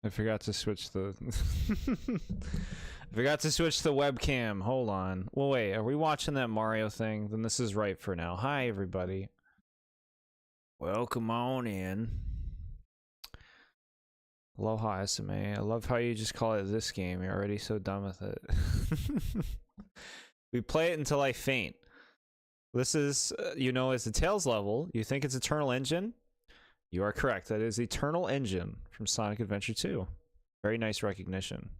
I forgot to switch the I forgot to switch the webcam. Hold on. Well, wait, are we watching that Mario thing? Then this is right for now. Hi, everybody. Welcome on in. Aloha SMA. I love how you just call it this game. You're already so done with it. We play it until I faint. This is, you know, it's the Tails level. You think it's Eternal Engine? You are correct. That is Eternal Engine from Sonic Adventure 2. Very nice recognition.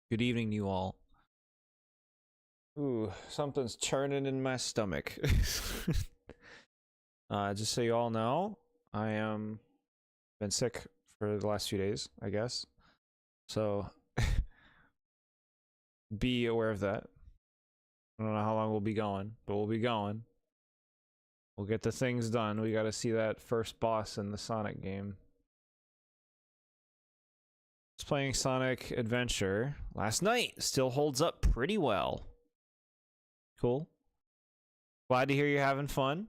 Good evening, you all. Ooh, something's churning in my stomach. Just so you all know, I am been sick for the last few days, I guess. So be aware of that. I don't know how long we'll be going, but we'll be going. We'll get the things done. We gotta see that first boss in the Sonic game. I was playing Sonic Adventure last night. Still holds up pretty well. Cool. Glad to hear you're having fun.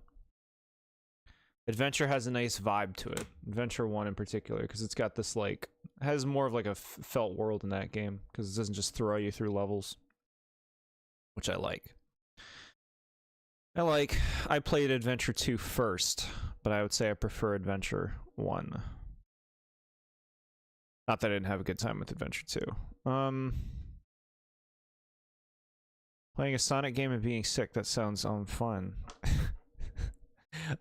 Adventure has a nice vibe to it. Adventure 1 in particular, because it's got this, like, has more of like a felt world in that game, because it doesn't just throw you through levels, which I like. I played Adventure 2 first, but I would say I prefer Adventure 1. Not that I didn't have a good time with Adventure 2. Playing a Sonic game and being sick, that sounds fun.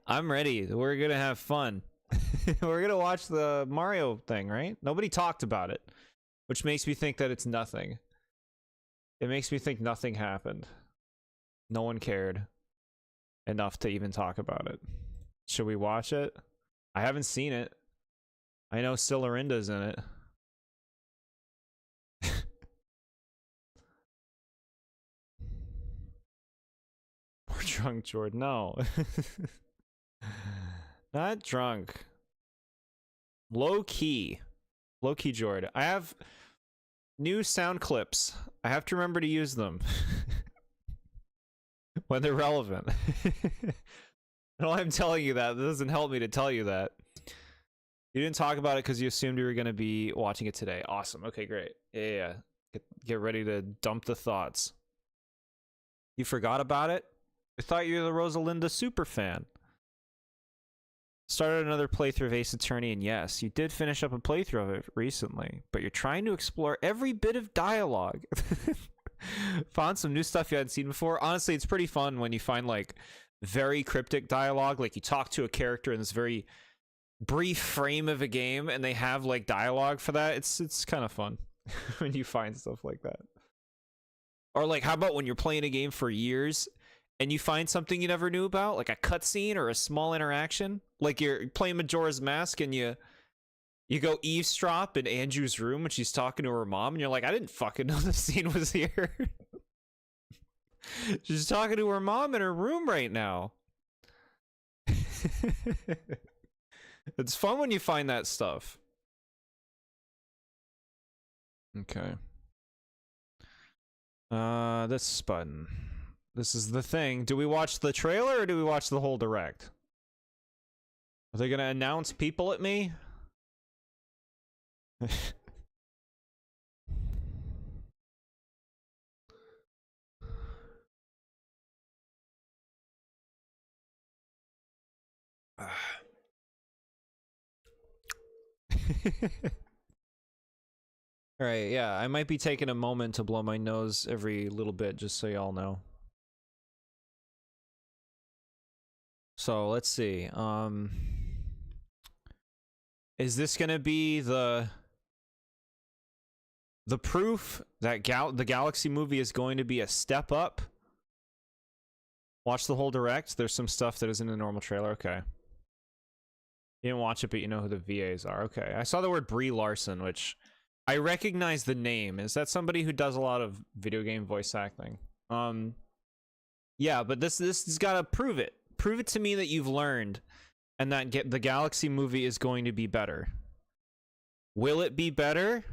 I'm ready. We're gonna have fun. We're gonna watch the Mario thing, right? Nobody talked about it, which makes me think that it's nothing. It makes me think nothing happened. No one cared enough to even talk about it. Should we watch it? I haven't seen it. I know Silorinda's in it. Poor drunk Jord. No. Not drunk. Low key. Low key Jord. I have new sound clips. I have to remember to use them. When they're relevant. No, I'm telling you that. That doesn't help me to tell you that. You didn't talk about it because you assumed you were going to be watching it today. Awesome. Okay, great. Yeah. Get ready to dump the thoughts. You forgot about it? I thought you were the Rosalinda super fan. Started another playthrough of Ace Attorney, and yes, you did finish up a playthrough of it recently, but you're trying to explore every bit of dialogue. Found some new stuff you hadn't seen before. Honestly, it's pretty fun when you find, like, very cryptic dialogue. Like, you talk to a character in this very brief frame of a game, and they have, like, dialogue for that. It's kind of fun when you find stuff like that. Or, like, how about when you're playing a game for years and you find something you never knew about, like a cutscene or a small interaction? Like, you're playing Majora's Mask and you go eavesdrop in Anju's room when she's talking to her mom, and you're like, I didn't fucking know the scene was here. She's talking to her mom in her room right now. It's fun when you find that stuff. Okay. This button. This is the thing. Do we watch the trailer or do we watch the whole direct? Are they gonna announce people at me? Alright, yeah, I might be taking a moment to blow my nose every little bit, just so y'all know. So, let's see, is this gonna be the proof that the Galaxy movie is going to be a step up? Watch the whole direct. There's some stuff that isn't in the normal trailer. Okay. You didn't watch it, but you know who the VAs are. Okay. I saw the word Brie Larson, which I recognize the name. Is that somebody who does a lot of video game voice acting? Yeah, but this has got to prove it. Prove it to me that you've learned and that the Galaxy movie is going to be better. Will it be better?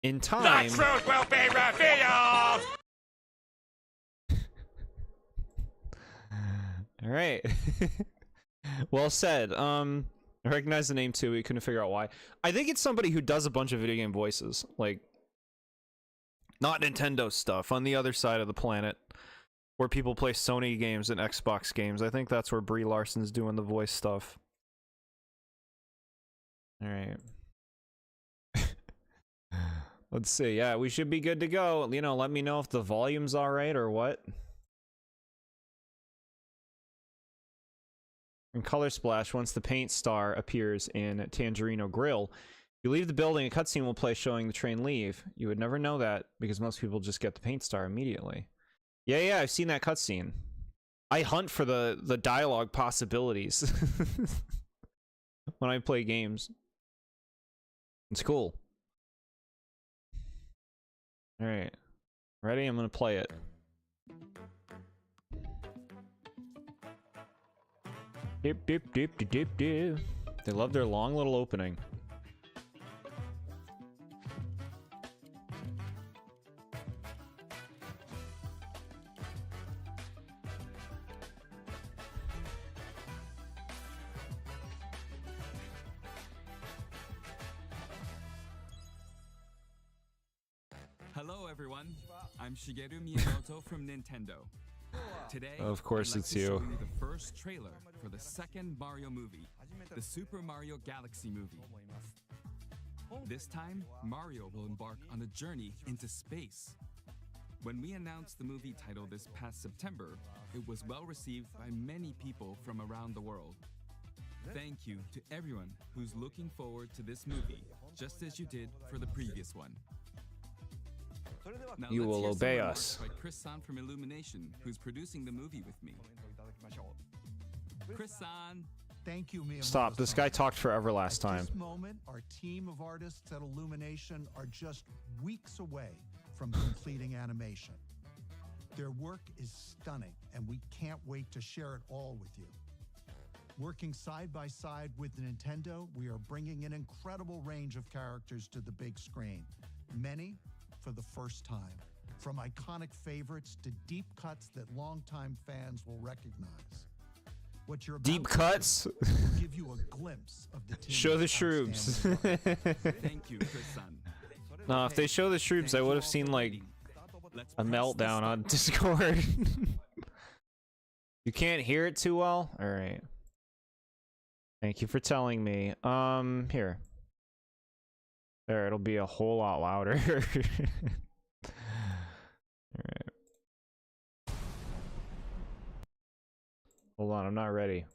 In time. The truth will be revealed! All right. Well said. All I recognize the name too. We couldn't figure out why. I think it's somebody who does a bunch of video game voices, like not Nintendo stuff, on the other side of the planet, where people play Sony games and Xbox games. I think that's where Brie Larson's doing the voice stuff. All right. Let's see. Yeah, we should be good to go. You know, let me know if the volume's all right or what. In Color Splash, once the paint star appears in Tangerino Grill, you leave the building, a cutscene will play showing the train leave. You would never know that because most people just get the paint star immediately. Yeah, I've seen that cutscene. I hunt for the dialogue possibilities when I play games. It's cool. All right, ready? I'm gonna play it. Dip, dip, dip, dip, dip, dip. They love their long little opening. Hello everyone, I'm Shigeru Miyamoto from Nintendo. Today, of course, I'd like it's to you. show you the first trailer for the second Mario movie, the Super Mario Galaxy movie. This time, Mario will embark on a journey into space. When we announced the movie title this past September, it was well received by many people from around the world. Thank you to everyone who's looking forward to this movie, just as you did for the previous one. Now You let's will hear some obey remarks us. by Chris-san from Illumination, who's producing the movie with me. Chris-san. Thank you, Miyamoto. Stop. This guy talked forever last At time. this moment, our team of artists at Illumination are just weeks away from completing animation. Their work is stunning, and we can't wait to share it all with you. Working side by side with Nintendo, we are bringing an incredible range of characters to the big screen. Many for the first time. From iconic favorites to deep cuts that longtime fans will recognize. What you're about Deep to cuts? see will give you a glimpse of the team's Show the shrooms. outstanding work. Thank you, Chris-san. No, if they show the shrooms, I would have seen like Let's a press meltdown the on start. Discord. You can't hear it too well? All right. Thank you for telling me. Here. There, it'll be a whole lot louder. All right. Hold on, I'm not ready.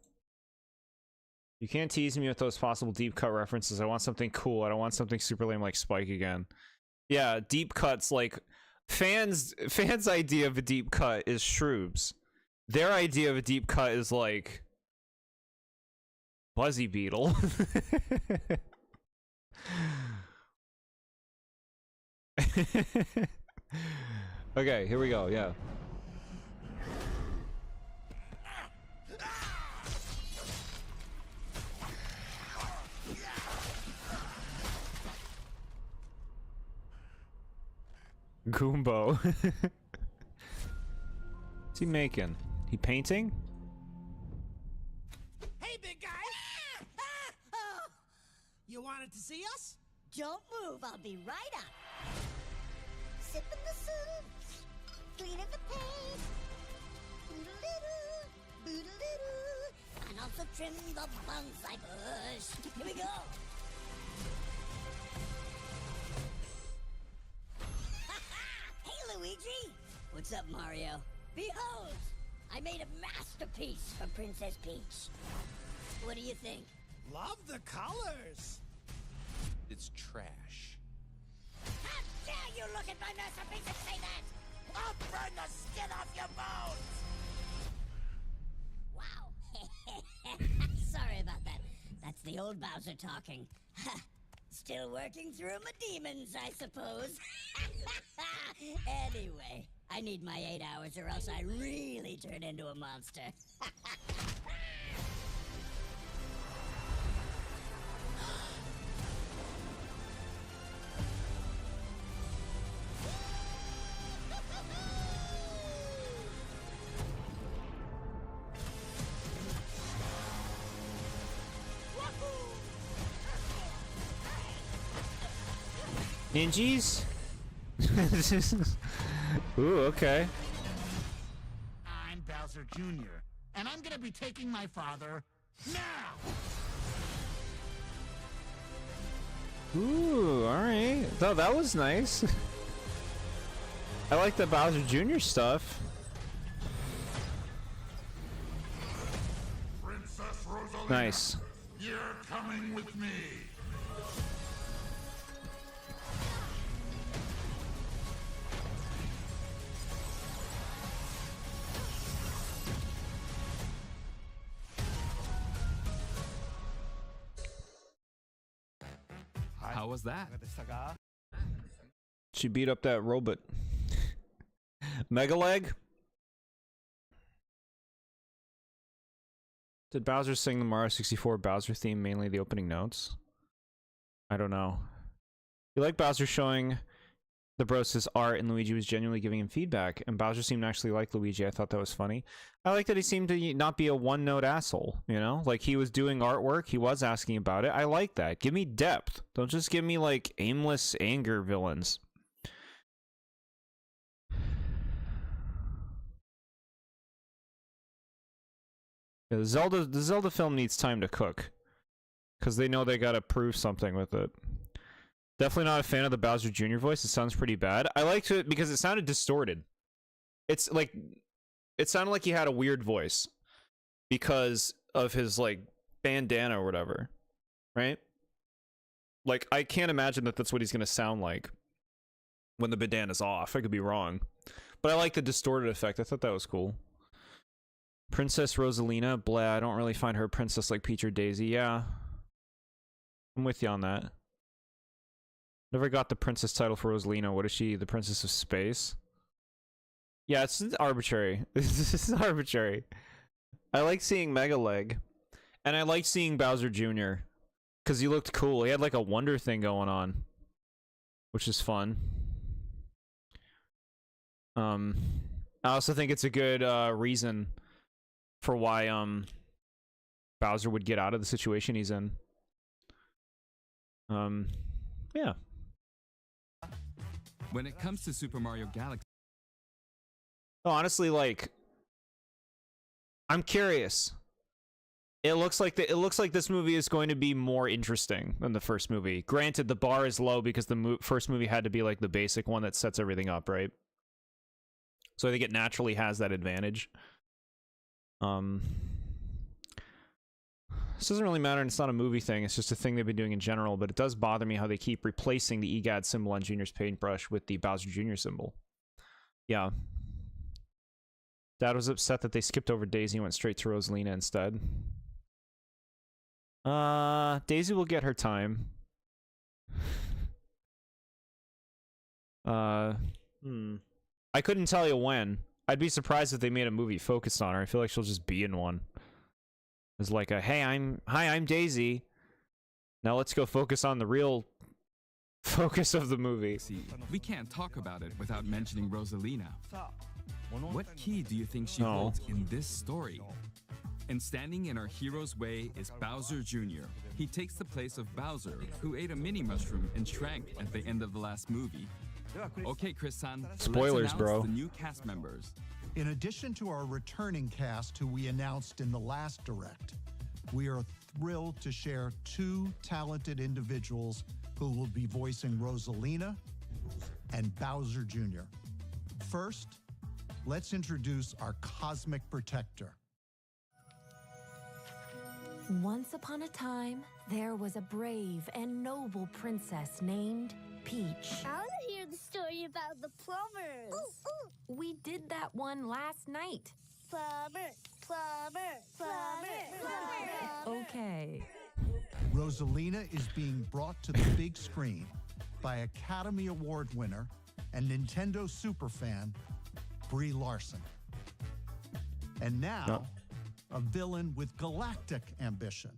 You can't tease me with those possible deep cut references. I want something cool. I don't want something super lame like Spike again. Yeah, deep cuts, like fans' idea of a deep cut is shrooms. Their idea of a deep cut is like Buzzy Beetle. Okay, here we go. Yeah. Goombo. What's he making? He painting? Hey, big guy! Oh, you wanted to see us? Don't move, I'll be right up. Sipping the soup, cleaning the paint, boodle-doo, boodle-doo, and also trim the bonsai bush. Here we go. Hey, Luigi! What's up, Mario? Behold! I made a masterpiece for Princess Peach. What do you think? Love the colors! It's trash. How dare you look at my masterpiece and say that? I'll burn the skin off your bones! Wow. Sorry about that. That's the old Bowser talking. Still working through my demons, I suppose. Anyway, I need my 8 hours or else I really turn into a monster. Wahoo! Ninjas? Ooh, okay. I'm Bowser Jr., and I'm gonna be taking my father now! Ooh, alright. Oh, that was nice. I like the Bowser Jr. stuff. Princess Rosalina, Nice. you're coming with me! How was that? She beat up that robot. Mega Leg? Did Bowser sing the Mario 64 Bowser theme, mainly the opening notes? I don't know. You like Bowser showing the bros his art and Luigi was genuinely giving him feedback, and Bowser seemed to actually like Luigi. I thought that was funny. I like that he seemed to not be a one-note asshole, you know? Like, he was doing artwork, he was asking about it. I like that. Give me depth. Don't just give me, like, aimless anger villains. Yeah, the Zelda film needs time to cook, because they know they gotta prove something with it. Definitely not a fan of the Bowser Jr. voice. It sounds pretty bad. I liked it because it sounded distorted. It's like, it sounded like he had a weird voice because of his, like, bandana or whatever, right? Like, I can't imagine that that's what he's gonna sound like when the bandana's off. I could be wrong, but I like the distorted effect. I thought that was cool. Princess Rosalina, blah, I don't really find her a princess like Peach or Daisy. Yeah, I'm with you on that. Never got the princess title for Rosalina. What is she, the princess of space? Yeah, it's arbitrary. This is arbitrary. I like seeing Mega Leg, and I like seeing Bowser Jr. because he looked cool. He had like a wonder thing going on, which is fun. I also think it's a good reason for why Bowser would get out of the situation he's in. Yeah. When it comes to Super Mario Galaxy, Oh, honestly, like, I'm curious. It looks like this movie is going to be more interesting than the first movie. Granted, the bar is low because the first movie had to be like the basic one that sets everything up, right? So I think it naturally has that advantage. This doesn't really matter, and it's not a movie thing. It's just a thing they've been doing in general, but it does bother me how they keep replacing the EGAD symbol on Junior's paintbrush with the Bowser Jr. symbol. Yeah. Dad was upset that they skipped over Daisy and went straight to Rosalina instead. Daisy will get her time. I couldn't tell you when. I'd be surprised if they made a movie focused on her. I feel like she'll just be in one. It's like a, hey, I'm Daisy. Now let's go focus on the real focus of the movie. see, we can't talk about it without mentioning Rosalina. What key do you think she holds in this story? And standing in our hero's way is Bowser Jr. He takes the place of Bowser, who ate a mini mushroom and shrank at the end of the last movie. Okay, Chris-san, Spoilers, let's announce bro. the new cast members. In addition to our returning cast who we announced in the last Direct, we are thrilled to share two talented individuals who will be voicing Rosalina and Bowser Jr. First, let's introduce our cosmic protector. Once upon a time, there was a brave and noble princess named Peach. I want to hear the story about the plumbers. We did that one last night. Plumber, plumber, plumber, plumber. Okay. Rosalina is being brought to the big screen by Academy Award winner and Nintendo superfan Brie Larson. And now, a villain with galactic ambition.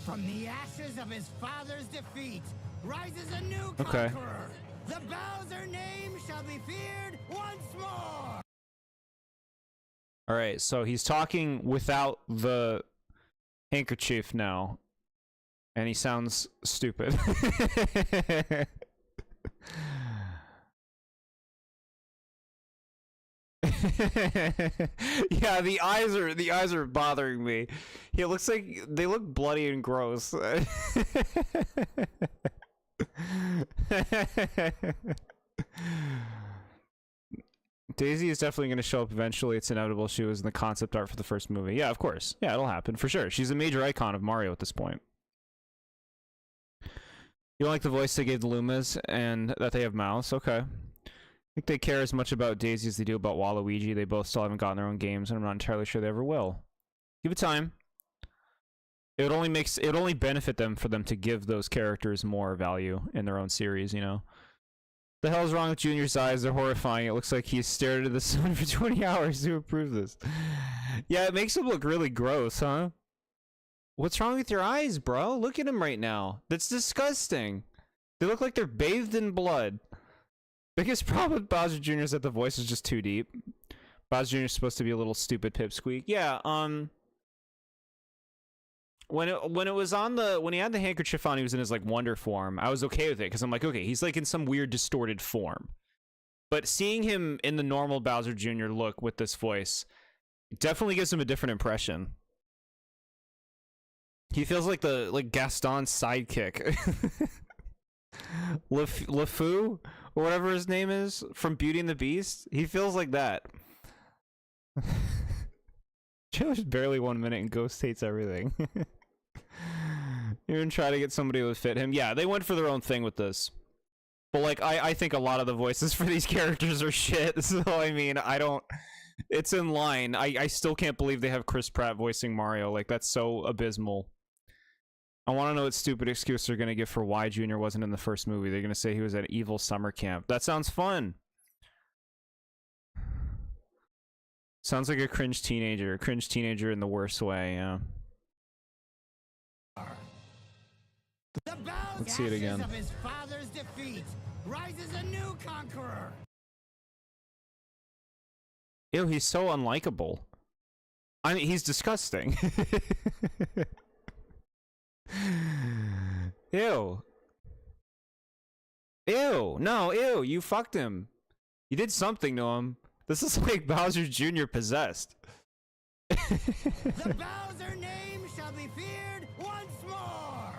From the ashes of his father's defeat rises a new Okay. conqueror. The Bowser name shall be feared once more. All right, so he's talking without the handkerchief now, and he sounds stupid. Yeah, the eyes are bothering me. It looks like they look bloody and gross. Daisy is definitely going to show up eventually. It's inevitable. She was in the concept art for the first movie. Yeah, of course. Yeah, it'll happen for sure. She's a major icon of Mario at this point. You don't like the voice they gave the Lumas and that they have mouths? Okay. I think they care as much about Daisy as they do about Waluigi. They both still haven't gotten their own games, and I'm not entirely sure they ever will. Give it time. It would only benefit them for them to give those characters more value in their own series, you know? The hell is wrong with Junior's eyes? They're horrifying. It looks like he's stared into the sun for 20 hours to approve this. Yeah, it makes him look really gross, huh? What's wrong with your eyes, bro? Look at him right now. That's disgusting. They look like they're bathed in blood. Biggest problem with Bowser Jr. is that the voice is just too deep. Bowser Jr. is supposed to be a little stupid pipsqueak. Yeah, when he had the handkerchief on, he was in his like wonder form. I was okay with it because I'm like, okay, he's like in some weird distorted form. But seeing him in the normal Bowser Jr. look with this voice definitely gives him a different impression. He feels like Gaston's sidekick. LeFou, or whatever his name is, from Beauty and the Beast. He feels like that. Joe's barely 1 minute and Ghost hates everything. Even try to get somebody who would fit him. Yeah, they went for their own thing with this. But like, I think a lot of the voices for these characters are shit. So I mean, it's in line. I still can't believe they have Chris Pratt voicing Mario. Like, that's so abysmal. I want to know what stupid excuse they're going to give for why Junior wasn't in the first movie. They're going to say he was at evil summer camp. That sounds fun. Sounds like a cringe teenager. A cringe teenager in the worst way, yeah. Let's see it again. Of his father's defeat rises a new conqueror. Ew, he's so unlikable. I mean, he's disgusting. Ew. Ew. No, ew. You fucked him. You did something to him. This is like Bowser Jr. possessed. The Bowser name shall be feared once more.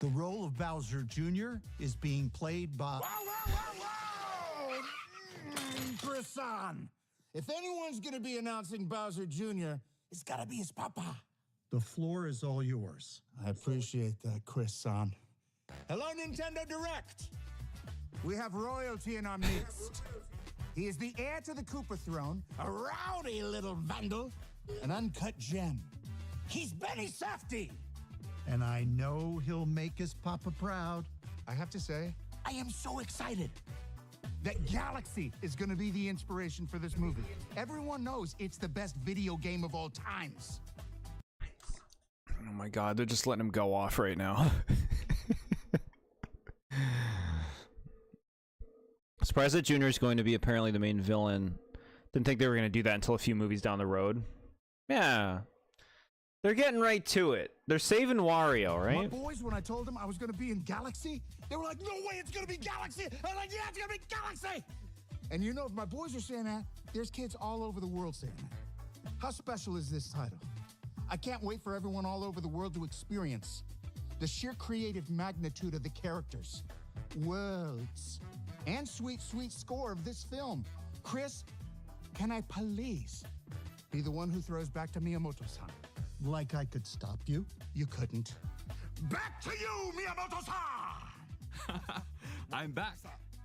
The role of Bowser Jr. is being played by... Whoa! Chris-san, if anyone's gonna be announcing Bowser Jr., it's gotta be his papa. The floor is all yours. I appreciate that, Chris-san. Hello, Nintendo Direct. We have royalty in our midst. He is the heir to the Koopa throne, a rowdy little vandal, an uncut gem. He's Benny Safdie. And I know he'll make his papa proud. I have to say, I am so excited that Galaxy is going to be the inspiration for this movie. Everyone knows it's the best video game of all times. Oh my god, they're just letting him go off right now. Surprised that Junior is going to be apparently the main villain. Didn't think they were going to do that until a few movies down the road. Yeah. They're getting right to it. They're saving Wario, right? My boys, when I told them I was going to be in Galaxy, they were like, no way, it's going to be Galaxy. I was like, yeah, it's going to be Galaxy. And you know, if my boys are saying that, there's kids all over the world saying that. How special is this title? I can't wait for everyone all over the world to experience the sheer creative magnitude of the characters, worlds, and sweet, sweet score of this film. Chris, can I please be the one who throws back to Miyamoto-san? Like I could stop you? You couldn't. Back to you, Miyamoto-san! I'm back.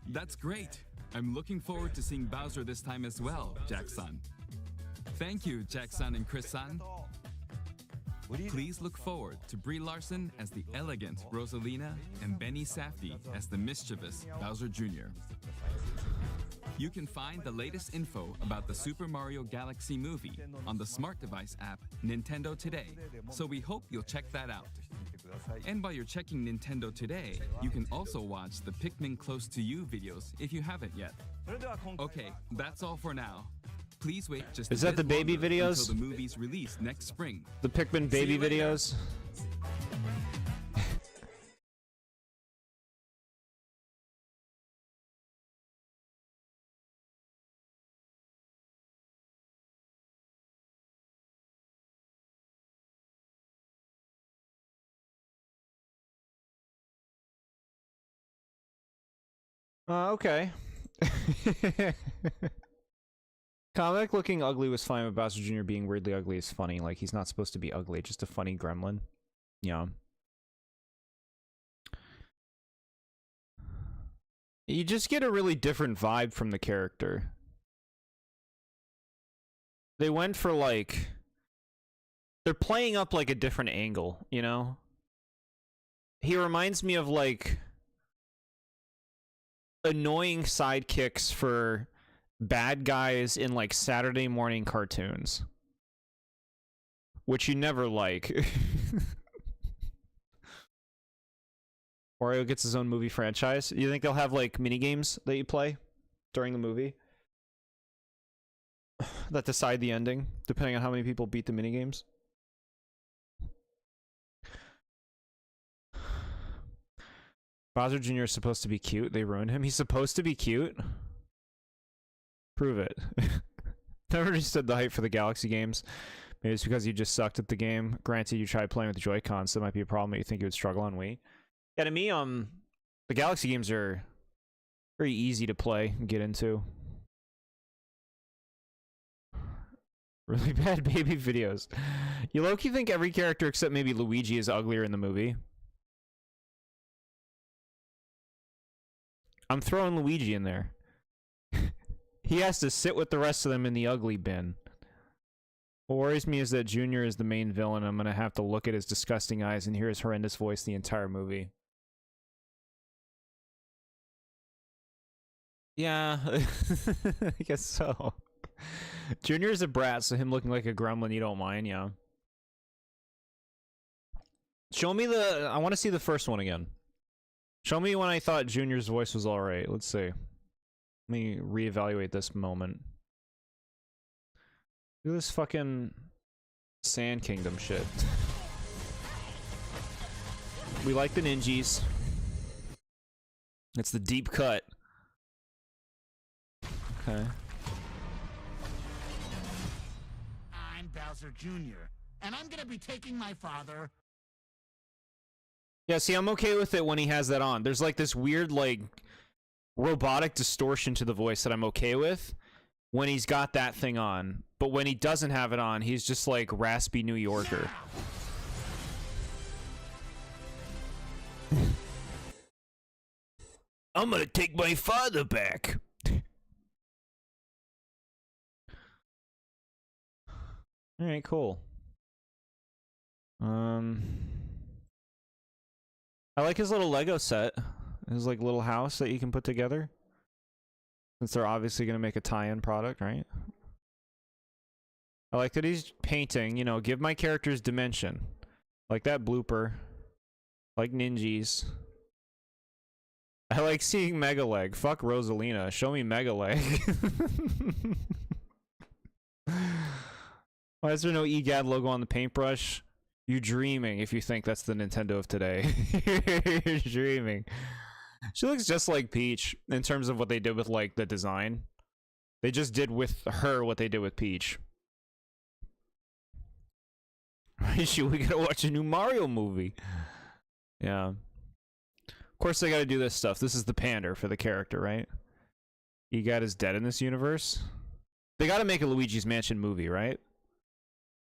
That's great. I'm looking forward to seeing Bowser this time as well, Jack-san. Thank you, Jack-san and Chris-san. Please look forward to Brie Larson as the elegant Rosalina and Benny Safdie as the mischievous Bowser Jr. You can find the latest info about the Super Mario Galaxy movie on the smart device app Nintendo Today, so we hope you'll check that out. And while you're checking Nintendo Today, you can also watch the Pikmin Close to You videos if you haven't yet. Okay, that's all for now. Please wait just Is that the baby videos? Until the movie's release next spring. The Pikmin baby videos? Okay. Comic looking ugly was fine, but Bowser Jr. being weirdly ugly is funny. Like, he's not supposed to be ugly, just a funny gremlin. Yeah. You just get a really different vibe from the character. They went for, like... They're playing up, like, a different angle, you know? He reminds me of, like... annoying sidekicks for bad guys in, like, Saturday morning cartoons. Which you never like. Wario gets his own movie franchise. You think they'll have, like, minigames that you play during the movie? That decide the ending, depending on how many people beat the minigames? Bowser Jr. is supposed to be cute. They ruined him. He's supposed to be cute? Prove it. Never understood the hype for the Galaxy games. Maybe it's because you just sucked at the game. Granted, you tried playing with the Joy-Cons, so that might be a problem that you think you would struggle on Wii. Yeah, to me, the Galaxy games are very easy to play and get into. Really bad baby videos. You low-key think every character except maybe Luigi is uglier in the movie? I'm throwing Luigi in there. He has to sit with the rest of them in the ugly bin. What worries me is that Junior is the main villain. I'm gonna have to look at his disgusting eyes and hear his horrendous voice the entire movie. Yeah, I guess so. Junior's a brat, so him looking like a gremlin, you don't mind, yeah. Show me the... I want to see the first one again. Show me when I thought Junior's voice was alright. Let's see. Let me reevaluate this moment. Look at this fucking Sand Kingdom shit. We like the ninjas. It's the deep cut. Okay. I'm Bowser Jr., and I'm gonna be taking my father. Yeah, see, I'm okay with it when he has that on. There's like this weird, like, robotic distortion to the voice that I'm okay with when he's got that thing on. But when he doesn't have it on, he's just like raspy New Yorker. I'm gonna take my father back. Alright, cool. I like his little Lego set. His like little house that you can put together. Since they're obviously gonna make a tie-in product, right? I like that he's painting, you know, give my characters dimension. Like that blooper. Like ninjas. I like seeing Mega Leg. Fuck Rosalina. Show me Mega Leg. Why is there no EGAD logo on the paintbrush? You're dreaming if you think that's the Nintendo of today. You're dreaming. She looks just like Peach in terms of what they did with, like, the design. They just did with her what they did with Peach. We gotta watch a new Mario movie. Yeah. Of course they gotta do this stuff. This is the pander for the character, right? EGAD is dead in this universe. They gotta make a Luigi's Mansion movie, right?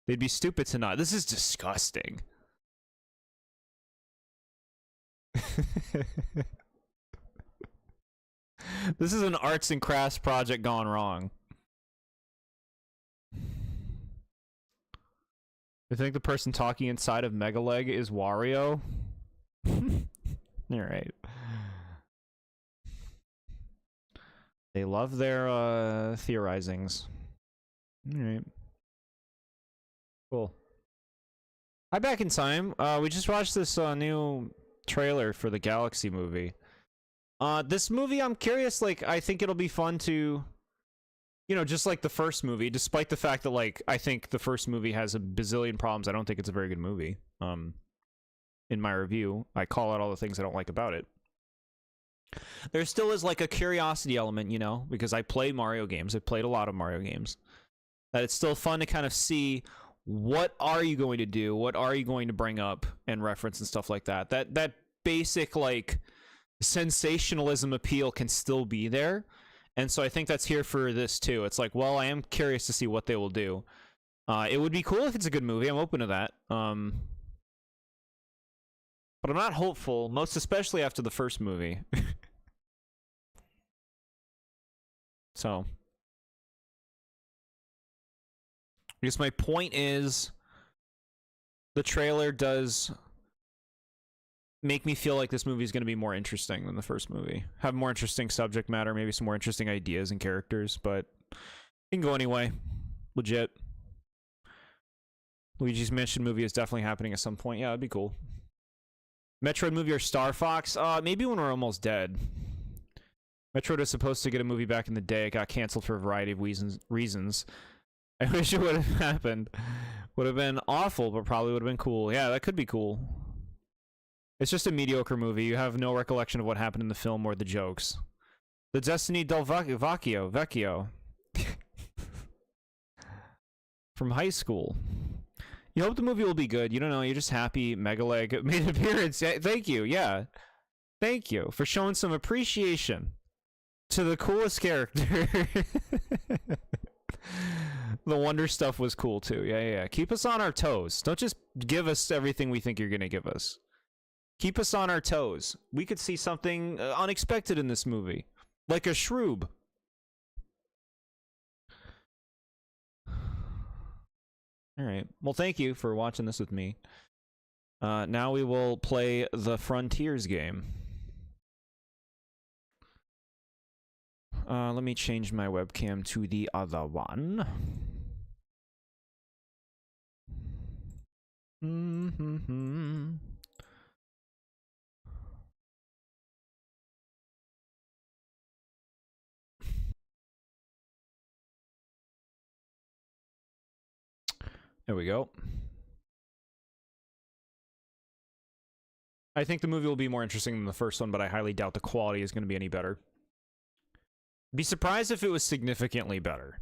They'd be stupid to not. This is disgusting. This is an arts and crafts project gone wrong. You think the person talking inside of Mega Leg is Wario? Alright. They love their theorizings. Alright. Cool. Hi, Back in Time. We just watched this new trailer for the Galaxy movie. This movie, I'm curious, like, I think it'll be fun to, you know, just like the first movie, despite the fact that, like, I think the first movie has a bazillion problems. I don't think it's a very good movie. In my review, I call out all the things I don't like about it. There still is, like, a curiosity element, you know, because I play Mario games. I've played a lot of Mario games. That it's still fun to kind of see what are you going to do? What are you going to bring up and reference and stuff like that? That basic, like, sensationalism appeal can still be there. And so I think that's here for this too. It's like, well, I am curious to see what they will do. It would be cool if it's a good movie. I'm open to that. But I'm not hopeful, most especially after the first movie. So I guess my point is the trailer does make me feel like this movie is going to be more interesting than the first movie. Have more interesting subject matter, maybe some more interesting ideas and characters, but it can go anyway. Legit. Luigi's Mansion movie is definitely happening at some point. Yeah, that'd be cool. Metroid movie or Star Fox? Maybe when we're almost dead. Metroid was supposed to get a movie back in the day. It got canceled for a variety of reasons. I wish it would have happened. Would have been awful, but probably would have been cool. Yeah, that could be cool. It's just a mediocre movie. You have no recollection of what happened in the film or the jokes. The Destiny del Vecchio. From high school. You hope the movie will be good. You don't know. You're just happy Megaleg made an appearance. Thank you. Yeah. Thank you for showing some appreciation to the coolest character. The Wonder stuff was cool too. Yeah. Keep us on our toes. Don't just give us everything we think you're going to give us. Keep us on our toes. We could see something unexpected in this movie. Like a shroob. Alright. Well, thank you for watching this with me. Now we will play the Frontiers game. Let me change my webcam to the other one. There we go. I think the movie will be more interesting than the first one, but I highly doubt the quality is going to be any better. Be surprised if it was significantly better.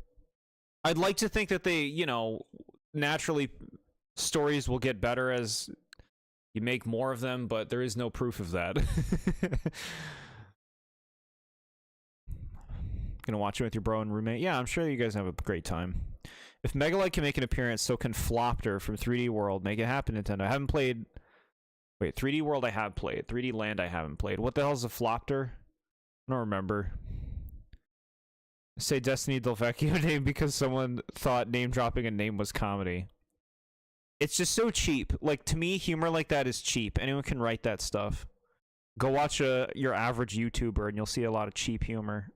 I'd like to think that they, you know, naturally stories will get better as you make more of them, but there is no proof of that. Gonna watch it with your bro and roommate? Yeah, I'm sure you guys have a great time. If Megalite can make an appearance, so can Flopter from 3D World. Make it happen, Nintendo. I haven't played... Wait, 3D World I have played. 3D Land I haven't played. What the hell is a Flopter? I don't remember. Say Destiny Del Vecchio name because someone thought name-dropping a name was comedy. It's just so cheap. Like, to me, humor like that is cheap. Anyone can write that stuff. Go watch your average YouTuber and you'll see a lot of cheap humor.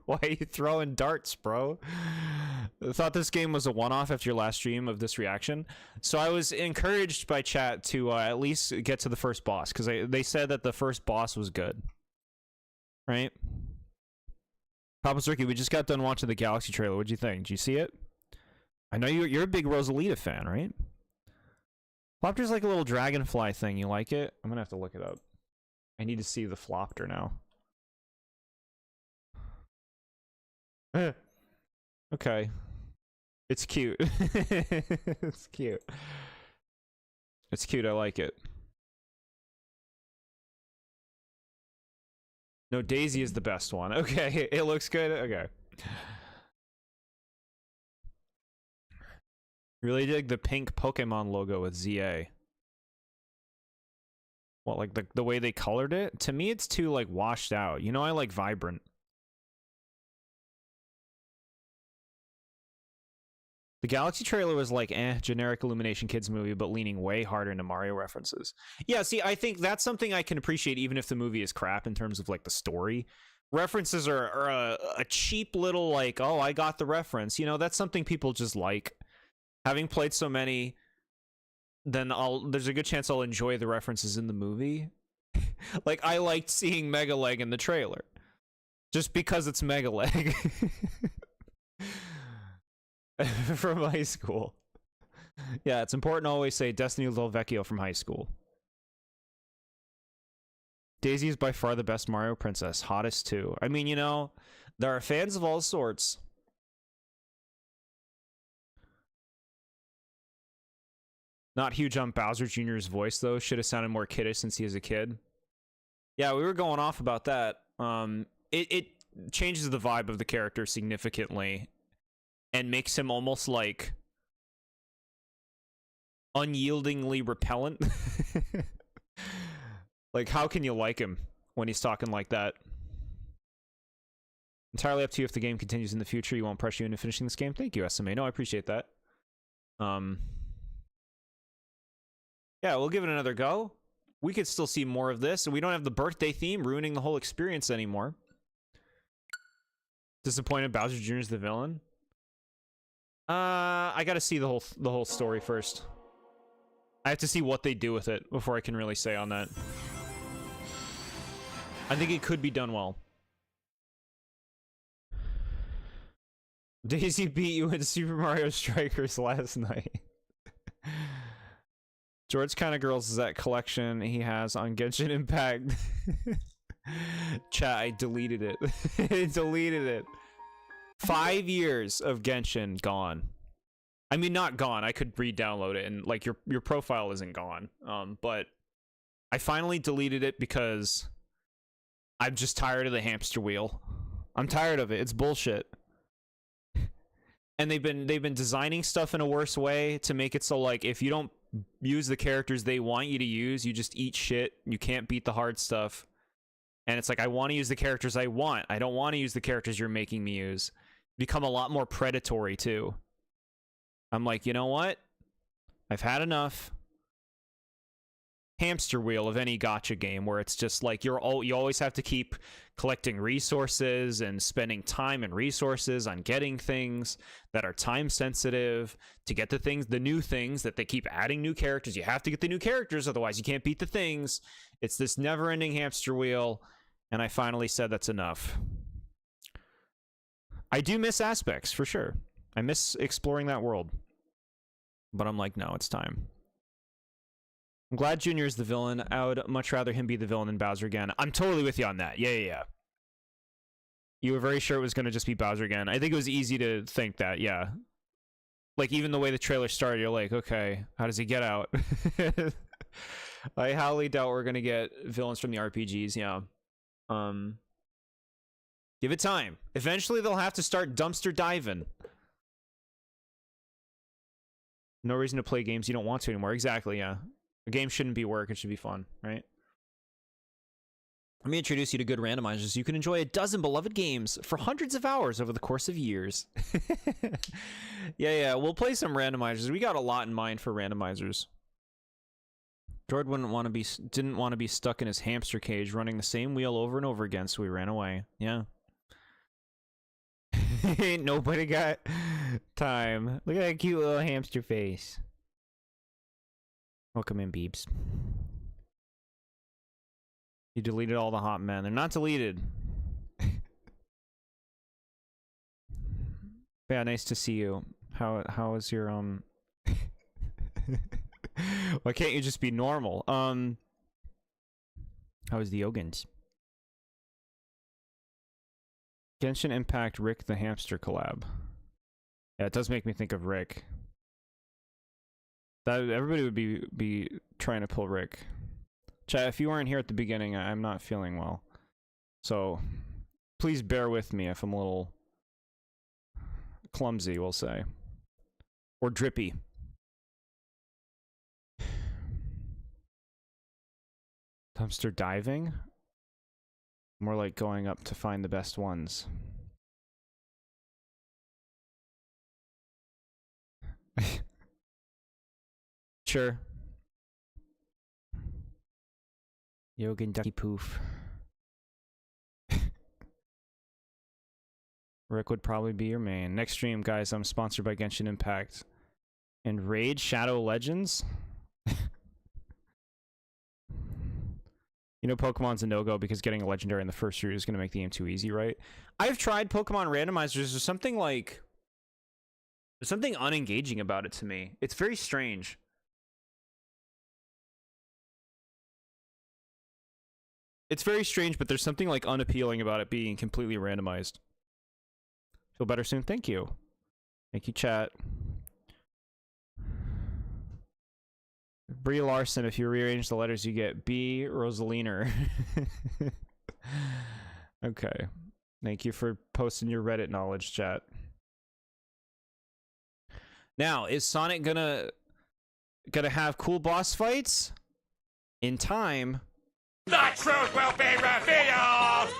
Why are you throwing darts, bro? I thought this game was a one-off after your last stream of this reaction. So I was encouraged by chat to at least get to the first boss, because they said that the first boss was good. Right? Papa Circuit, we just got done watching the Galaxy trailer. What'd you think? Did you see it? I know you're a big Rosalita fan, right? Flopter's like a little dragonfly thing. You like it? I'm gonna have to look it up. I need to see the Flopter now. Okay. It's cute. It's cute. It's cute, I like it. No, Daisy is the best one. Okay, it looks good. Okay. Really dig the pink Pokemon logo with ZA. What, like the way they colored it? To me, it's too, like, washed out. You know, I like vibrant. The Galaxy trailer was like, generic Illumination Kids movie, but leaning way harder into Mario references. Yeah, see, I think that's something I can appreciate even if the movie is crap in terms of, like, the story. References are a cheap little, like, oh, I got the reference. You know, that's something people just like. Having played so many, then there's a good chance I'll enjoy the references in the movie. Like, I liked seeing Megaleg in the trailer. Just because it's Megaleg. From high school. Yeah, it's important to always say Destiny Del Vecchio from high school. Daisy is by far the best Mario princess. Hottest too. I mean, you know, there are fans of all sorts. Not huge on Bowser Jr.'s voice, though. Should have sounded more kiddish since he is a kid. Yeah, we were going off about that. It changes the vibe of the character significantly and makes him almost like unyieldingly repellent. Like, how can you like him when he's talking like that? Entirely up to you. If the game continues in the future, you won't pressure you into finishing this game. Thank you, SMA. No, I appreciate that. Yeah, we'll give it another go. We could still see more of this, and we don't have the birthday theme ruining the whole experience anymore. Disappointed Bowser Jr. is the villain? I gotta see the whole story first. I have to see what they do with it before I can really say on that. I think it could be done well. Daisy beat you in Super Mario Strikers last night. George Kind of Girls is that collection he has on Genshin Impact. Chat, I deleted it. I deleted it. 5 years of Genshin gone. I mean, not gone. I could re-download it, and like your profile isn't gone. But I finally deleted it because I'm just tired of the hamster wheel. I'm tired of it. It's bullshit. And they've been designing stuff in a worse way to make it so like if you don't use the characters they want you to use, you just eat shit. You can't beat the hard stuff. And it's like, I want to use the characters I want. I don't want to use the characters you're making me use. Become a lot more predatory too. I'm like, you know what? I've had enough. Hamster wheel of any gacha game where it's just like you always have to keep collecting resources and spending time and resources on getting things that are time sensitive to get the new things that they keep adding new characters. You have to get the new characters, otherwise you can't beat the things. It's this never-ending hamster wheel, and I finally said that's enough. I do miss aspects for sure. I miss exploring that world, but I'm like, no, it's time. I'm glad Junior is the villain. I would much rather him be the villain than Bowser again. I'm totally with you on that. Yeah. You were very sure it was going to just be Bowser again. I think it was easy to think that, yeah. Like, even the way the trailer started, you're like, okay, how does he get out? I highly doubt we're going to get villains from the RPGs, yeah. Give it time. Eventually, they'll have to start dumpster diving. No reason to play games you don't want to anymore. Exactly, yeah. A game shouldn't be work, it should be fun, right? Let me introduce you to good randomizers. You can enjoy a dozen beloved games for hundreds of hours over the course of years. Yeah, we'll play some randomizers. We got a lot in mind for randomizers. Jord didn't want to be stuck in his hamster cage running the same wheel over and over again, so he ran away. Yeah. Ain't nobody got time. Look at that cute little hamster face. Welcome in, Beebs. You deleted all the hot men. They're not deleted. Yeah, nice to see you. How is your Why can't you just be normal? How is the Ogans? Genshin Impact Rick the Hamster collab. Yeah, it does make me think of Rick. That everybody would be trying to pull Rick. Chat, if you weren't here at the beginning, I'm not feeling well. So please bear with me if I'm a little clumsy, we'll say. Or drippy. Dumpster diving? More like going up to find the best ones. Sure. Yogan Ducky Poof. Rick would probably be your main. Next stream, guys, I'm sponsored by Genshin Impact. And Raid Shadow Legends? You know Pokemon's a no-go because getting a legendary in the first route is going to make the game too easy, right? I've tried Pokemon randomizers. There's something like... There's something unengaging about it to me. It's very strange. It's very strange, but there's something like unappealing about it being completely randomized. Feel better soon? Thank you. Thank you, chat. Brie Larson, if you rearrange the letters, you get B. Rosaliner. Okay. Thank you for posting your Reddit knowledge, chat. Now, is Sonic gonna have cool boss fights? In time. The truth will be revealed!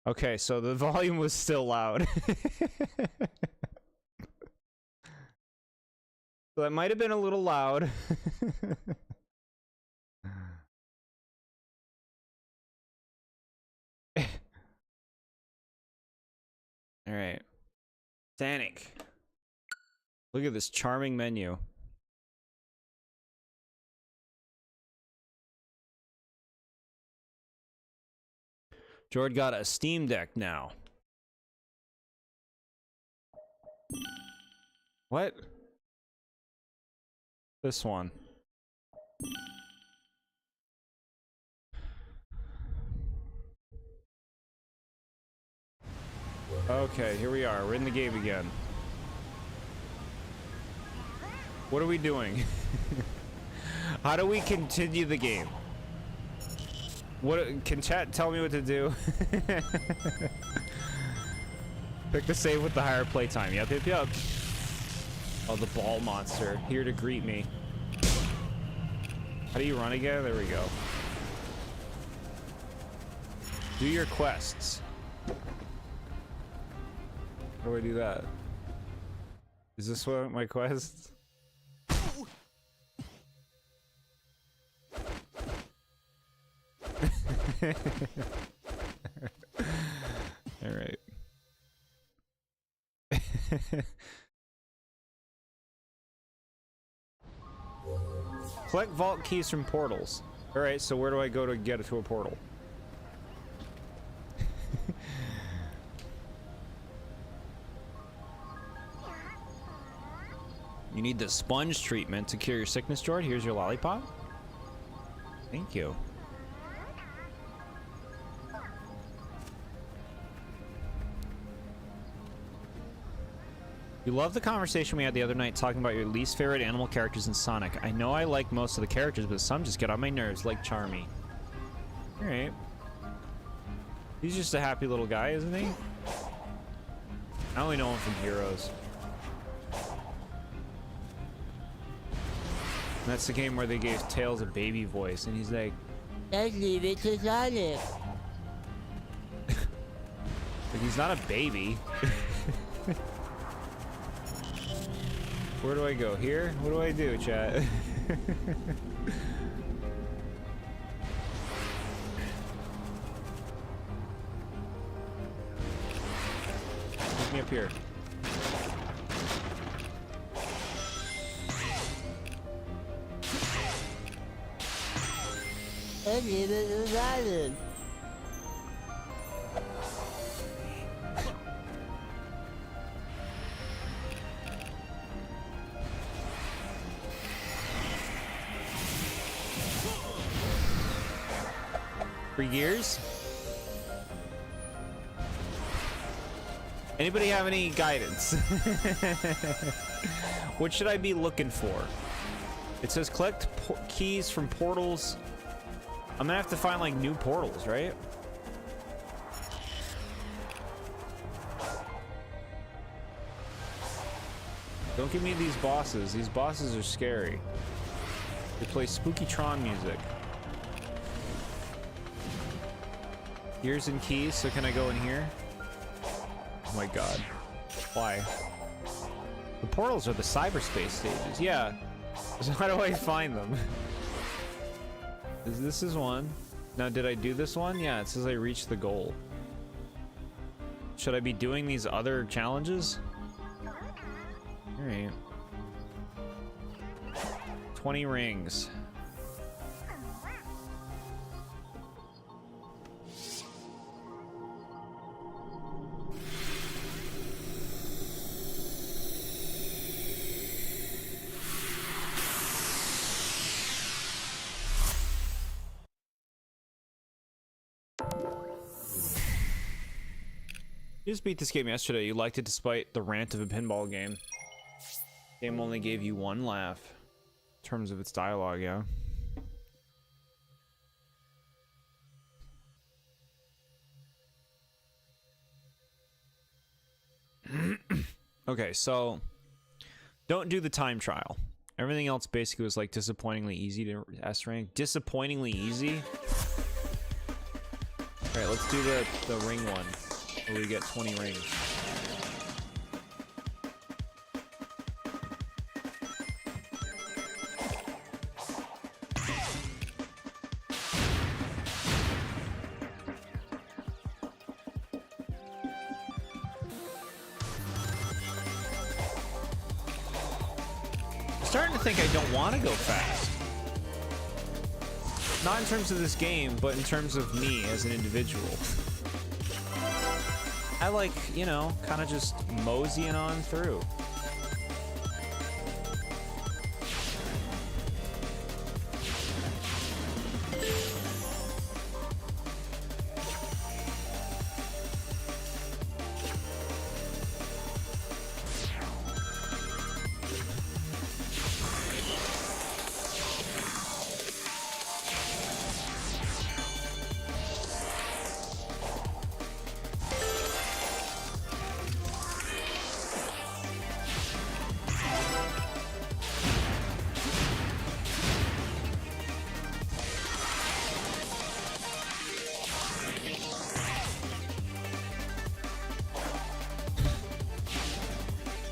Okay, so the volume was still loud. So that might have been a little loud. Alright. Sonic. Look at this charming menu. Jord got a Steam Deck now. What? This one. Okay, here we are. We're in the game again. What are we doing? How do we continue the game? What can chat tell me what to do? Pick the save with the higher playtime. Yep, yep, yep. Oh, the ball monster here to greet me. How do you run again? There we go. Do your quests. How do I do that? Is this one of my quests? All right. Collect vault keys from portals. All right, so where do I go to get to a portal? You need the sponge treatment to cure your sickness, Jord. Here's your lollipop. Thank you. You love the conversation we had the other night talking about your least favorite animal characters in Sonic. I know I like most of the characters, but some just get on my nerves, like Charmy. Alright. He's just a happy little guy, isn't he? I only know him from Heroes. And that's the game where they gave Tails a baby voice, and he's like, let's leave it to Sonic. But he's not a baby. Where do I go? Here? What do I do, chat? Pick me up here. Let's leave it to Sonic. Years? Anybody have any guidance? What should I be looking for? It says collect keys from portals. I'm gonna have to find like new portals, right? Don't give me these bosses. These bosses are scary. They play spooky Tron music. Gears and keys, so can I go in here? Oh my god. Why? The portals are the cyberspace stages, yeah. So how do I find them? This is one. Now, did I do this one? Yeah, it says I reached the goal. Should I be doing these other challenges? Alright. 20 rings. You just beat this game yesterday. You liked it despite the rant of a pinball game. Game only gave you one laugh. In terms of its dialogue, yeah. Okay, so don't do the time trial. Everything else basically was like disappointingly easy to S rank. Disappointingly easy. All right, let's do the ring one, where we get 20 rings. Starting to think I don't want to go fast. Not in terms of this game, but in terms of me as an individual. I like, you know, kind of just moseying on through.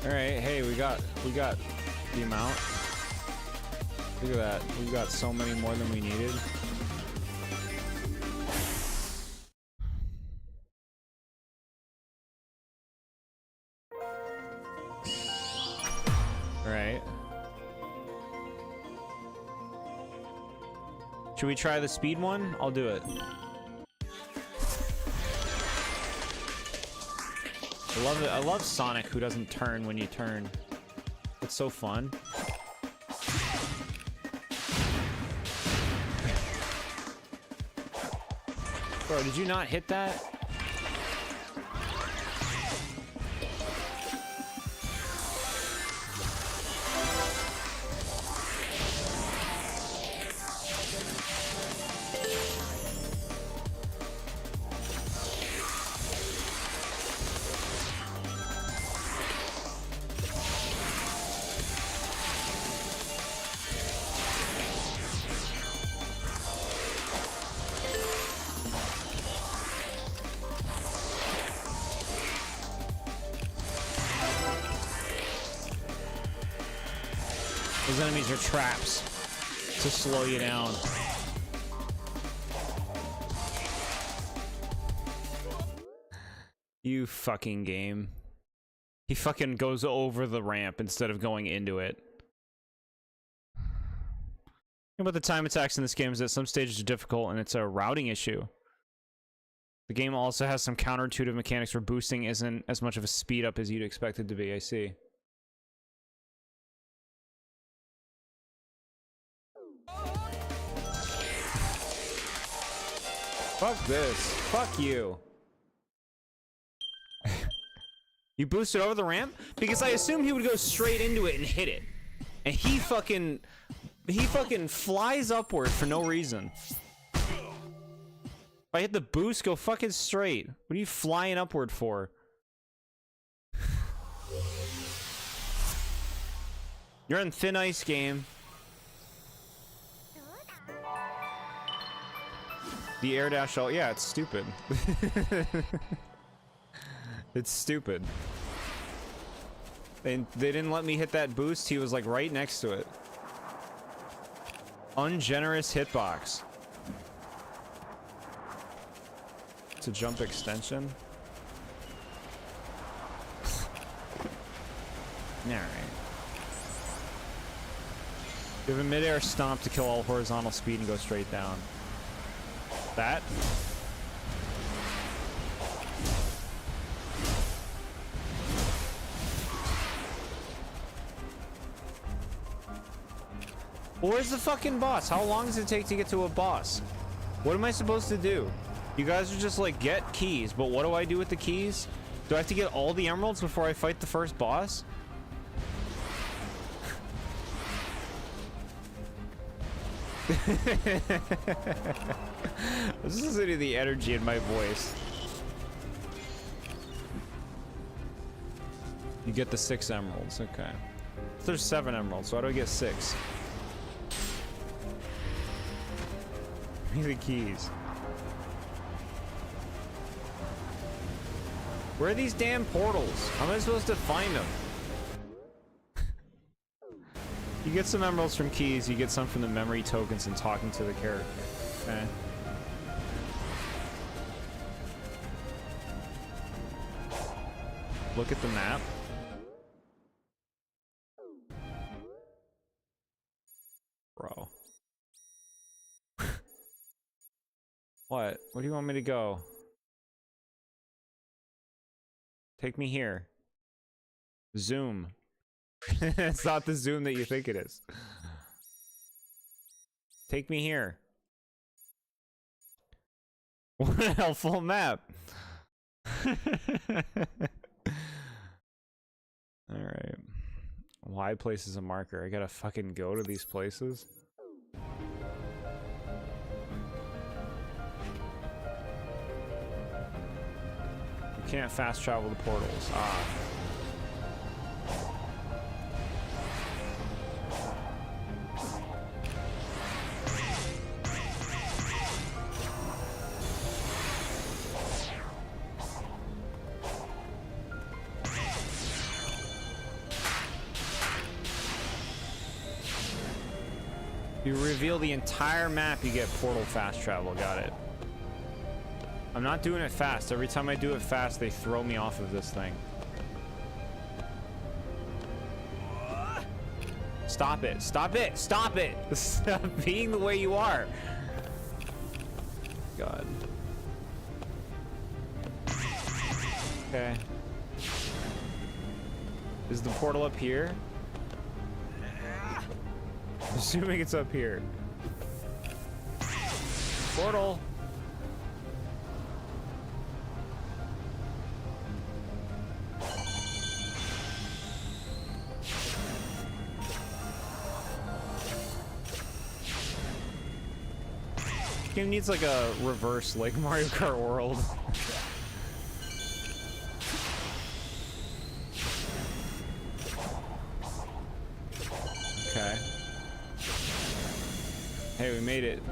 Alright, hey, we got the amount. Look at that. We've got so many more than we needed. Alright. Should we try the speed one? I'll do it. I love it. I love Sonic who doesn't turn when you turn. It's so fun. Bro, did you not hit that? Those enemies are traps to slow you down. You fucking game. He fucking goes over the ramp instead of going into it. About the time attacks in this game is that some stages are difficult and it's a routing issue. The game also has some counterintuitive mechanics where boosting isn't as much of a speed up as you'd expect it to be. I see. Fuck this. Fuck you. You boosted over the ramp? Because I assumed he would go straight into it and hit it. And he fucking flies upward for no reason. If I hit the boost, go fucking straight. What are you flying upward for? You're on thin ice, game. The air dash, oh yeah, it's stupid. It's stupid. And they didn't let me hit that boost. He was like right next to it. Ungenerous hitbox. It's a jump extension. Alright. You have a mid-air stomp to kill all horizontal speed and go straight down. That. Where's the fucking boss? How long does it take to get to a boss? What am I supposed to do? You guys are just like, get keys, but what do I do with the keys? Do I have to get all the emeralds before I fight the first boss? Let's listen to the energy in my voice. You get the 6 emeralds, okay. There's 7 emeralds, so how do I get 6? Give me the keys. Where are these damn portals? How am I supposed to find them? You get some emeralds from keys, you get some from the memory tokens and talking to the character. Okay. Look at the map. Bro. What? Where do you want me to go? Take me here. Zoom. It's not the zoom that you think it is. Take me here. What a helpful map. Alright. Y place is a marker. I gotta fucking go to these places. You can't fast travel the portals. Ah. You reveal the entire map, you get portal fast travel. Got it. I'm not doing it fast. Every time I do it fast, they throw me off of this thing. Stop it. Stop it. Stop it. Stop being the way you are. God. Okay. Is the portal up here? I'm assuming it's up here. Portal. This game needs like a reverse, like Mario Kart World. Okay. Hey, we made it.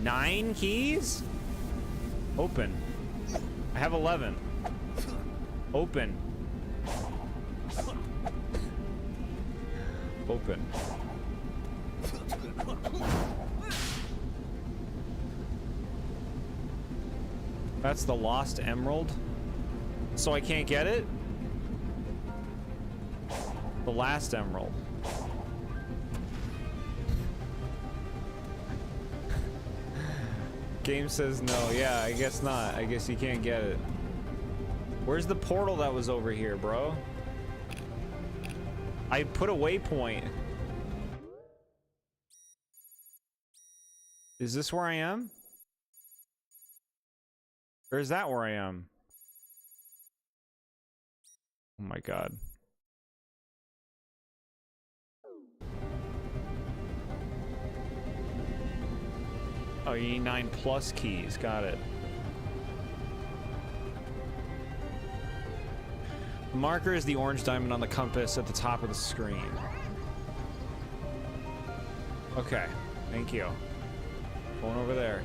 9 keys? Open. I have 11. Open. Open. That's the lost emerald. So I can't get it? The last emerald. Game says no. Yeah, I guess not. I guess you can't get it. Where's the portal that was over here, bro? I put a waypoint. Is this where I am? Or is that where I am? Oh my god. Oh, you need 9 plus keys. Got it. The marker is the orange diamond on the compass at the top of the screen. Okay. Thank you. Going over there.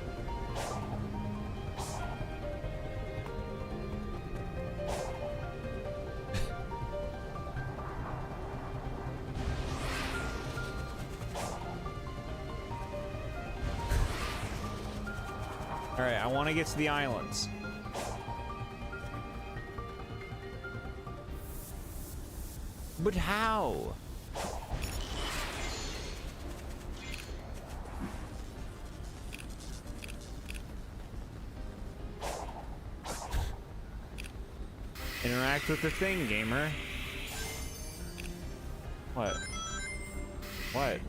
Alright, I want to get to the islands. But how? Interact with the thing, gamer. What? What?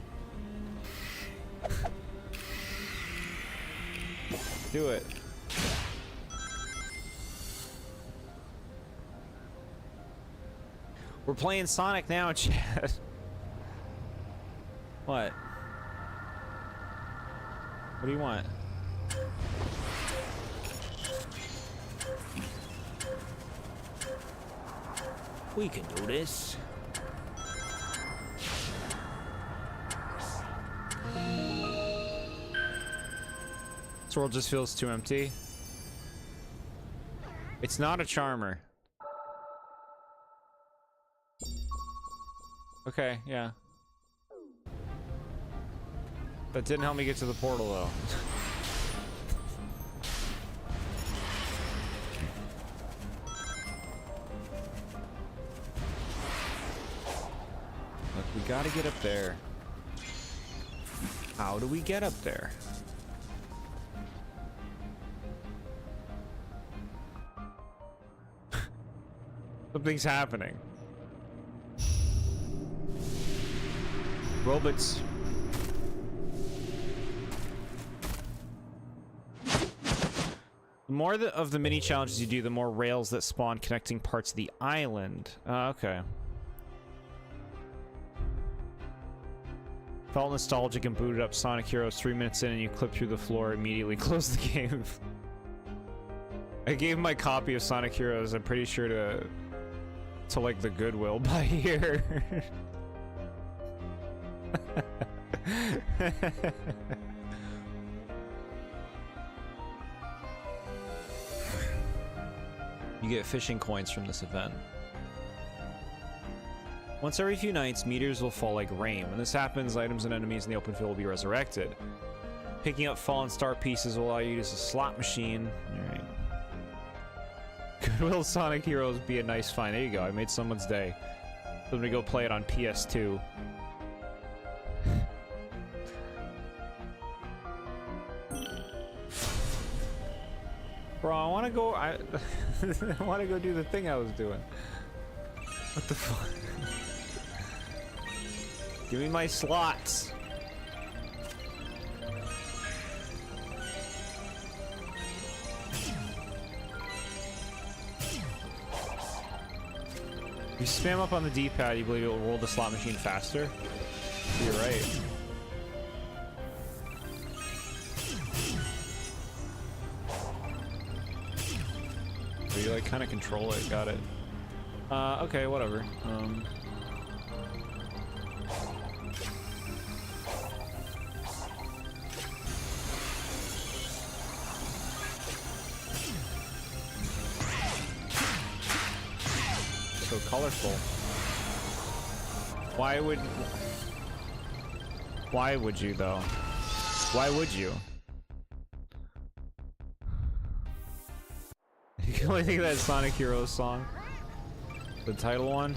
Do it. We're playing Sonic now, Chad. What? What do you want? We can do this. This world just feels too empty. It's not a charmer. Okay, yeah. That didn't help me get to the portal, though. Look, we gotta get up there. How do we get up there? Something's happening. Robots. The more of the mini challenges you do, the more rails that spawn connecting parts of the island. Okay. Felt nostalgic and booted up Sonic Heroes 3 minutes in and you clip through the floor, immediately close the game. I gave my copy of Sonic Heroes, I'm pretty sure to like the Goodwill by here. You get fishing coins from this event. Once every few nights, meteors will fall like rain. When this happens, items and enemies in the open field will be resurrected. Picking up fallen star pieces will allow you to use a slot machine. Alright. Goodwill Sonic Heroes be a nice find. There you go, I made someone's day. I'm gonna go play it on PS2. Bro, I wanna go, I wanna go do the thing I was doing. What the fuck? Give me my slots. If you spam up on the D-pad, you believe it will roll the slot machine faster? You're right. Or you like kind of control it, got it. Okay, whatever. So colorful. Why would you though? Why would you? You can only think of that Sonic Heroes song. The title one.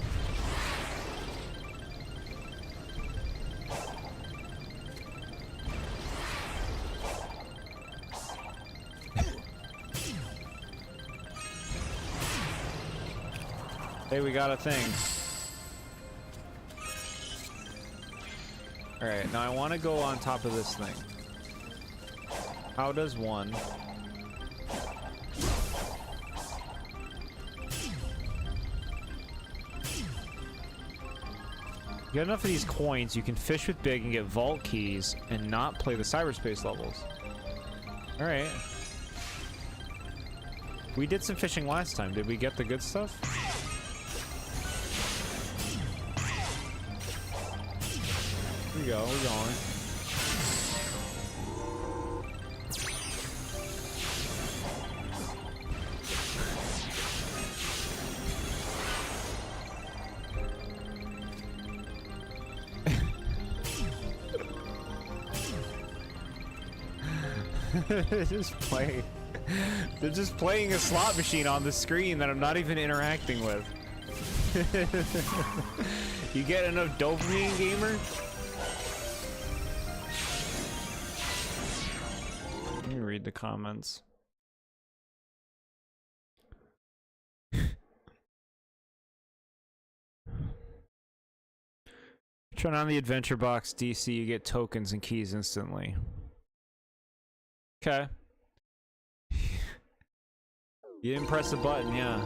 Hey, we got a thing. Alright, now I want to go on top of this thing. How does one... Get enough of these coins, you can fish with Big and get vault keys and not play the cyberspace levels. Alright. We did some fishing last time. Did we get the good stuff? Here we go, we're going. They're just playing a slot machine on the screen that I'm not even interacting with. You get enough dopamine, gamer? Let me read the comments. Turn on the adventure box DC, you get tokens and keys instantly. Okay. You didn't press the button, yeah.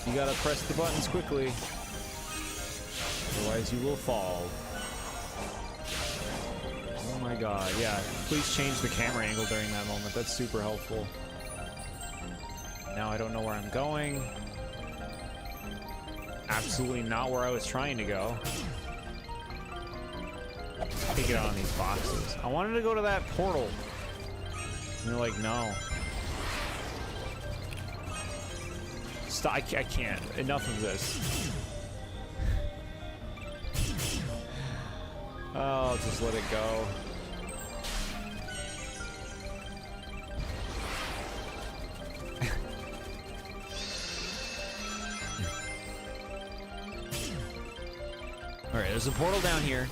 You gotta press the buttons quickly. Otherwise you will fall. my god, yeah. Please change the camera angle during that moment. That's super helpful. Now I don't know where I'm going. Absolutely not where I was trying to go. Take it out on these boxes. I wanted to go to that portal. And they're like, no. Stop, I can't. Enough of this. Oh, I'll just let it go. Alright, there's a portal down here.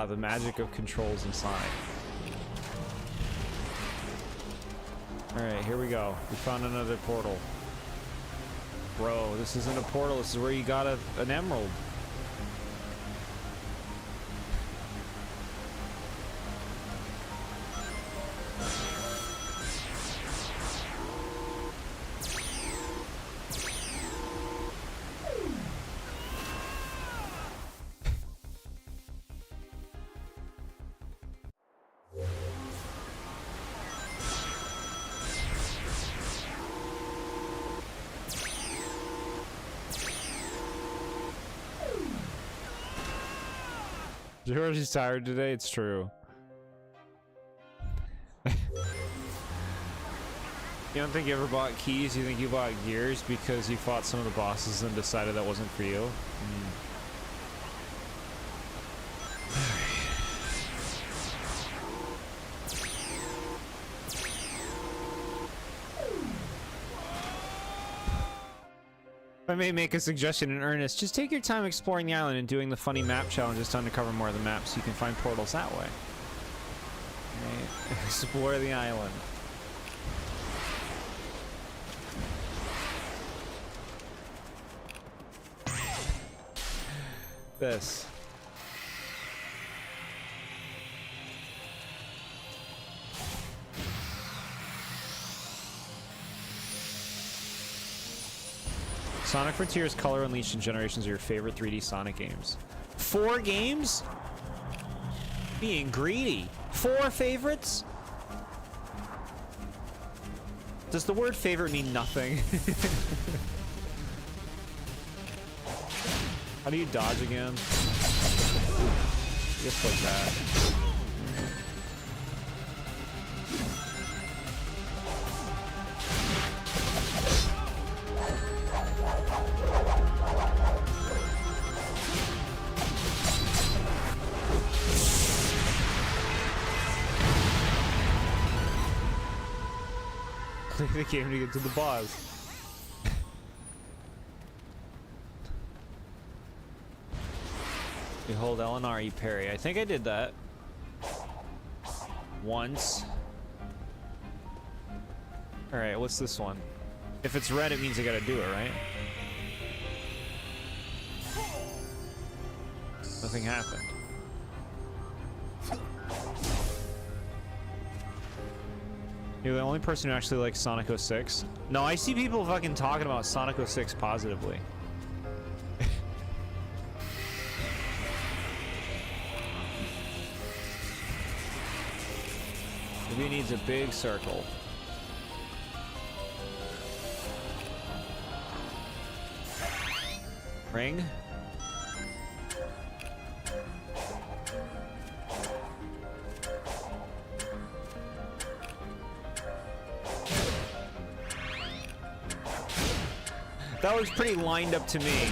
The magic of controls in Sonic. Alright, here we go. We found another portal. Bro, this isn't a portal, this is where you got an emerald. Georgie's tired today, it's true. You don't think you ever bought keys? You think you bought gears because you fought some of the bosses and decided that wasn't for you? If I may make a suggestion in earnest, just take your time exploring the island and doing the funny map challenges to uncover more of the map so you can find portals that way. Right. Explore the island. This. Sonic Frontiers, Color Unleashed, and Generations are your favorite 3D Sonic games. 4 games? Being greedy. 4 favorites? Does the word favorite mean nothing? How do you dodge again? Just like that. The game to get to the boss. You hold LNR, you parry. I think I did that once. Alright, what's this one? If it's red, it means I gotta do it, right? Nothing happened. You're the only person who actually likes Sonic 06? No, I see people fucking talking about Sonic 06 positively. Maybe he needs a big circle. Ring? That looks pretty lined up to me.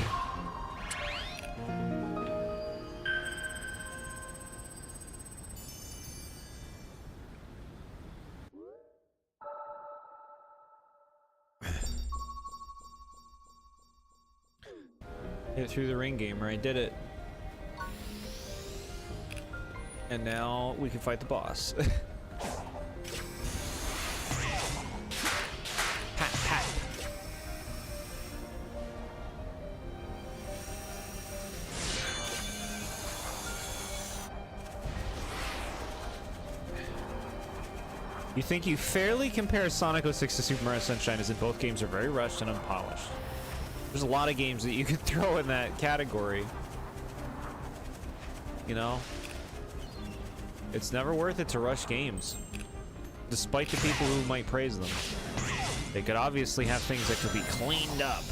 Hit through the ring gamer, I did it. And now we can fight the boss. You think you fairly compare Sonic 06 to Super Mario Sunshine as in both games are very rushed and unpolished. There's a lot of games that you could throw in that category. You know? It's never worth it to rush games. Despite the people who might praise them. They could obviously have things that could be cleaned up.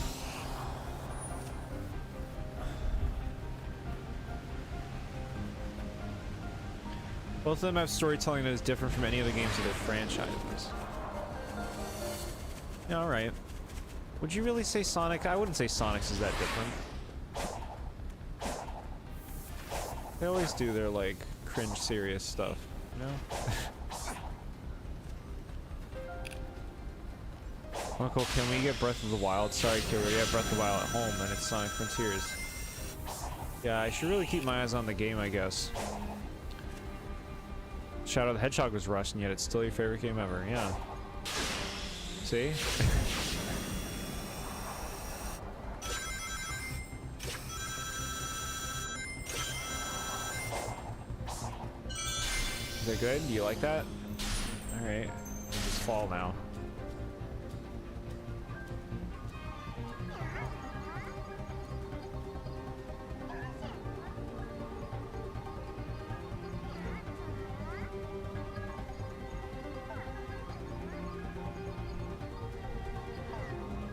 Both of them have storytelling that is different from any other games of their franchises. Yeah, alright. Would you really say Sonic? I wouldn't say Sonic's is that different. They always do their, like, cringe serious stuff, you know? Uncle, can we get Breath of the Wild? Sorry, kid, we have Breath of the Wild at home, and it's Sonic Frontiers. Yeah, I should really keep my eyes on the game, I guess. Shadow the Hedgehog was rushed, and yet it's still your favorite game ever. Yeah. See? Is that good? Do you like that? Alright. Just fall now.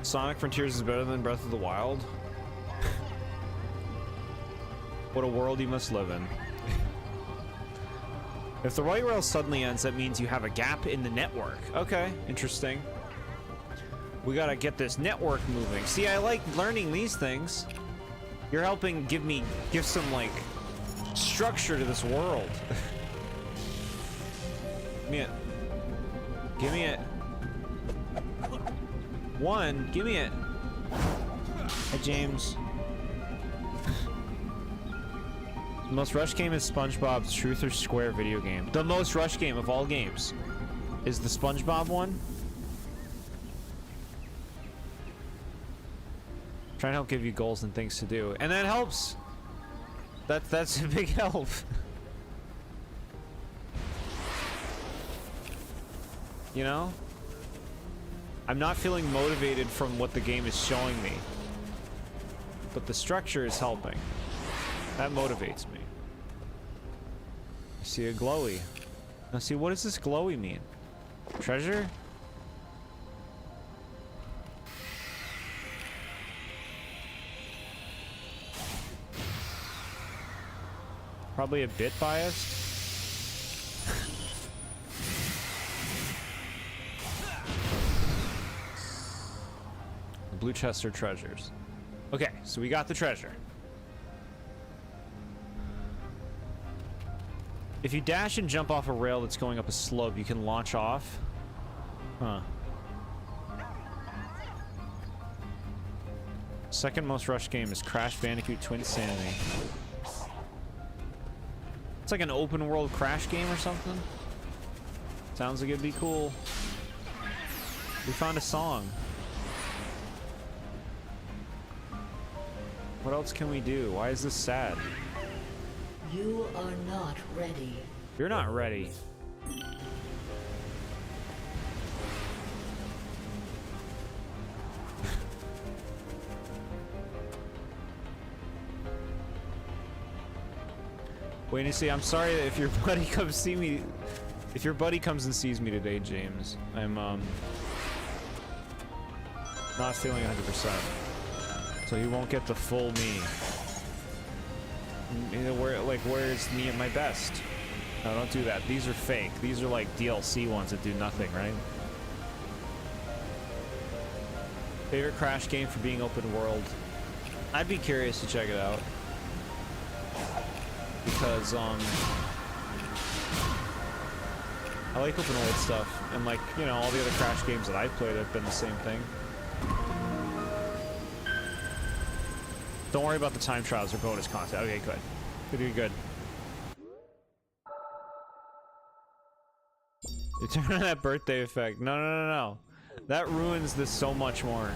Sonic Frontiers is better than Breath of the Wild? What a world you must live in. If the right rail suddenly ends, that means you have a gap in the network. Okay, interesting. We gotta get this network moving. See, I like learning these things. You're helping give some, like, structure to this world. Give me it. Give me it. One, give me it. Hi, James. The most rushed game is SpongeBob's Truth or Square video game. The most rushed game of all games is the SpongeBob one. Trying to help give you goals and things to do, and that helps. That's a big help. You know? I'm not feeling motivated from what the game is showing me, but the structure is helping. That motivates me. I see a glowy. Now see, what does this glowy mean? Treasure? Probably a bit biased. Blue chests are treasures. Okay, so we got the treasure. If you dash and jump off a rail that's going up a slope, you can launch off. Huh. Second most rushed game is Crash Bandicoot Twinsanity. It's like an open world Crash game or something. Sounds like it'd be cool. We found a song. What else can we do? Why is this sad? You are not ready. You're not ready. Wait and see. I'm sorry that if your buddy comes see me, if your buddy comes and sees me today, James, I'm not feeling 100%. So he won't get the full me. You know, where's me at my best? No, don't do that. These are fake. These are like DLC ones that do nothing, right? Favorite Crash game for being open world? I'd be curious to check it out. Because, I like open world stuff. And like, you know, all the other Crash games that I've played have been the same thing. Don't worry about the time trials or bonus content. Okay, good. Good, good. You turn on that birthday effect. No, no, no, no. That ruins this so much more.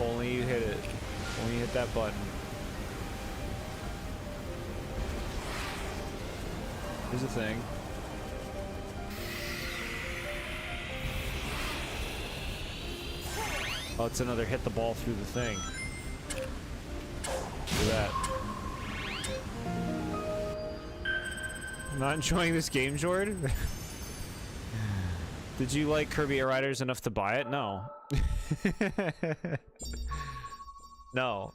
Only you hit it. Only you hit that button. Here's the thing. Oh, it's another hit the ball through the thing. Look at that. Not enjoying this game, Jord? Did you like Kirby Air Riders enough to buy it? No. No.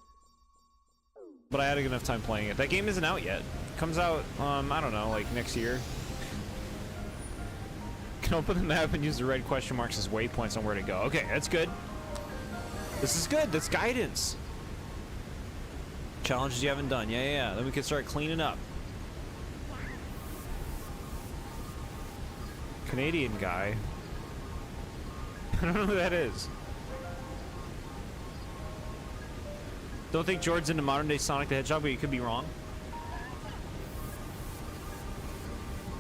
But I had a good enough time playing it. That game isn't out yet. It comes out, I don't know, like next year. Can open the map and use the red question marks as waypoints on where to go. Okay, that's good. This is good. That's guidance. Challenges you haven't done. Yeah. Then we can start cleaning up. Canadian guy. I don't know who that is. Don't think Jord's into modern day Sonic the Hedgehog, but you could be wrong.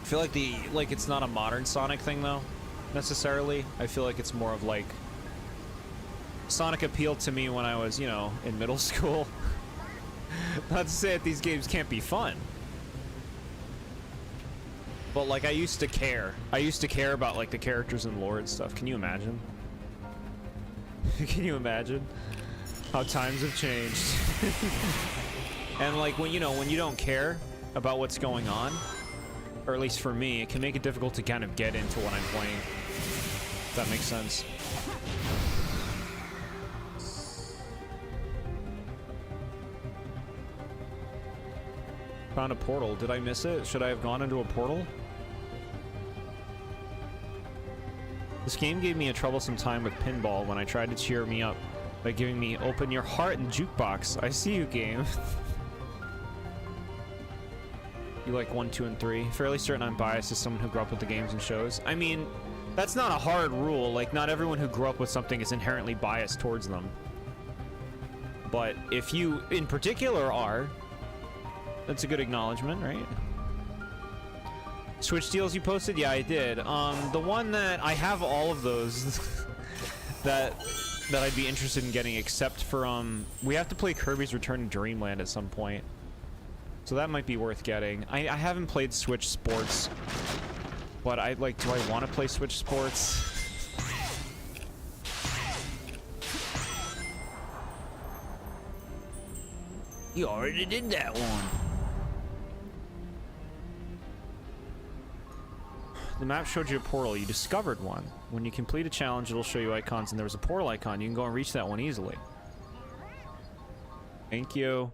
I feel like it's not a modern Sonic thing though, necessarily. I feel like it's more of like Sonic appealed to me when I was, you know, in middle school. Not to say that these games can't be fun. But like I used to care. I used to care about like the characters and lore and stuff. Can you imagine? Can you imagine how times have changed? And like when you don't care about what's going on, or at least for me, it can make it difficult to kind of get into what I'm playing. If that makes sense. Found a portal. Did I miss it? Should I have gone into a portal? This game gave me a troublesome time with pinball when I tried to cheer me up by giving me open your heart and jukebox. I see you, game. You like 1, 2, and 3? Fairly certain I'm biased as someone who grew up with the games and shows. I mean, that's not a hard rule. Like, not everyone who grew up with something is inherently biased towards them. But if you, in particular, are, that's a good acknowledgement, right? Switch deals you posted? Yeah, I did. The one that I have all of those that I'd be interested in getting, except for we have to play Kirby's Return to Dreamland at some point, so that might be worth getting. I haven't played Switch Sports, but do I want to play Switch Sports? You already did that one. The map showed you a portal. You discovered one. When you complete a challenge, it'll show you icons, and there was a portal icon. You can go and reach that one easily. Thank you.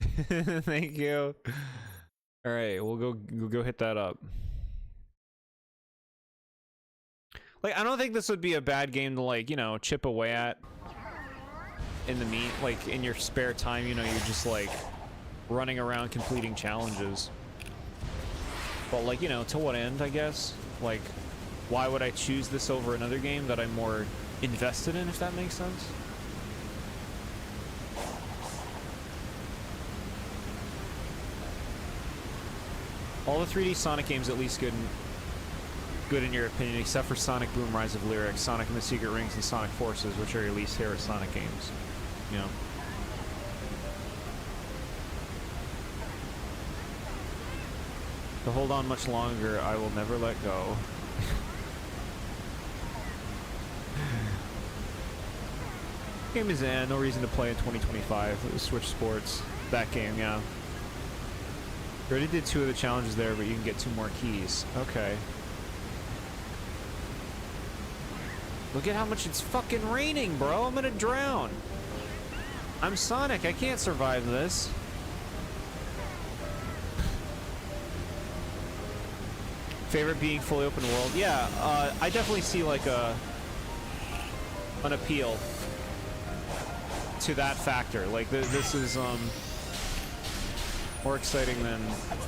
Thank you. All right, we'll go hit that up. Like, I don't think this would be a bad game to, like, you know, chip away at in the meat, like in your spare time. You know, you're just like running around completing challenges. But like, you know, to what end, I guess? Like, why would I choose this over another game that I'm more invested in, if that makes sense? All the 3D Sonic games at least good in your opinion, except for Sonic Boom Rise of Lyric, Sonic and the Secret Rings, and Sonic Forces, which are your least favorite Sonic games. You know. To hold on much longer, I will never let go. Game is in. No reason to play in 2025. Switch Sports. That game, yeah. You already did 2 of the challenges there, but you can get 2 more keys. Okay. Look at how much it's fucking raining, bro. I'm gonna drown. I'm Sonic. I can't survive this. Favorite being fully open world? Yeah, I definitely see like an appeal to that factor. Like this is more exciting than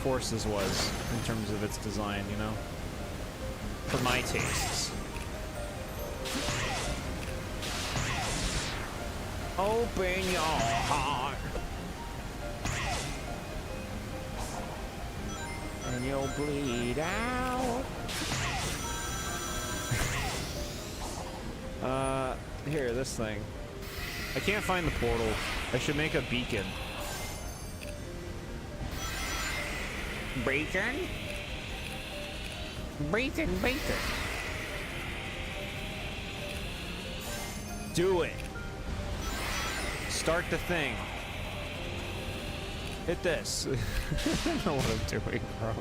Forces was in terms of its design, you know, for my tastes. Open your heart and you'll bleed out. Here, this thing. I can't find the portal. I should make a beacon. Beacon? Beacon, beacon. Do it. Start the thing. Hit this. I don't know what I'm doing, bro.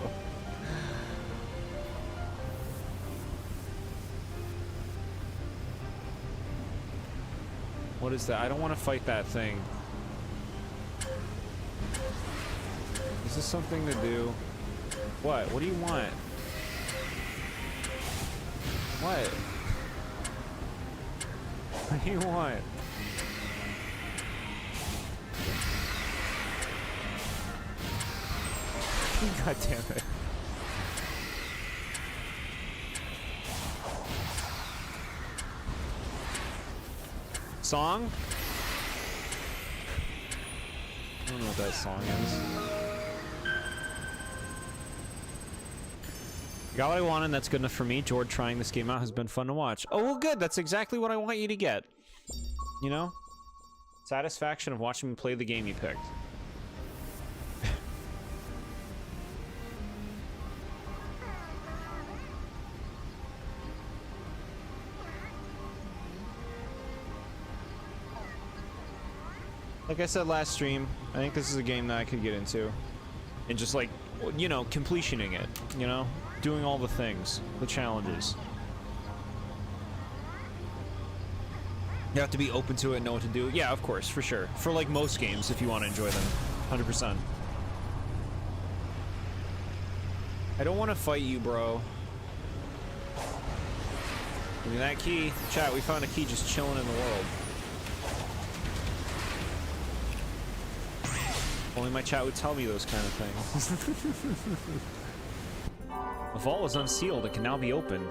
What is that? I don't want to fight that thing. Is this something to do? What? What do you want? What? What do you want? God damn it. Song? I don't know what that song is. Got what I wanted, and that's good enough for me. Jord trying this game out has been fun to watch. Oh, well, good. That's exactly what I want you to get. You know? Satisfaction of watching me play the game you picked. Like I said last stream, I think this is a game that I could get into. And just like, you know, completioning it, you know? Doing all the things, the challenges. You have to be open to it and know what to do. Yeah, of course, for sure. For like most games, if you want to enjoy them. 100%. I don't want to fight you, bro. Give me that key. Chat, we found a key just chilling in the world. Only my chat would tell me those kind of things. The vault was unsealed. It can now be opened.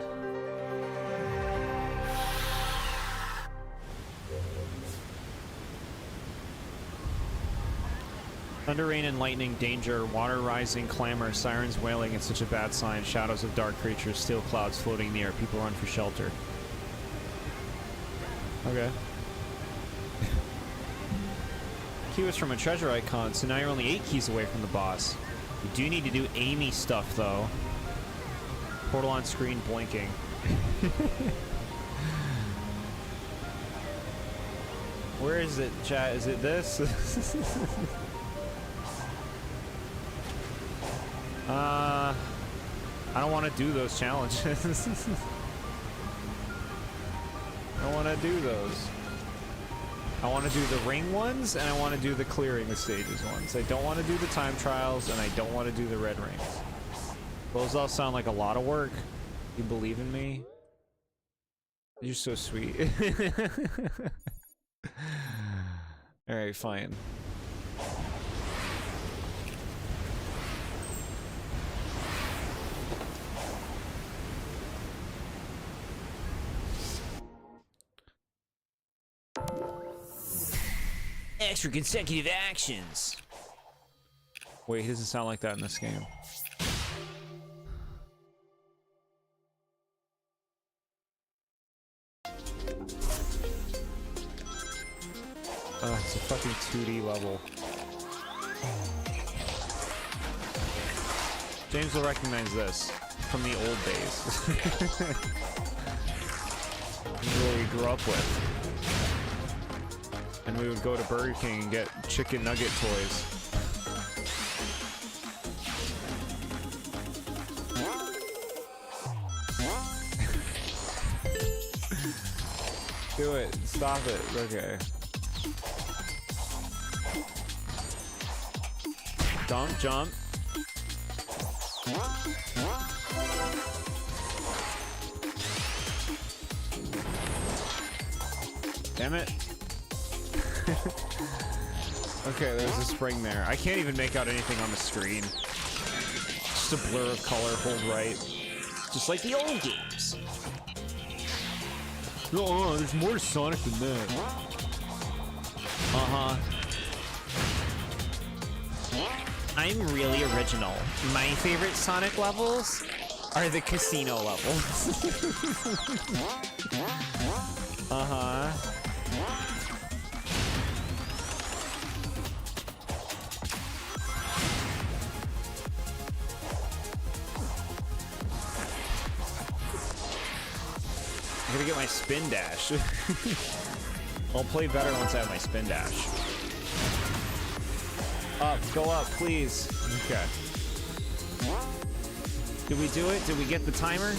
Thunder, rain, and lightning, danger, water rising, clamor, sirens wailing, it's such a bad sign. Shadows of dark creatures, steel clouds floating in the air. People run for shelter. Okay. Key was from a treasure icon, so now you're only 8 keys away from the boss. You do need to do Amy stuff, though. Portal on screen blinking. Where is it, chat? Is it this? I don't want to do those challenges. I don't want to do those. I want to do the ring ones, and I want to do the clearing the stages ones. I don't want to do the time trials, and I don't want to do the red rings. Those all sound like a lot of work. You believe in me? You're so sweet. Alright, fine. Extra consecutive actions. Wait, he doesn't sound like that in this game. Oh, it's a fucking 2D level. James will recognize this from the old days. This is what we grew up with. And we would go to Burger King and get chicken nugget toys. Do it. Stop it. Okay. Jump, jump. Damn it. Okay, there's a spring there. I can't even make out anything on the screen. Just a blur of color, hold right. Just like the old games. Oh, there's more to Sonic than that. Uh-huh. I'm really original. My favorite Sonic levels are the casino levels. Uh-huh. I'm gonna get my spin dash. I'll play better once I have my spin dash. Up, go up, please. Okay. Did we do it? Did we get the timer?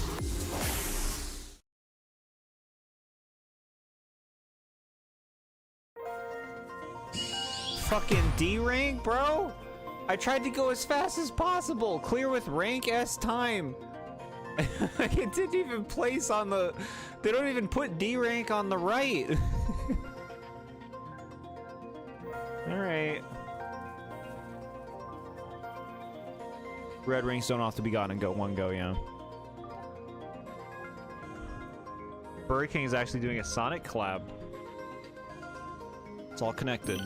Fucking D rank, bro? I tried to go as fast as possible. Clear with rank S time. It didn't even place on the... They don't even put D rank on the right. Alright. Red rings don't have to be gotten in one go, yeah. Burger King is actually doing a Sonic collab. It's all connected.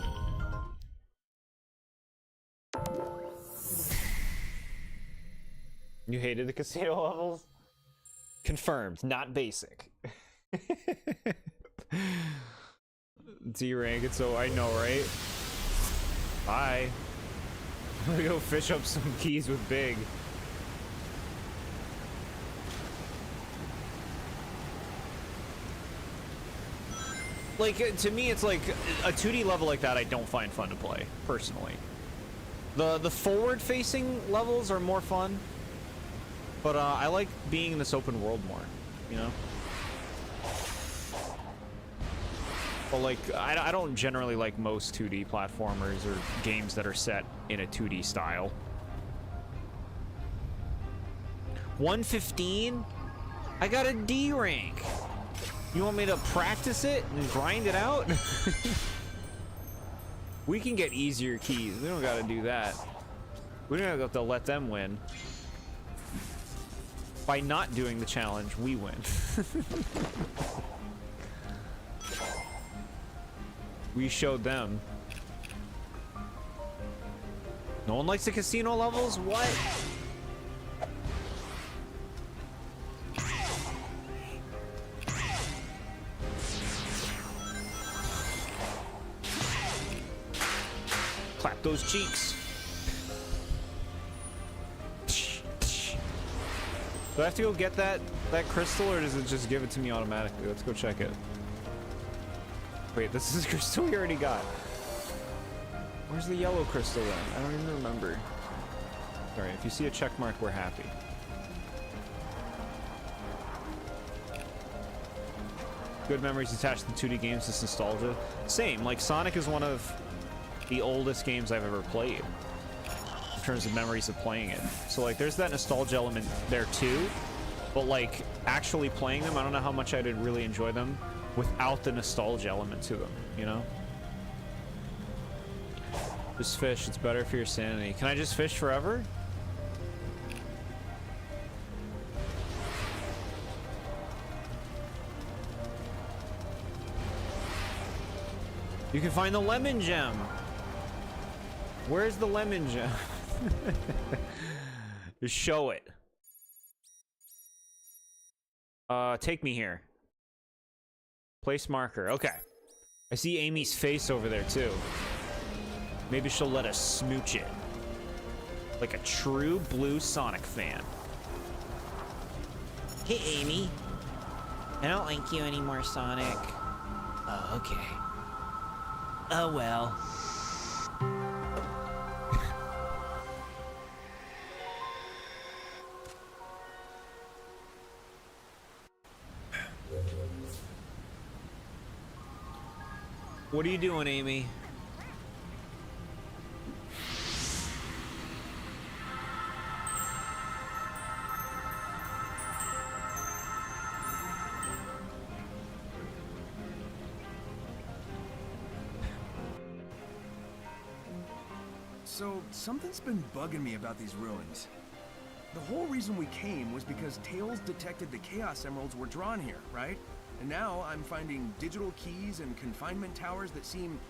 You hated the casino levels? Confirmed, not basic. D rank, it's so I know, right? Bye. I'm gonna go fish up some keys with Big. Like, to me, it's like a 2D level like that I don't find fun to play, personally. The forward-facing levels are more fun, but I like being in this open world more, you know? But like, I don't generally like most 2D platformers or games that are set in a 2D style. 115? I got a D rank. You want me to practice it and grind it out? We can get easier keys. We don't gotta do that. We don't have to let them win. By not doing the challenge, we win. We showed them. No one likes the casino levels? What? Clap those cheeks. Do I have to go get that crystal, or does it just give it to me automatically? Let's go check it. Wait, this is a crystal we already got. Where's the yellow crystal then? I don't even remember. Alright, if you see a check mark, we're happy. Good memories attached to 2D games, this nostalgia. Same, like Sonic is one of the oldest games I've ever played in terms of memories of playing it. So like there's that nostalgia element there too, but like actually playing them, I don't know how much I'd really enjoy them without the nostalgia element to them, you know? Just fish, it's better for your sanity. Can I just fish forever? You can find the lemon gem. Where's the lemon gem? Just show it. Take me here. Place marker. Okay. I see Amy's face over there too. Maybe she'll let us smooch it. Like a true blue Sonic fan. Hey, Amy. I don't like you anymore, Sonic. Oh, okay. Oh, well. What are you doing, Amy? So, something's been bugging me about these ruins. The whole reason we came was because Tails detected the Chaos Emeralds were drawn here, right? And now I'm finding digital keys and confinement towers that seem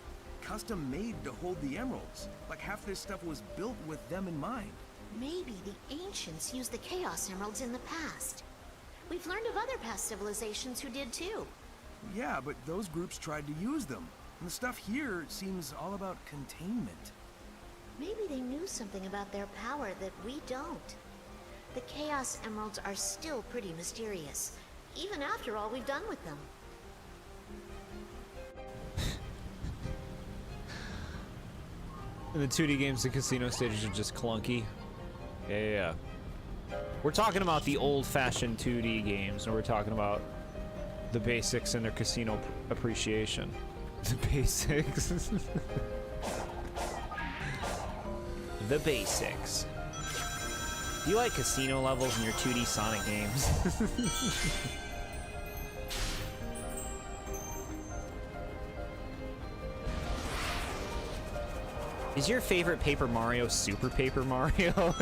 custom-made to hold the emeralds. Like half this stuff was built with them in mind. Maybe the ancients used the Chaos Emeralds in the past. We've learned of other past civilizations who did too. Yeah, but those groups tried to use them. And the stuff here seems all about containment. Maybe they knew something about their power that we don't. The Chaos Emeralds are still pretty mysterious, even after all we've done with them. In the 2D games, the casino stages are just clunky. Yeah. We're talking about the old-fashioned 2D games, and we're talking about the basics and their casino appreciation. The basics. The basics. Do you like casino levels in your 2D Sonic games? Is your favorite Paper Mario Super Paper Mario?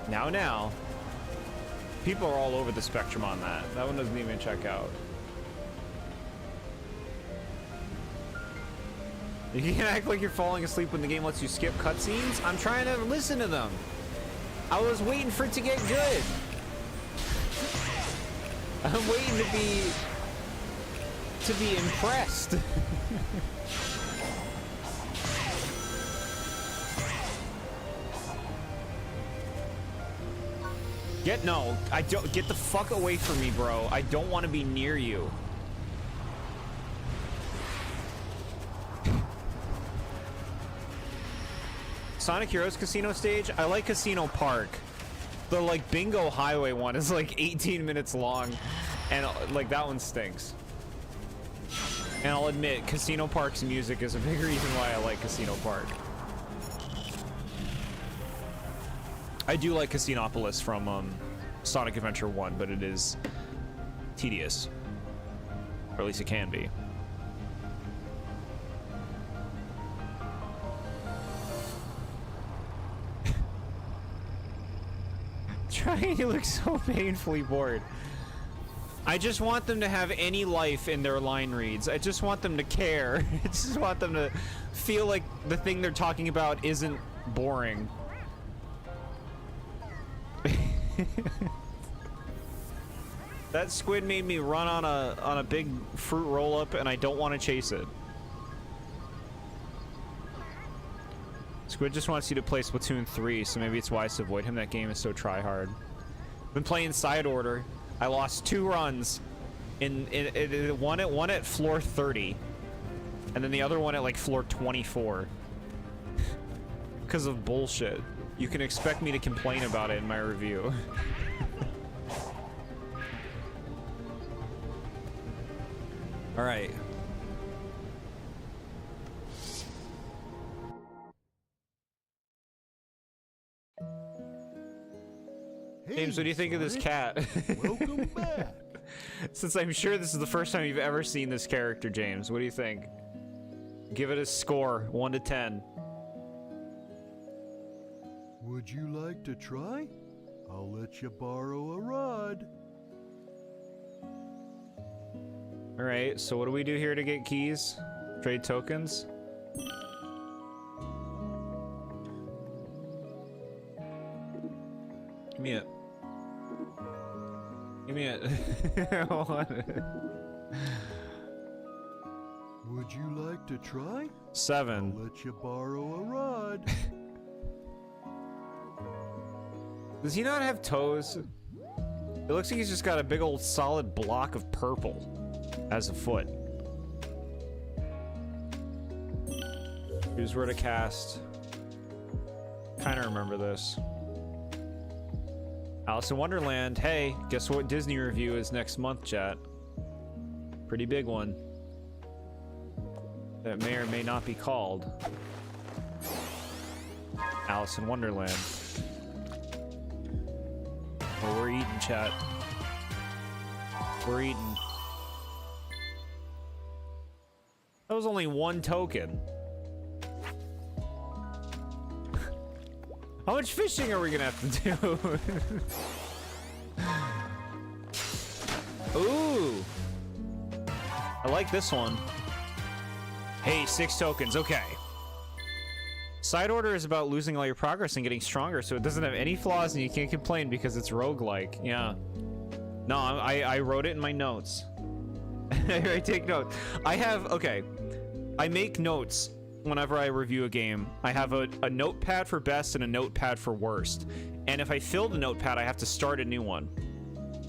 Now. People are all over the spectrum on that. That one doesn't even check out. You can't act like you're falling asleep when the game lets you skip cutscenes. I'm trying to listen to them. I was waiting for it to get good. I'm waiting to be impressed. Get the fuck away from me, bro. I don't want to be near you. Sonic Heroes Casino stage, I like Casino Park. The like Bingo Highway one is like 18 minutes long, and like that one stinks. And I'll admit, Casino Park's music is a big reason why I like Casino Park. I do like Casinopolis from Sonic Adventure 1, but it is tedious. Or at least it can be. Trying to look so painfully bored. I just want them to have any life in their line reads. I just want them to care. I just want them to feel like the thing they're talking about isn't boring. That squid made me run on a big fruit roll up, and I don't want to chase it. Squid just wants you to play Splatoon 3, so maybe it's wise to avoid him. That game is so try-hard. Been playing Side Order. I lost 2 runs. One at floor 30, and then the other one at like floor 24. Because of bullshit. You can expect me to complain about it in my review. All right. James, what do you think of this cat? Welcome back. Since I'm sure this is the first time you've ever seen this character, James, what do you think? Give it a score, 1 to 10. Would you like to try? I'll let you borrow a rod. All right, so what do we do here to get keys? Trade tokens? Give me it. Give me it. Hold on. Would you like to try? 7. I'll let you borrow a rod. Does he not have toes? It looks like he's just got a big old solid block of purple as a foot. Here's where to cast. Kinda remember this. Alice in Wonderland. Hey, guess what Disney review is next month, chat? Pretty big one. That may or may not be called Alice in Wonderland. Well, we're eating, chat. We're eating. That was only 1 token. How much fishing are we gonna have to do? Ooh. I like this one. Hey, 6 tokens, okay. Side Order is about losing all your progress and getting stronger, so it doesn't have any flaws and you can't complain because it's roguelike. Yeah. No, I wrote it in my notes. I take notes. Okay. I make notes whenever I review a game. I have a notepad for best and a notepad for worst. And if I fill the notepad, I have to start a new one.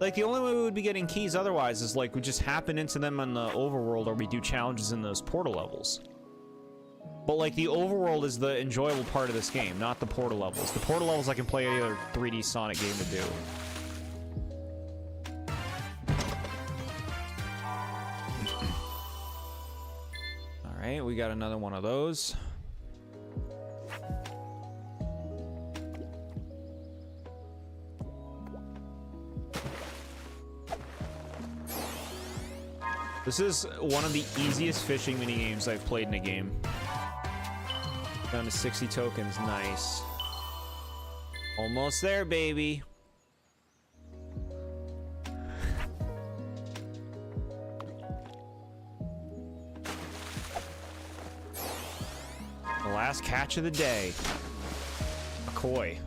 Like, the only way we would be getting keys otherwise is, like, we just happen into them in the overworld or we do challenges in those portal levels. But, like, the overworld is the enjoyable part of this game, not the portal levels. The portal levels I can play any other 3D Sonic game to do. Alright, we got another one of those. This is one of the easiest fishing minigames I've played in a game. Down to 60 tokens, nice. Almost there, baby. The last catch of the day. A koi.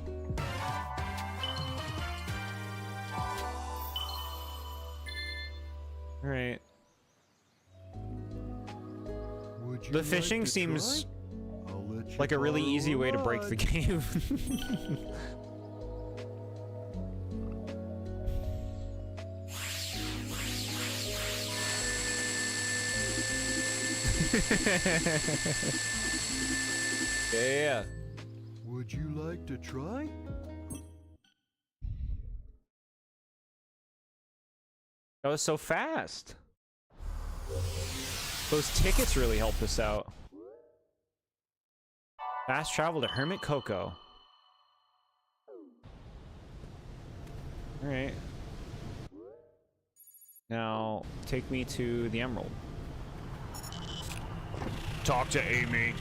All right. The fishing seems like a really easy way to break the game. Yeah. Would you like to try? That was so fast. Those tickets really helped us out. Fast travel to Hermit Coco. Alright. Now, take me to the Emerald. Talk to Amy.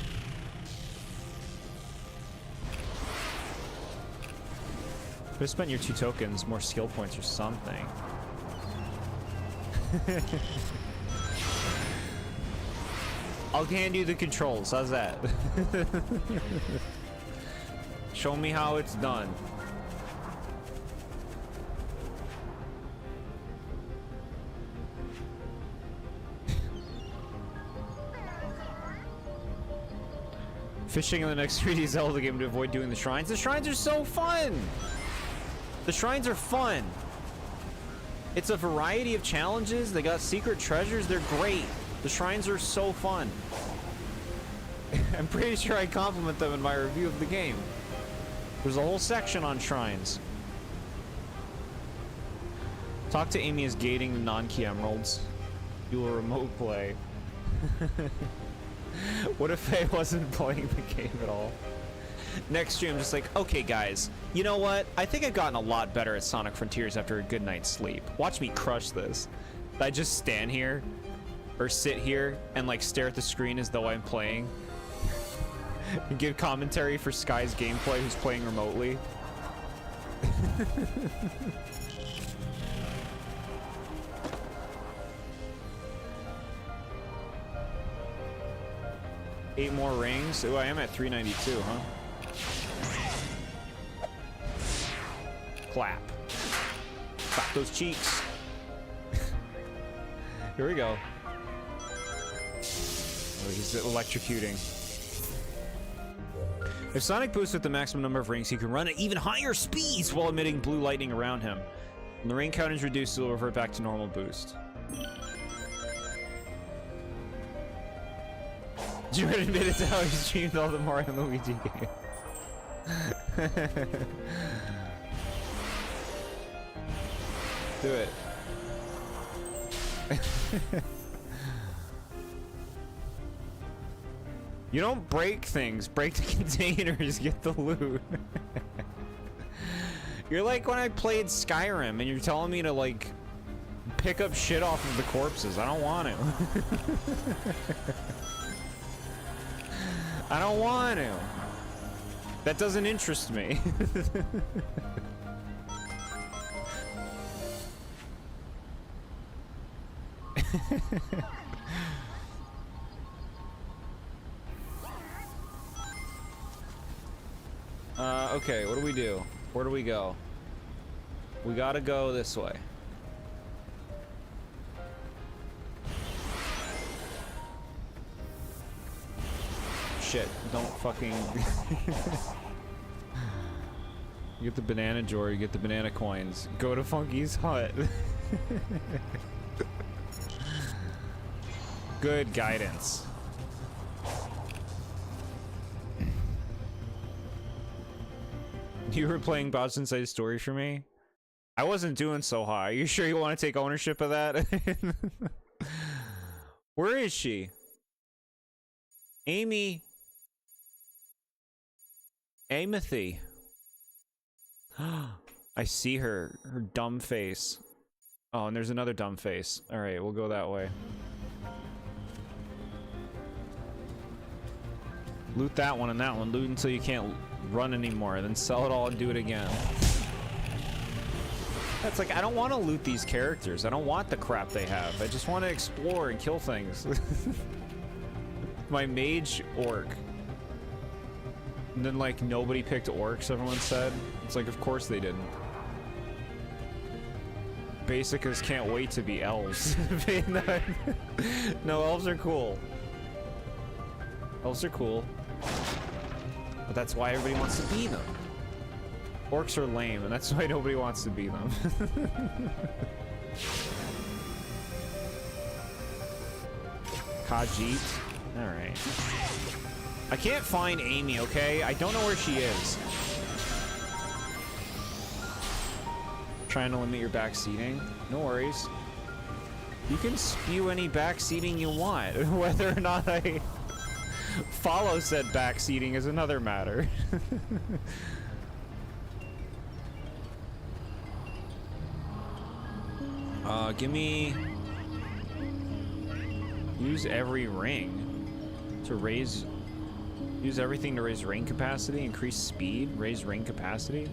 Could have spent your 2 tokens, more skill points or something. I'll hand you the controls. How's that? Show me how it's done. Fishing in the next 3D Zelda game to avoid doing the shrines. The shrines are so fun! The shrines are fun. It's a variety of challenges. They got secret treasures. They're great. The shrines are so fun. I'm pretty sure I compliment them in my review of the game. There's a whole section on shrines. Talk to Amy is gating the non-key emeralds. You will remote play. What if Faye wasn't playing the game at all? Next stream, just like, okay guys, you know what? I think I've gotten a lot better at Sonic Frontiers after a good night's sleep. Watch me crush this. I just stand here or sit here and like stare at the screen as though I'm playing and give commentary for Sky's gameplay who's playing remotely. Eight more rings. Ooh, I am at 392, huh? Clap. Clap those cheeks. Here we go. Oh, he's electrocuting. If Sonic boosts with the maximum number of rings, he can run at even higher speeds while emitting blue lightning around him. When the ring count is reduced, it will revert back to normal boost. Jordan admitted to how he streamed all the Mario and Luigi games. Do it. You don't break things, break the containers, get the loot. You're like when I played Skyrim and you're telling me to like pick up shit off of the corpses. I don't want to. I don't want to. That doesn't interest me. Okay, what do we do? Where do we go? We gotta go this way. Shit, don't fucking... You get the banana Jord, you get the banana coins. Go to Funky's hut. Good guidance. You were playing Bowser Inside Story for me? I wasn't doing so high. Are you sure you want to take ownership of that? Where is she? Amy. Amethy. I see her. Her dumb face. Oh, and there's another dumb face. Alright, we'll go that way. Loot that one and that one. Loot until you can't run anymore. Then sell it all and do it again. That's like, I don't want to loot these characters. I don't want the crap they have. I just want to explore and kill things. My mage orc. And then like nobody picked orcs, everyone said. It's like, of course they didn't. Basicas can't wait to be elves. No, elves are cool. Elves are cool. But that's why everybody wants to be them. Orcs are lame, and that's why nobody wants to be them. Khajiit. Alright. I can't find Amy, okay? I don't know where she is. Trying to limit your backseating. No worries. You can spew any backseating you want. Whether or not I follow said backseating is another matter. Give me... Use every ring to raise... Use everything to raise ring capacity, increase speed, raise ring capacity.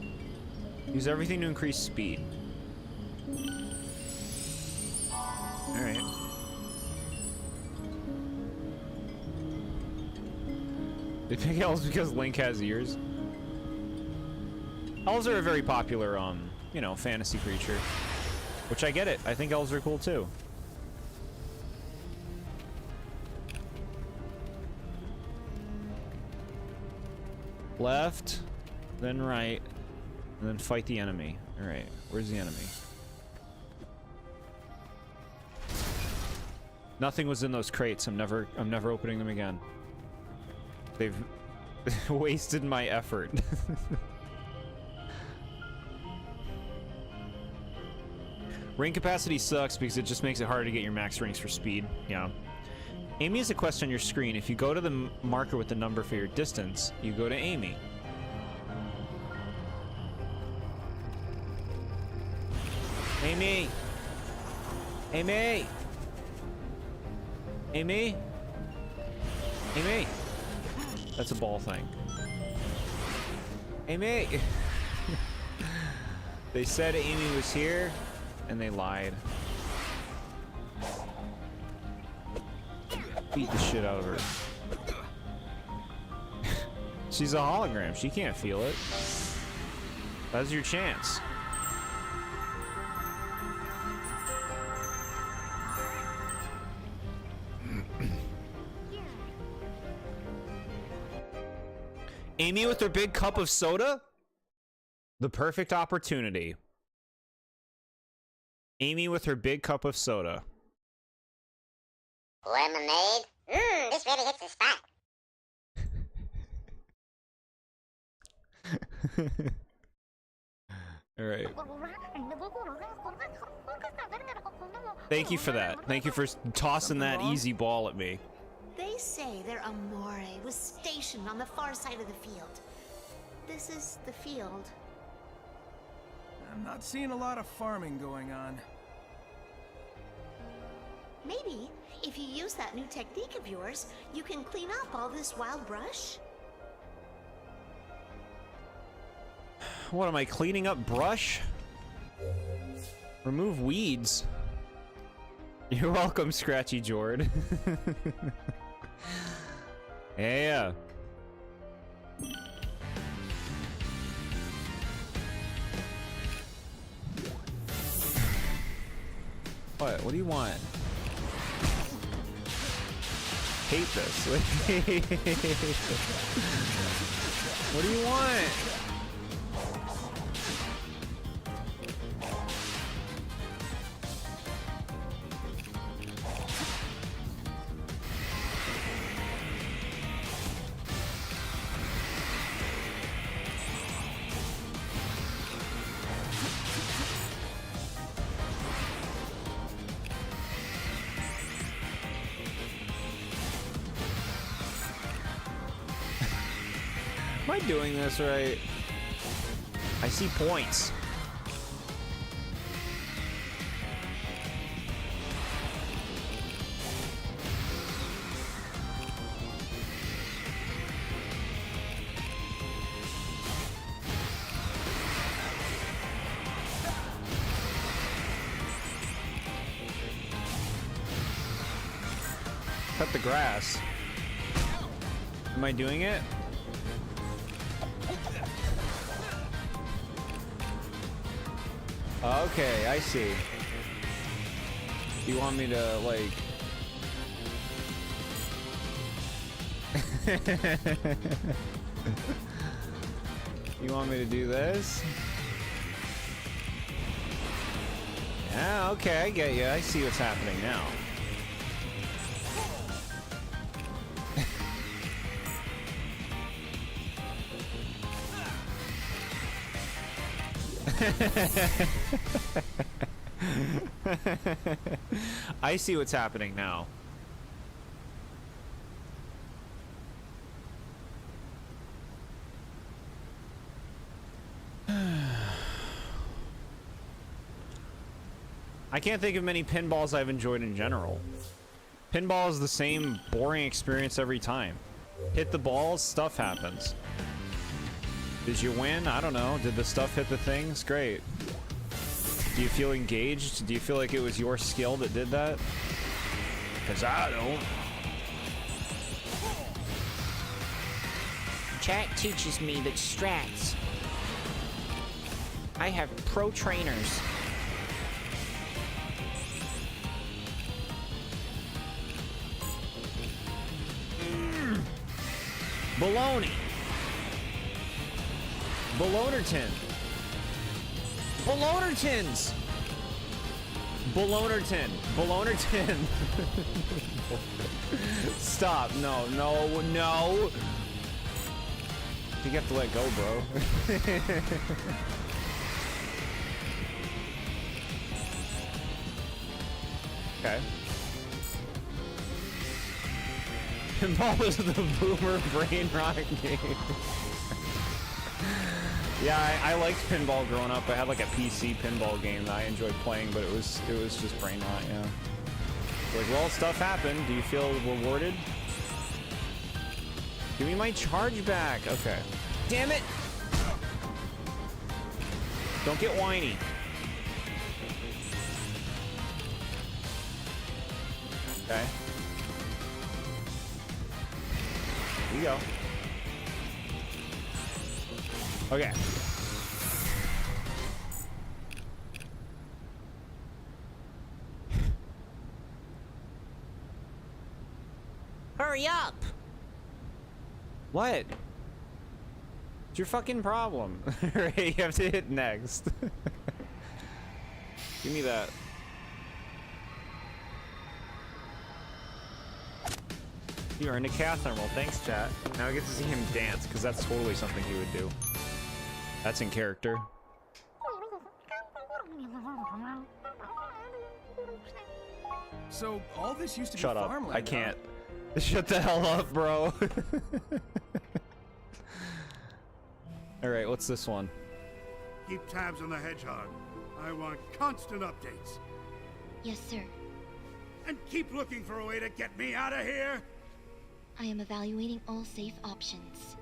Use everything to increase speed. Alright. They pick elves because Link has ears. Elves are a very popular, you know, fantasy creature. Which I get it. I think elves are cool too. Left, then right, and then fight the enemy. Alright, where's the enemy? Nothing was in those crates. I'm never opening them again. They've wasted my effort. Ring capacity sucks because it just makes it harder to get your max rings for speed. Yeah. Amy is a quest on your screen. If you go to the marker with the number for your distance, you go to Amy. Amy! Amy! Amy! Amy! That's a ball thing. Amy! They said Amy was here, and they lied. Beat the shit out of her. She's a hologram. She can't feel it. That's your chance. Amy with her big cup of soda? The perfect opportunity. Amy with her big cup of soda. Lemonade? This really hits the spot. All right. Thank you for that. Thank you for tossing that easy ball at me. They say their Amore was stationed on the far side of the field. This is the field. I'm not seeing a lot of farming going on. Maybe, if you use that new technique of yours, you can clean up all this wild brush? What am I cleaning up? Brush? Remove weeds. You're welcome, Scratchy Jord. Yeah. What? What do you want? Hate this. What do you want? I doing this right? I see points. Cut the grass. Am I doing it? Okay, I see. You want me to, like... You want me to do this? Yeah, okay, I get you. I see what's happening now. I see what's happening now. I can't think of many pinballs I've enjoyed in general. Pinball is the same boring experience every time. Hit the balls, stuff happens. Did you win? I don't know. Did the stuff hit the things? Great. Do you feel engaged? Do you feel like it was your skill that did that? Because I don't. Chat teaches me that strats. I have pro trainers. Baloney. Ballonerton. Ballonertons. Ballonerton. Ballonerton. Stop. No, no, no. You have to let go, bro. Okay. Pinball is the boomer brain rot game. Yeah, I liked pinball growing up. I had like a PC pinball game that I enjoyed playing, but it was just brain rot, yeah. Like, well, stuff happened. Do you feel rewarded? Give me my charge back. Okay. Damn it! Don't get whiny. Okay. Here you go. Okay. Hurry up! What? It's your fucking problem. Right, you have to hit next. Give me that. You earned a cast emerald. Thanks, chat. Now I get to see him dance, because that's totally something he would do. That's in character. So all this used to Shut be up. farmland. I can't. Shut the hell up, bro. Alright, what's this one? Keep tabs on the hedgehog. I want constant updates. Yes, sir. And keep looking for a way to get me out of here. I am evaluating all safe options.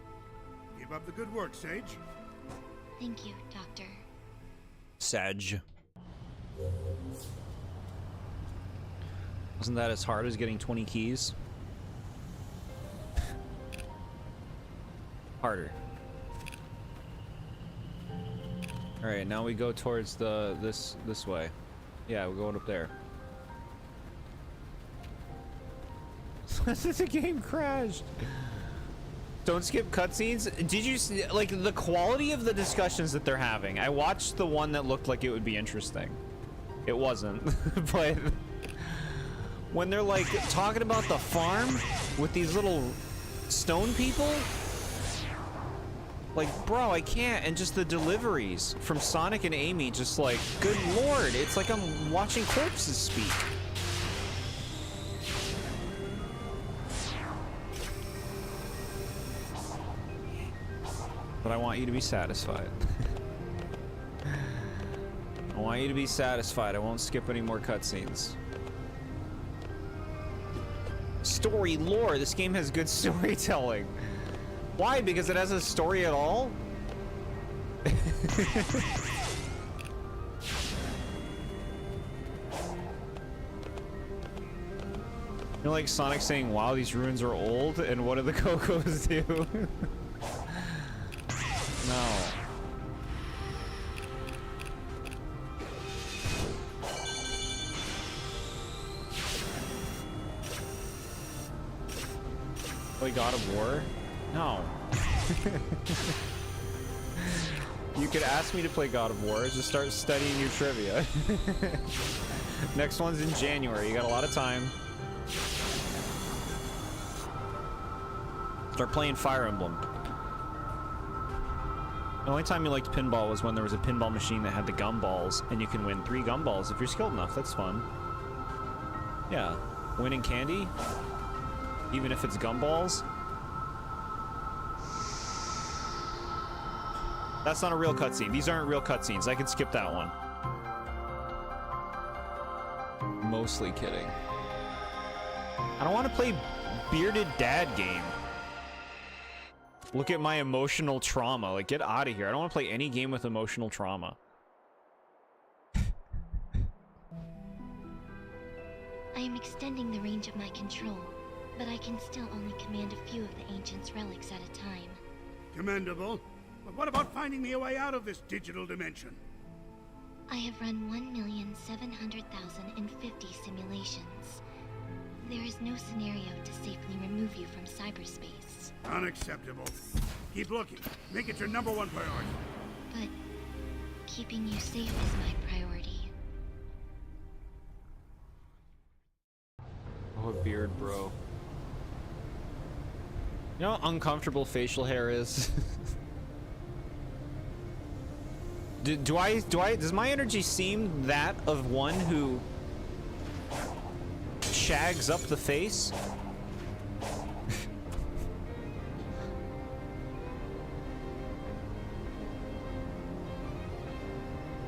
Keep up the good work, Sage. Thank you, Doctor. Sag. Wasn't that as hard as getting 20 keys? Harder. Alright, now we go towards this way. Yeah, we're going up there. The game crashed. Don't skip cutscenes. Did you see, like, the quality of the discussions that they're having? I watched the one that looked like it would be interesting. It wasn't. But when they're like talking about the farm with these little stone people, like, bro, I can't. And just the deliveries from Sonic and Amy, just like, good lord, it's like I'm watching corpses speak. But I want you to be satisfied. I want you to be satisfied. I won't skip any more cutscenes. Story lore. This game has good storytelling. Why? Because it has a story at all? You know, like Sonic saying, wow, these ruins are old, and what do the Cocos do? No. Play God of War? No. You could ask me to play God of War, just start studying your trivia. Next one's in January, you got a lot of time. Start playing Fire Emblem. The only time you liked pinball was when there was a pinball machine that had the gumballs, and you can win 3 gumballs if you're skilled enough. That's fun. Yeah. Winning candy? Even if it's gumballs? That's not a real cutscene. These aren't real cutscenes. I can skip that one. Mostly kidding. I don't want to play Bearded Dad game. Look at my emotional trauma. Like, get out of here. I don't want to play any game with emotional trauma. I am extending the range of my control, but I can still only command a few of the Ancient's relics at a time. Commendable. But what about finding me a way out of this digital dimension? I have run 1,700,050 simulations. There is no scenario to safely remove you from cyberspace. Unacceptable. Keep looking. Make it your #1 priority. But keeping you safe is my priority. Oh, a beard, bro. You know how uncomfortable facial hair is? Does my energy seem that of one who shags up the face?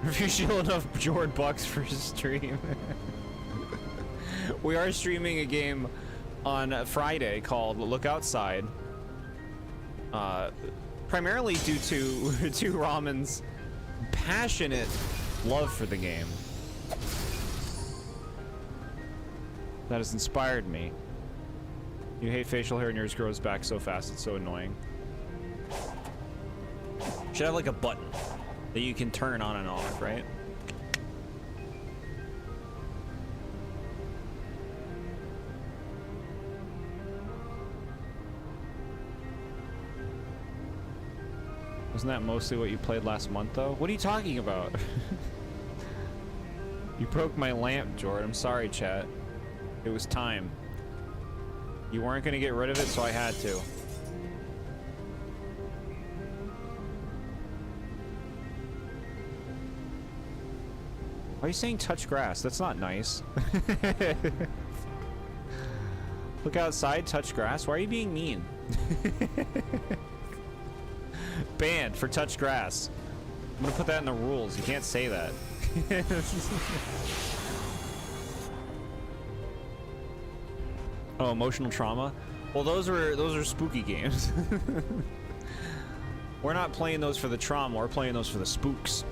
Review enough Jord bucks for his stream. We are streaming a game on Friday called Look Outside. Primarily due to Ramen's passionate love for the game. That has inspired me. You hate facial hair and yours grows back so fast, it's so annoying. Should have like a button that you can turn on and off, right? Wasn't that mostly what you played last month, though? What are you talking about? You broke my lamp, Jord. I'm sorry, chat. It was time. You weren't gonna get rid of it, so I had to. Why are you saying touch grass? That's not nice. Look outside, touch grass. Why are you being mean? Banned for touch grass. I'm gonna put that in the rules. You can't say that. Oh, emotional trauma? Well, those are spooky games. We're not playing those for the trauma, we're playing those for the spooks.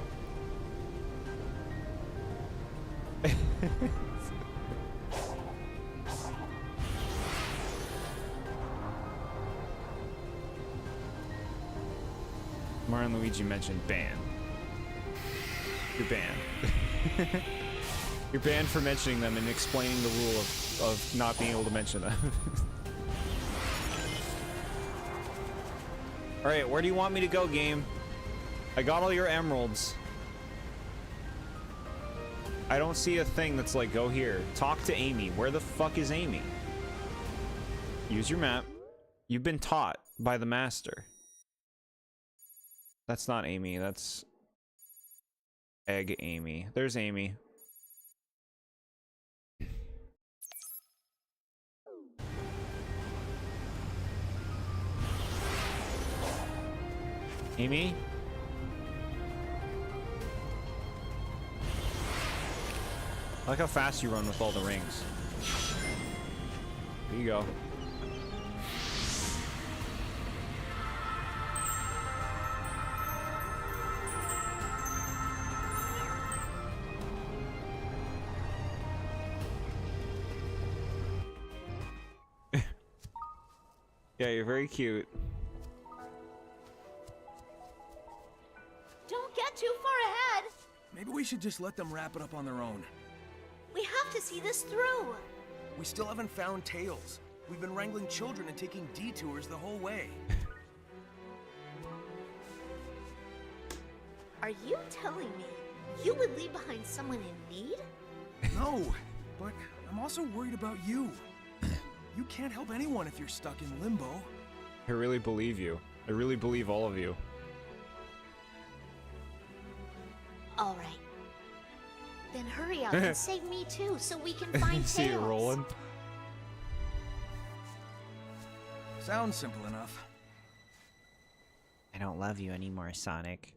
Mario and Luigi mentioned ban. You're banned. You're banned for mentioning them and explaining the rule of not being able to mention them. Alright, where do you want me to go, game? I got all your emeralds. I don't see a thing that's like, go here. Talk to Amy. Where the fuck is Amy? Use your map. You've been taught by the master. That's not Amy, that's Egg Amy. There's Amy. Amy? I like how fast you run with all the rings. There you go. Yeah, you're very cute. Don't get too far ahead. Maybe we should just let them wrap it up on their own. We have to see this through. We still haven't found Tails. We've been wrangling children and taking detours the whole way. Are you telling me you would leave behind someone in need? No, but I'm also worried about you. You can't help anyone if you're stuck in limbo. I really believe you. I really believe all of you. All right. Then hurry up and save me too, so we can find Tails. See it rolling. Sounds simple enough. I don't love you anymore, Sonic.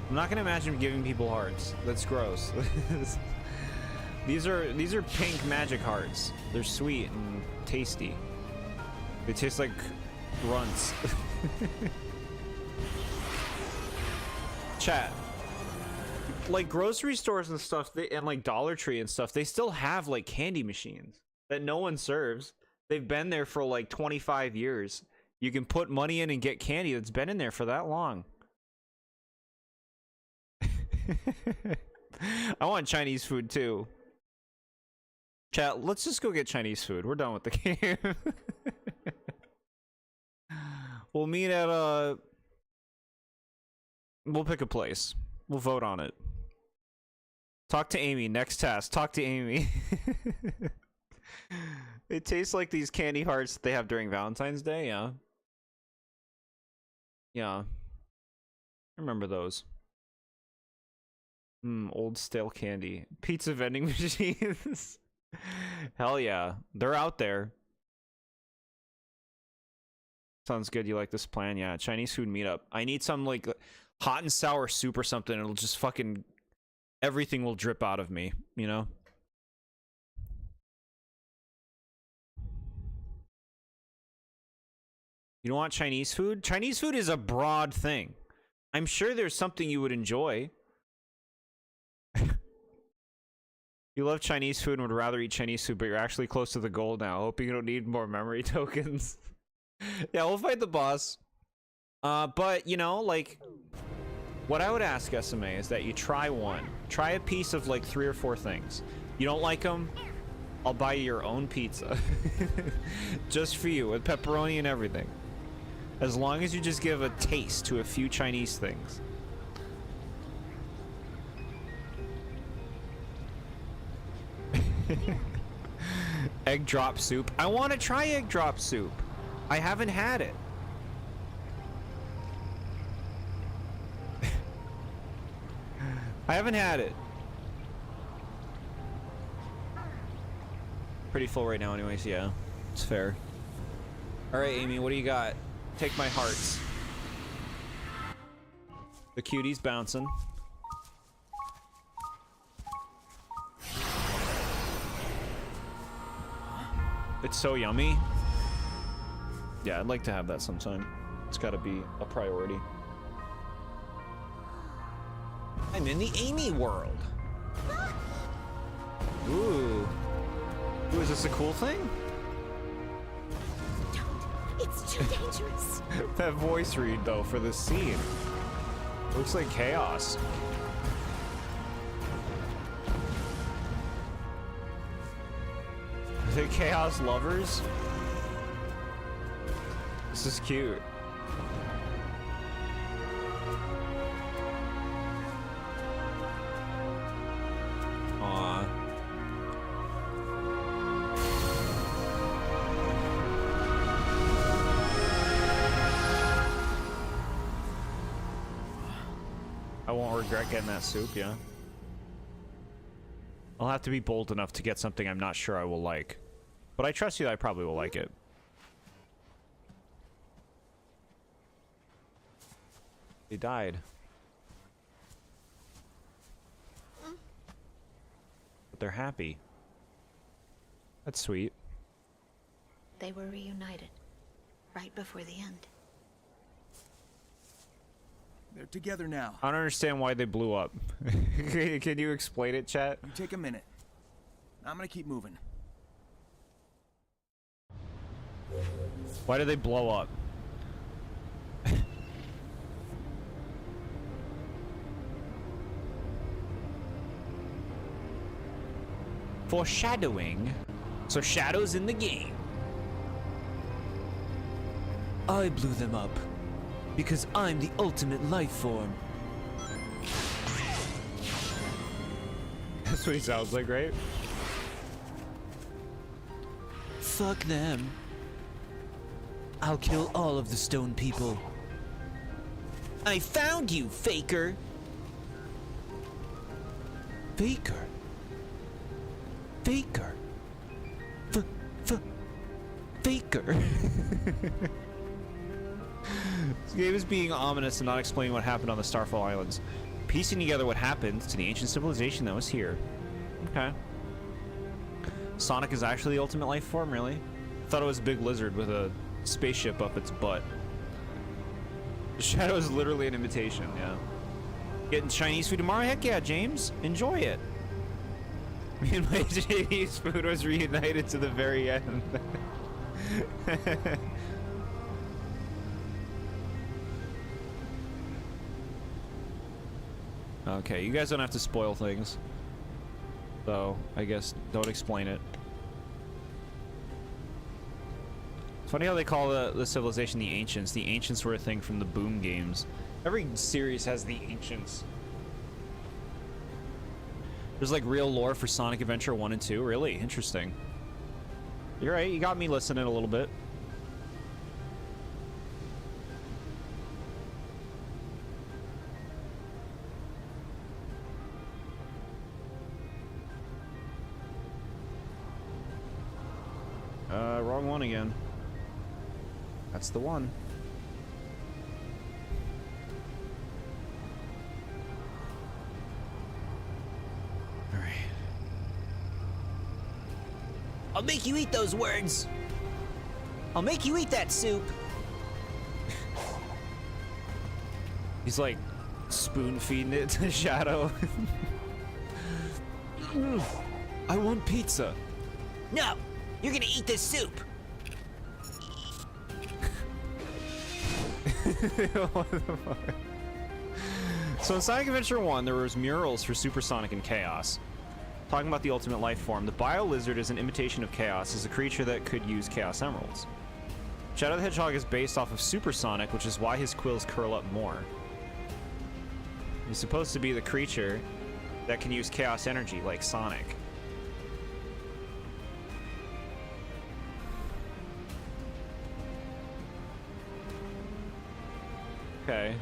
I'm not gonna imagine giving people hearts. That's gross. These are pink magic hearts. They're sweet and tasty. They taste like runts. Chat. Like grocery stores and stuff, and like Dollar Tree and stuff, they still have like candy machines that no one serves. They've been there for like 25 years. You can put money in and get candy that's been in there for that long. I want Chinese food too. Chat, let's just go get Chinese food. We're done with the game. We'll meet at we'll pick a place. We'll vote on it. Talk to Amy. Next task. Talk to Amy. It tastes like these candy hearts that they have during Valentine's Day, yeah. Yeah. I remember those. Old stale candy. Pizza vending machines. Hell yeah. They're out there. Sounds good. You like this plan? Yeah. Chinese food meetup. I need some like hot and sour soup or something. It'll just fucking... everything will drip out of me, you know? You don't want Chinese food? Chinese food is a broad thing. I'm sure there's something you would enjoy. You love Chinese food and would rather eat Chinese food, but you're actually close to the goal now. Hoping you don't need more memory tokens. Yeah, we'll fight the boss. But, you know, like... what I would ask SMA is that you try one. Try a piece of like 3 or 4 things. You don't like them? I'll buy you your own pizza. Just for you, with pepperoni and everything. As long as you just give a taste to a few Chinese things. Egg drop soup. I want to try egg drop soup. I haven't had it. I haven't had it. Pretty full right now anyways, yeah. It's fair. Alright, Amy, what do you got? Take my hearts. The cutie's bouncing. It's so yummy. Yeah, I'd like to have that sometime. It's gotta be a priority. I'm in the Amy world. Ooh. Ooh, is this a cool thing? Don't. It's too dangerous. That voice read, though, for this scene. Looks like chaos. Are they chaos lovers? This is cute. Aww. I won't regret getting that soup, yeah. I'll have to be bold enough to get something I'm not sure I will like. But I trust you that I probably will like it. They died. But they're happy. That's sweet. They were reunited right before the end. They're together now. I don't understand why they blew up. Can you explain it, chat? You take a minute. I'm gonna keep moving. Why did they blow up? Foreshadowing. So Shadow's in the game. I blew them up because I'm the ultimate life form. That's what he sounds like, right? Fuck them. I'll kill all of the stone people. I found you, faker. Faker. Faker. Faker. This game is being ominous and not explaining what happened on the Starfall Islands. Piecing together what happened to the ancient civilization that was here. Okay. Sonic is actually the ultimate life form, really? Thought it was a big lizard with a spaceship up its butt. Shadow is literally an imitation, yeah. Getting Chinese food tomorrow? Heck yeah, James. Enjoy it. Me and my Chinese food was reunited to the very end. Okay, you guys don't have to spoil things. So, I guess don't explain it. It's funny how they call the civilization the Ancients. The Ancients were a thing from the Boom games. Every series has the Ancients. There's like real lore for Sonic Adventure 1 and 2. Really? Interesting. You're right, you got me listening a little bit. Wrong one again. That's the one. All right. I'll make you eat those words. I'll make you eat that soup. He's like spoon feeding it to Shadow. I want pizza. No, you're gonna eat this soup. What the fuck? So in Sonic Adventure 1, there was murals for Supersonic and Chaos. Talking about the ultimate life form, the Bio Lizard is an imitation of Chaos, is a creature that could use Chaos Emeralds. Shadow the Hedgehog is based off of Supersonic, which is why his quills curl up more. He's supposed to be the creature that can use Chaos Energy, like Sonic. Okay.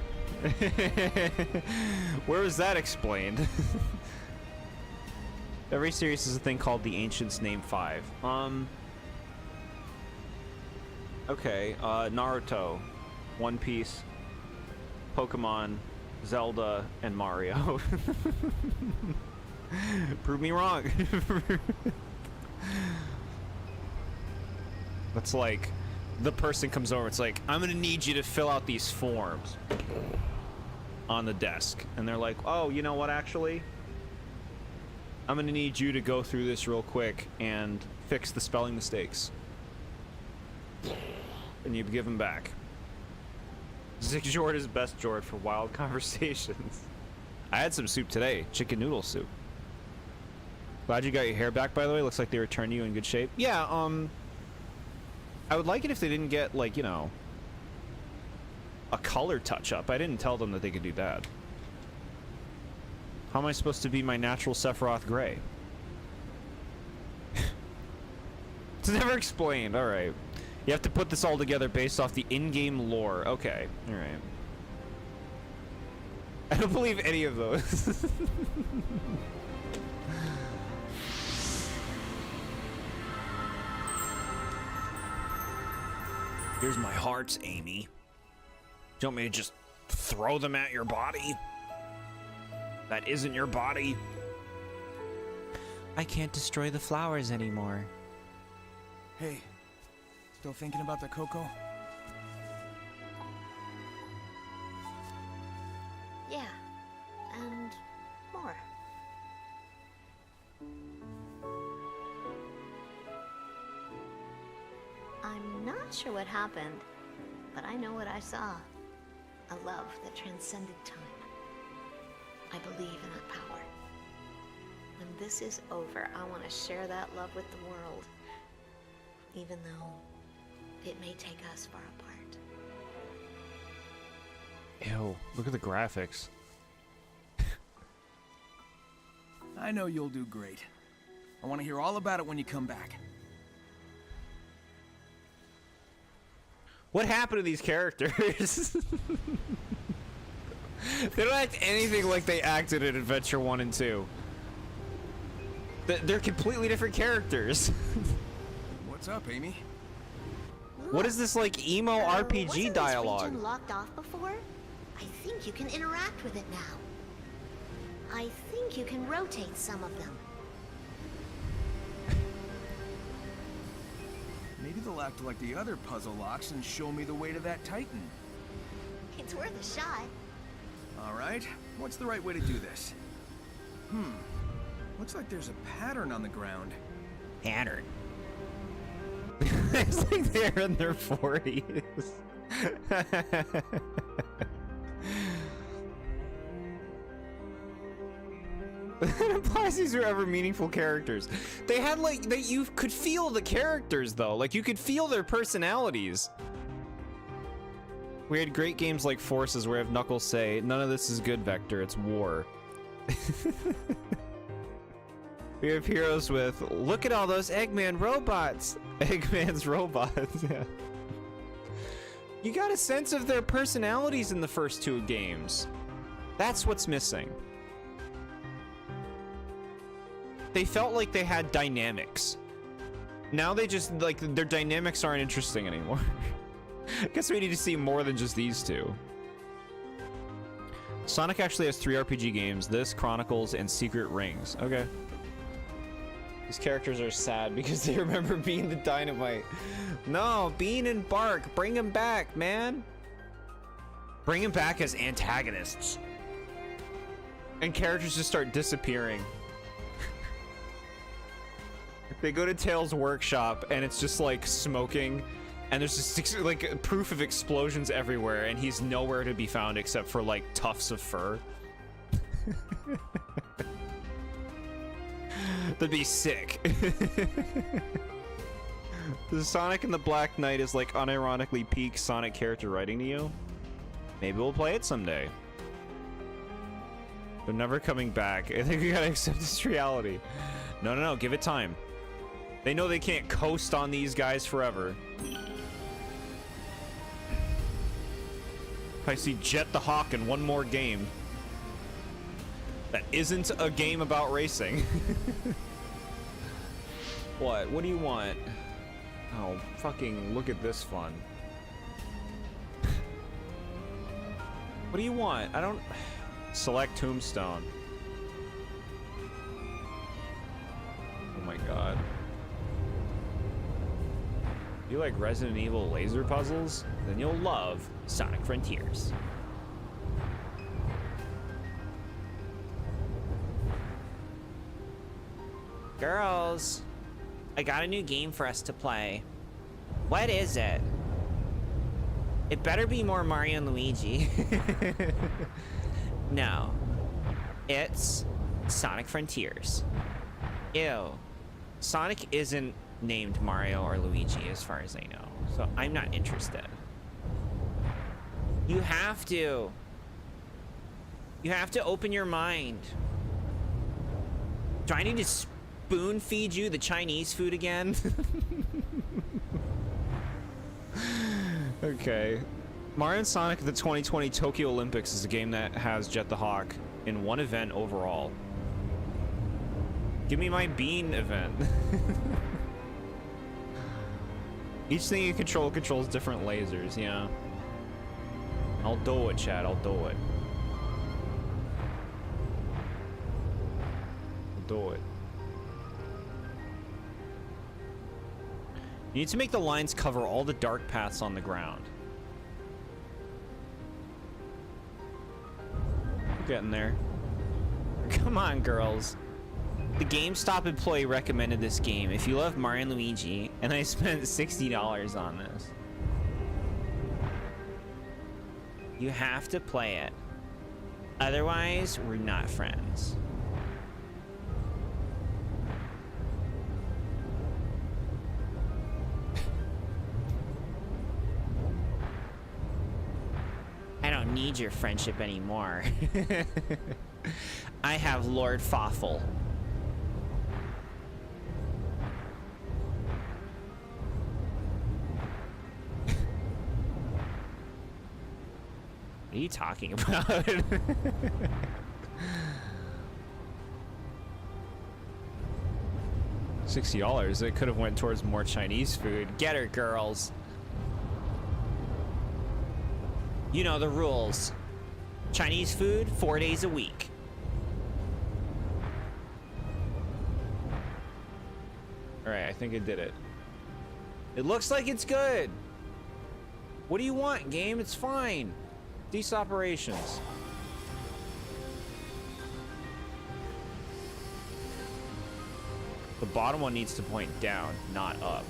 Where was that explained? Every series is a thing called the Ancients Name 5. Okay, Naruto, One Piece, Pokemon, Zelda, and Mario. Prove me wrong. That's like, the person comes over, it's like, I'm gonna need you to fill out these forms on the desk. And they're like, oh, you know what, actually? I'm gonna need you to go through this real quick and fix the spelling mistakes. And you give them back. TheBoredJord is best Jord for wild conversations. I had some soup today, chicken noodle soup. Glad you got your hair back, by the way. Looks like they returned you in good shape. Yeah, I would like it if they didn't get, like, you know, a color touch-up. I didn't tell them that they could do that. How am I supposed to be my natural Sephiroth gray? It's never explained. Alright. You have to put this all together based off the in-game lore. Okay. Alright. I don't believe any of those. Here's my hearts, Amy. Do you want me to just throw them at your body? That isn't your body. I can't destroy the flowers anymore. Hey, still thinking about the cocoa? Yeah, and more. I'm not sure what happened, but I know what I saw. A love that transcended time. I believe in that power. When this is over, I want to share that love with the world, even though it may take us far apart. Ew, look at the graphics. I know you'll do great. I want to hear all about it when you come back. What happened to these characters? They don't act anything like they acted in Adventure 1 and 2. They're completely different characters. What's up, Amy? What is this, like, emo RPG wasn't dialogue? This region locked off before? I think you can interact with it now. I think you can rotate some of them. Maybe they'll act like the other puzzle locks and show me the way to that Titan. It's worth a shot. All right, what's the right way to do this? Looks like there's a pattern on the ground. Pattern. It's like they're in their 40s. That implies these are ever meaningful characters. They had like you could feel the characters though, like you could feel their personalities. We had great games like Forces where I have Knuckles say, "None of this is good, Vector. It's war." We have heroes with, "Look at all those Eggman robots." Eggman's robots. Yeah. You got a sense of their personalities in the first two games. That's what's missing. They felt like they had dynamics. Now they just, like, their dynamics aren't interesting anymore. I guess we need to see more than just these two. Sonic actually has 3 RPG games, this, Chronicles, and Secret Rings. Okay. These characters are sad because they remember Bean the Dynamite. No, Bean and Bark, bring them back, man. Bring them back as antagonists. And characters just start disappearing. They go to Tails' workshop and it's just like smoking and there's just like proof of explosions everywhere and he's nowhere to be found except for like tufts of fur. That'd be sick. The Sonic and the Black Knight is like unironically peak Sonic character writing to you. Maybe we'll play it someday. They're never coming back. I think we gotta accept this reality. No, give it time. They know they can't coast on these guys forever. I see Jet the Hawk in one more game. That isn't a game about racing. What? What do you want? Oh, fucking look at this fun. What do you want? I don't... Select Tombstone. Oh my god. You like Resident Evil laser puzzles? Then you'll love Sonic Frontiers. Girls, I got a new game for us to play. What is it? It better be more Mario and Luigi. No. It's Sonic Frontiers. Ew. Sonic isn't named Mario or Luigi as far as I know, so I'm not interested. You have to. You have to open your mind. Do I need to spoon feed you the Chinese food again? Okay. Mario and Sonic at the 2020 Tokyo Olympics is a game that has Jet the Hawk in one event overall. Give me my bean event. Each thing you control controls different lasers, yeah. I'll do it, Chad. I'll do it. I'll do it. You need to make the lines cover all the dark paths on the ground. We're getting there. Come on, girls. The GameStop employee recommended this game. If you love Mario and Luigi, and I spent $60 on this. You have to play it. Otherwise, we're not friends. I don't need your friendship anymore. I have Lord Fawful. What are you talking about? $60. It could have went towards more Chinese food. Get her, girls. You know the rules. Chinese food, 4 days a week. Alright, I think it did it. It looks like it's good. What do you want, game? It's fine. Cease operations. The bottom one needs to point down, not up.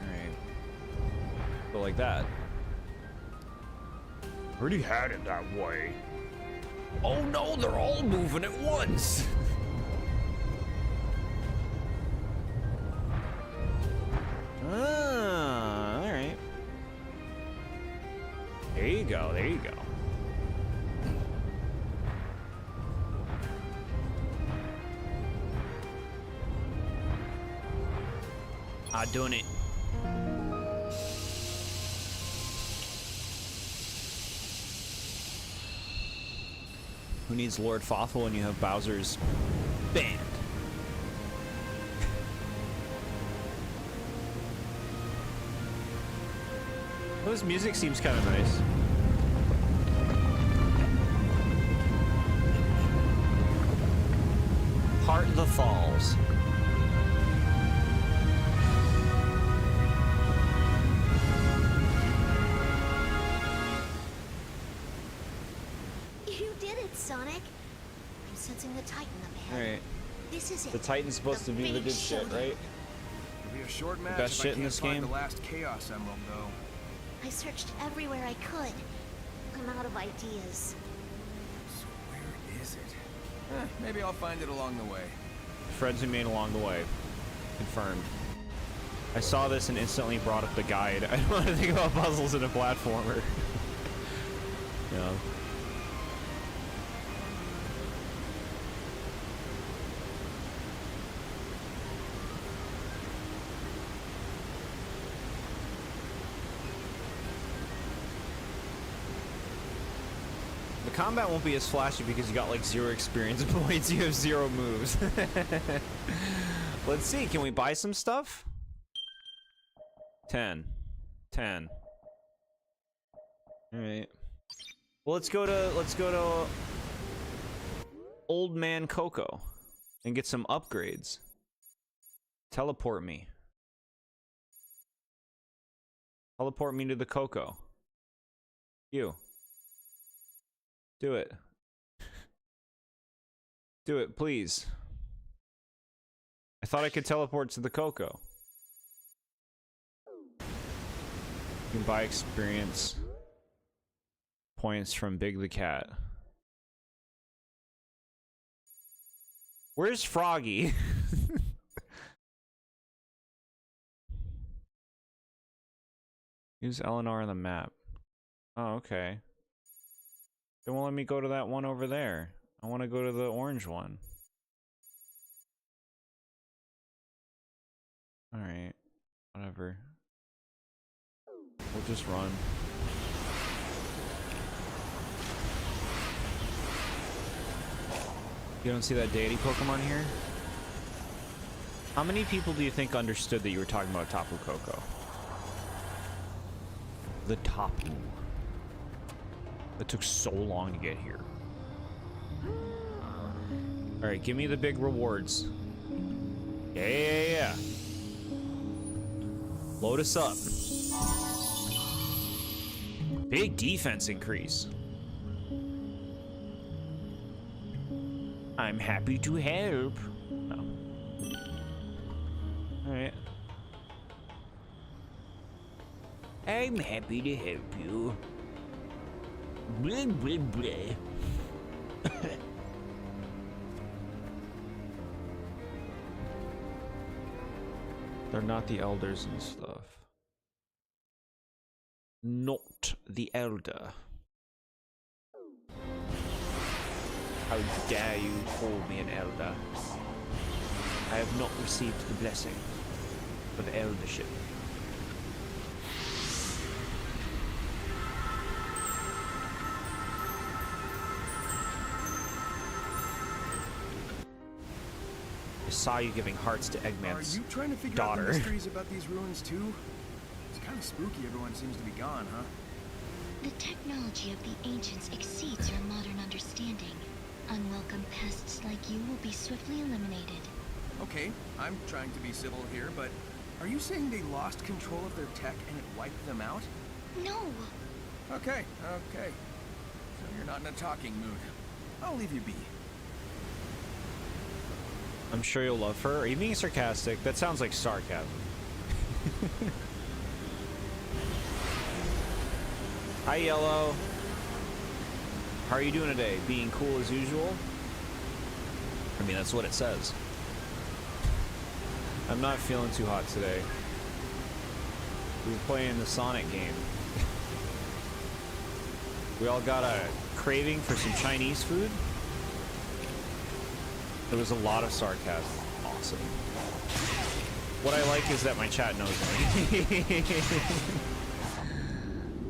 Alright. Go like that. Already had it that way. Oh no, they're all moving at once. Ah, all right. There you go. There you go. Doing it. Who needs Lord Fawful when you have Bowser's band? This music seems kind of nice. Heart of the Falls. You did it, Sonic. I'm sensing the Titan up ahead. Alright. This is it. The Titan's supposed to be the good shit, right? It'll be a short match best if shit I in can't this find game. the last Chaos Emerald, though. I searched everywhere I could. I'm out of ideas. So where is it? Maybe I'll find it along the way. Friends we made along the way. Confirmed. I saw this and instantly brought up the guide. I don't want to think about puzzles in a platformer. Yeah. The combat won't be as flashy because you got like 0 experience points. You have 0 moves. Let's see. Can we buy some stuff? 10. 10. All right. Well, let's go to Old Man Coco and get some upgrades. Teleport me. Teleport me to the Coco. You. Do it. Do it, please. I thought I could teleport to the Coco. You can buy experience points from Big the Cat. Where's Froggy? Use Eleanor on the map. Oh, okay. They won't let me go to that one over there. I want to go to the orange one. Alright. Whatever. We'll just run. You don't see that deity Pokemon here? How many people do you think understood that you were talking about Tapu Koko? The Tapu. That took so long to get here. Alright, give me the big rewards. Yeah. Load us up. Big defense increase. I'm happy to help. No. Alright. I'm happy to help you. Blah, blah, blah. They're not the elders and stuff. Not the elder. How dare you call me an elder? I have not received the blessing of eldership. I saw you giving hearts to Eggman's Are you trying to figure daughter. out the mysteries about these ruins too? It's kind of spooky everyone seems to be gone, huh? The technology of the ancients exceeds our modern understanding. Unwelcome pests like you will be swiftly eliminated. Okay, I'm trying to be civil here, but are you saying they lost control of their tech and it wiped them out? No! Okay. So you're not in a talking mood. I'll leave you be. I'm sure you'll love her. Are you being sarcastic? That sounds like sarcasm. Hi, Yellow. How are you doing today? Being cool as usual? I mean, that's what it says. I'm not feeling too hot today. We were playing the Sonic game. We all got a craving for some Chinese food. There was a lot of sarcasm. Awesome. What I like is that my chat knows me.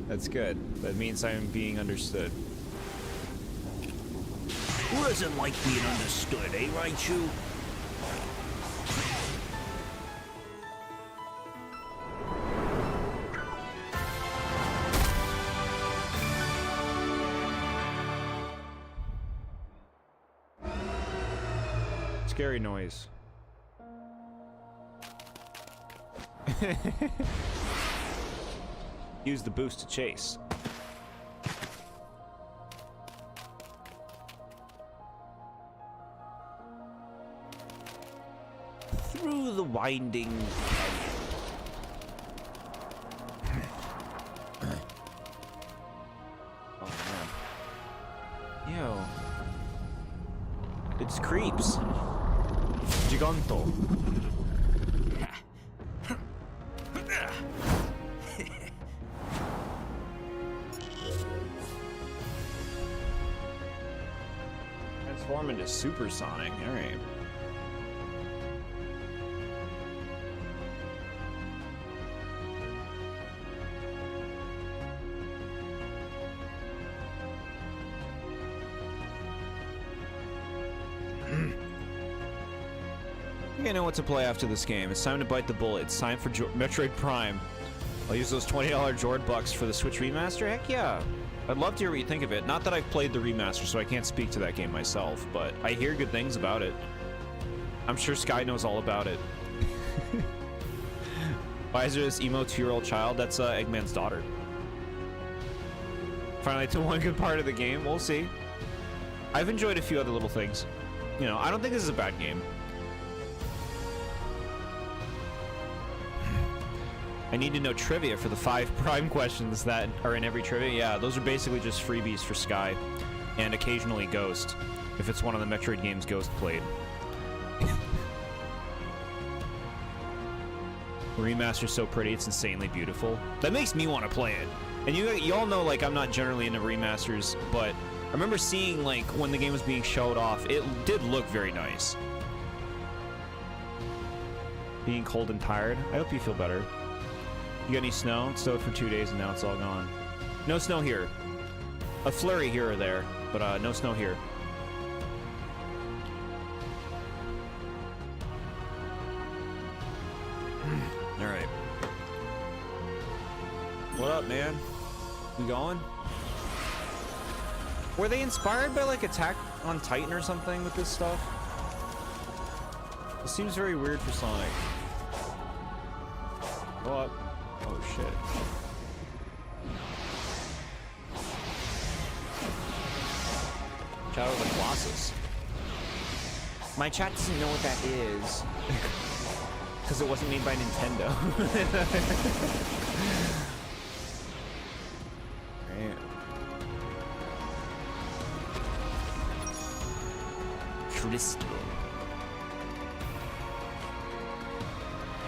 That's good. That means I'm being understood. Who doesn't like being understood, eh, Raichu? Scary noise. Use the boost to chase. Through the winding canyon. Oh man. Yo. It's creeps. Giganto. Transform into supersonic. All right. I think I know what to play after this game. It's time to bite the bullet. It's time for Metroid Prime. I'll use those $20 Jord bucks for the Switch remaster. Heck yeah. I'd love to hear what you think of it. Not that I've played the remaster, so I can't speak to that game myself, but I hear good things about it. I'm sure Sky knows all about it. Why is there this emo 2-year-old child? That's Eggman's daughter. Finally to one good part of the game. We'll see. I've enjoyed a few other little things. You know, I don't think this is a bad game. I need to know trivia for the 5 Prime questions that are in every trivia. Yeah, those are basically just freebies for Sky. And occasionally Ghost, if it's one of the Metroid games Ghost played. The remaster's so pretty, it's insanely beautiful. That makes me want to play it. And you all know, like, I'm not generally into remasters, but I remember seeing, like, when the game was being showed off, it did look very nice. Being cold and tired. I hope you feel better. You got any snow? It snowed for 2 days and now it's all gone. No snow here. A flurry here or there, but no snow here. Alright. What up, man? We going? Were they inspired by, like, Attack on Titan or something with this stuff? It seems very weird for Sonic. Go up. Oh, shit. Shadow of the Colossus. My chat doesn't know what that is. Because it wasn't made by Nintendo. Right. Crystal.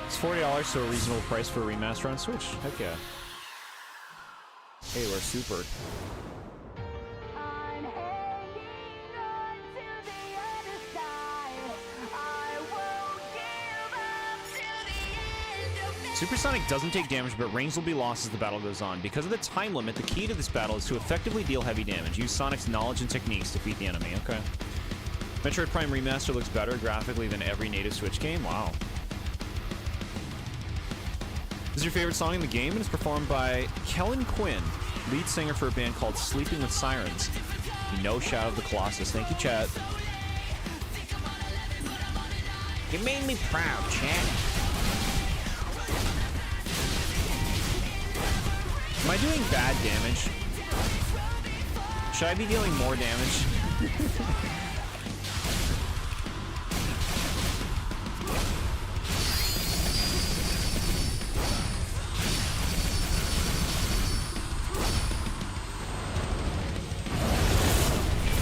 It's $40, so a reasonable price for a remaster on Switch. Heck yeah. Hey, we're super. Supersonic doesn't take damage, but range will be lost as the battle goes on. Because of the time limit, the key to this battle is to effectively deal heavy damage. Use Sonic's knowledge and techniques to defeat the enemy. Okay. Metroid Prime Remaster looks better graphically than every native Switch game. Wow. This is your favorite song in the game, and it's performed by Kellen Quinn, lead singer for a band called Sleeping with Sirens. No Shadow of the Colossus. Thank you, chat. You made me proud, chat. Am I doing bad damage? Should I be dealing more damage?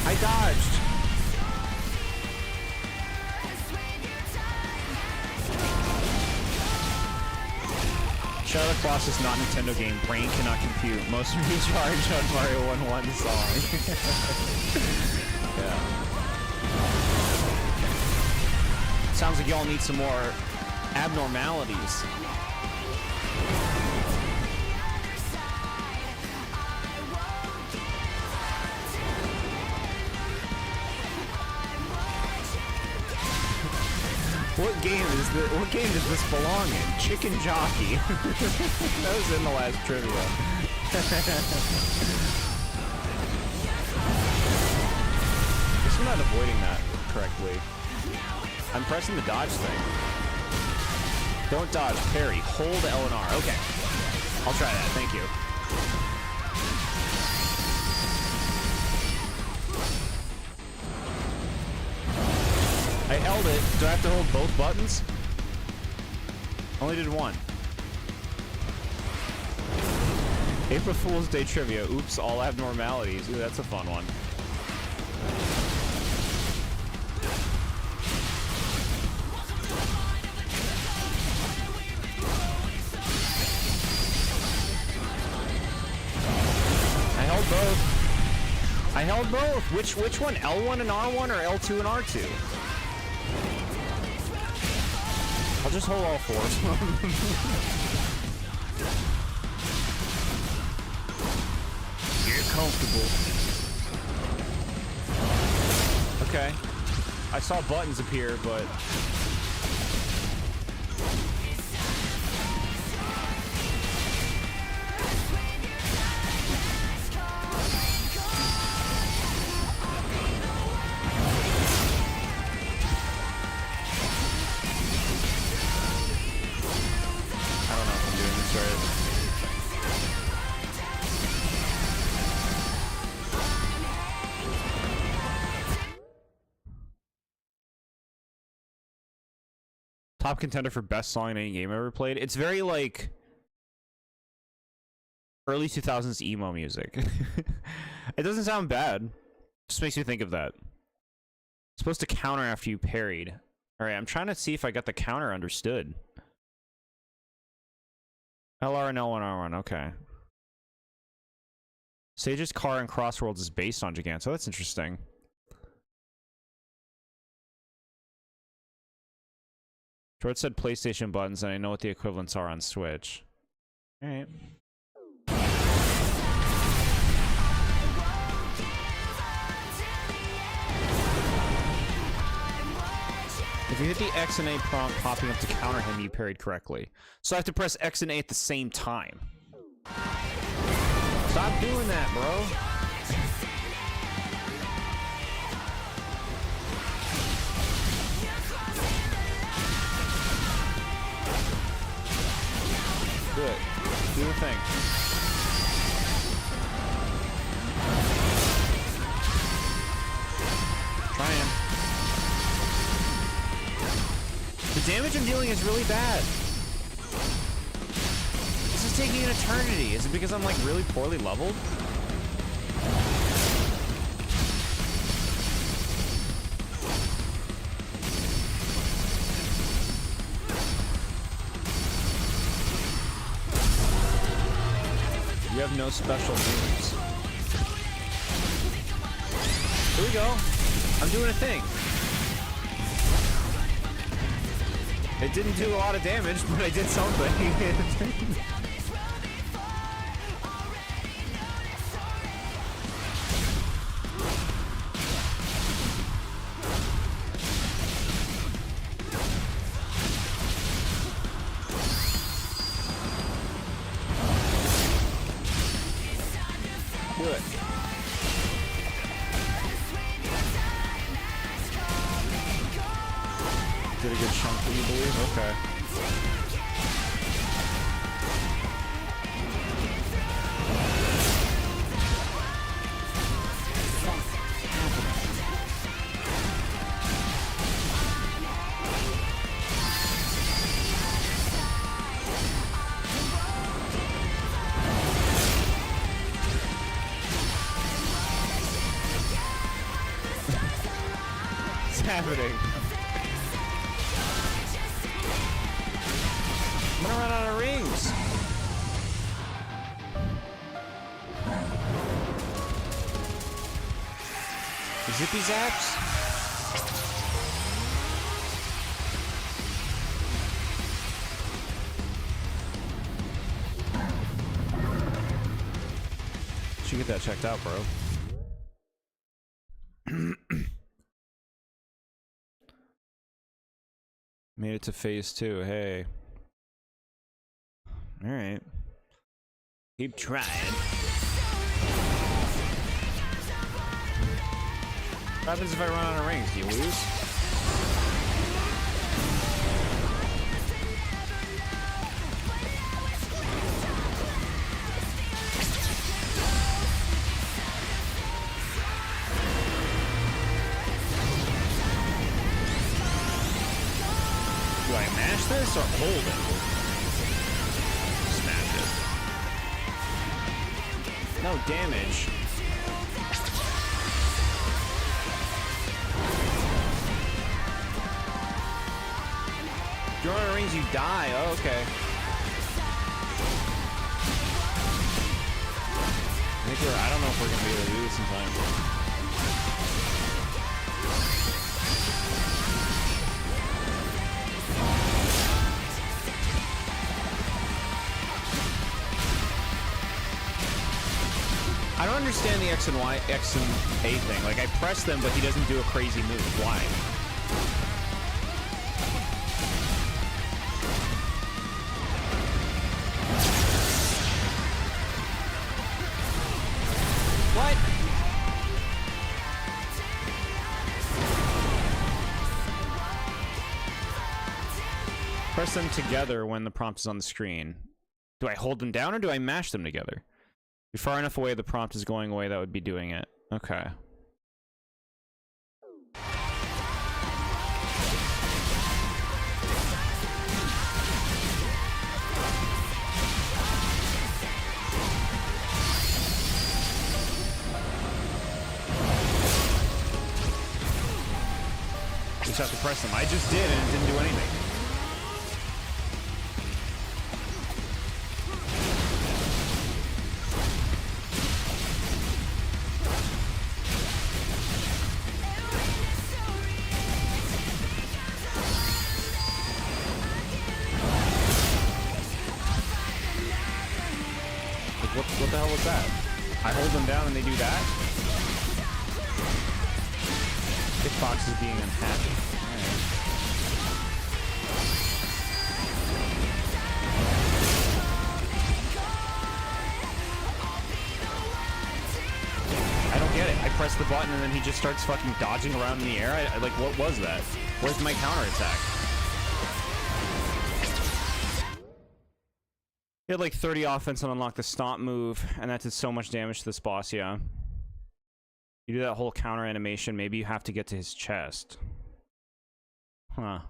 I dodged. Shadow of the Colossus, not Nintendo game. Brain cannot compute. Most recharge on Mario 1-1 song. Yeah. Sounds like y'all need some more abnormalities. What game does this belong in? Chicken Jockey. That was in the last trivia. Guess I'm not avoiding that correctly. I'm pressing the dodge thing. Don't dodge, parry. Hold L and R. Okay. I'll try that. Thank you. I held it. Do I have to hold both buttons? Only did one. April Fool's Day trivia. Oops, all abnormalities. Ooh, that's a fun one. I held both. I held both. Which one? L1 and R1 or L2 and R2? I'll just hold all fours. Get comfortable. Okay. I saw buttons appear, but... Top contender for best song in any game I ever played. It's very like early 2000s emo music. It doesn't sound bad. Just makes me think of that. It's supposed to counter after you parried. Alright, I'm trying to see if I got the counter understood. LR and L1 R1, okay. Sage's car and Crossworlds is based on Gigant, so that's interesting. George said PlayStation buttons, and I know what the equivalents are on Switch. Alright. If you hit the X and A prompt popping up to counter him, you parried correctly. So I have to press X and A at the same time. Stop doing that, bro. Do it. Do the thing. Trying. The damage I'm dealing is really bad. This is taking an eternity. Is it because I'm like really poorly leveled? You have no special moves. Here we go. I'm doing a thing. It didn't do a lot of damage, but I did something. Good. Did a good chunk, do you believe? Okay. What's happening? I'm gonna run out of rings. Zippy zaps? Should get that checked out, bro. Made it to phase 2. Hey. All right. Keep trying. What happens if I run out of rings? Do you lose? Do I mash this or hold it? No damage. If you're on rings, you die. Oh, okay. I don't know if we're gonna be able to do this in time. I don't understand the X and A thing. Like, I press them, but he doesn't do a crazy move. Why? What? Press them together when the prompt is on the screen. Do I hold them down or do I mash them together? If you're far enough away, the prompt is going away, that would be doing it. Okay. Just have to press them. I just did and it didn't do anything. What the hell was that? I hold them down and they do that? Kickbox is being unhappy. Alright. button and then he just starts fucking dodging around in the air. I like, what was that? Where's my counterattack? He had like 30 offense and unlock the stomp move, and that did so much damage to this boss, yeah. You do that whole counter animation, maybe you have to get to his chest. Huh.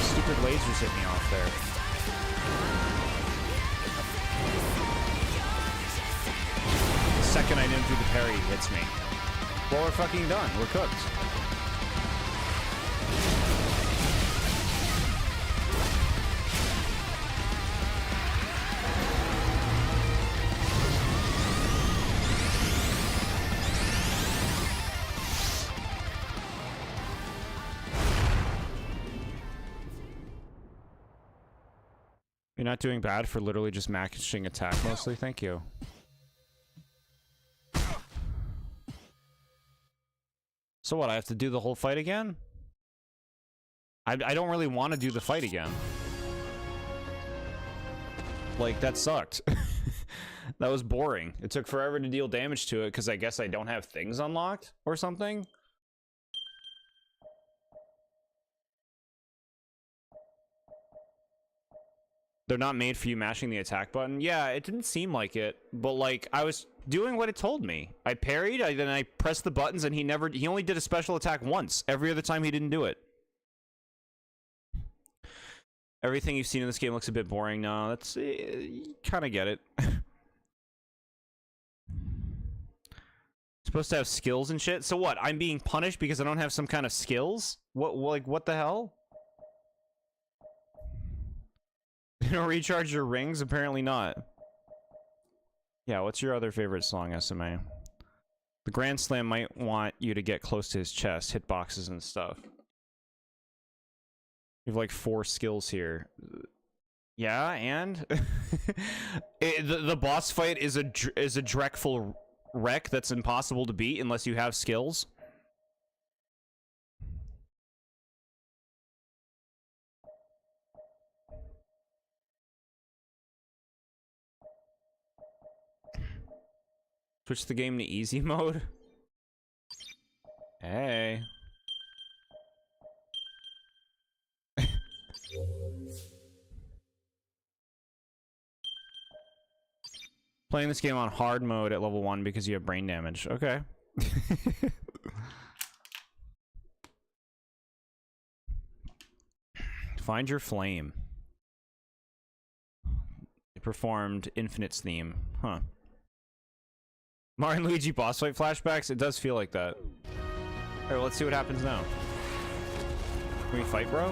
Stupid lasers hit me off there. The second I didn't do the parry, he hits me. Well, we're fucking done. We're cooked. You're not doing bad for literally just maxing attack mostly. Thank you. So what, I have to do the whole fight again? I don't really want to do the fight again. Like, that sucked. That was boring. It took forever to deal damage to it because I guess I don't have things unlocked or something. They're not made for you mashing the attack button. Yeah, it didn't seem like it, but like I was doing what it told me. I parried, then I pressed the buttons, and he only did a special attack once. Every other time he didn't do it. Everything you've seen in this game looks a bit boring. No, that's you kind of get it. Supposed to have skills and shit. So what? I'm being punished because I don't have some kind of skills? What the hell? You don't recharge your rings? Apparently not. Yeah, what's your other favorite song, SMA? The Grand Slam might want you to get close to his chest, hit boxes and stuff. You have like 4 skills here. Yeah, and? the boss fight is a dreadful wreck that's impossible to beat unless you have skills. Switch the game to easy mode. Hey. Playing this game on hard mode at level 1 because you have brain damage. Okay. Find your flame. It performed Infinite's theme. Huh. Mario and Luigi boss fight flashbacks? It does feel like that. Alright, well, let's see what happens now. Can we fight, bro?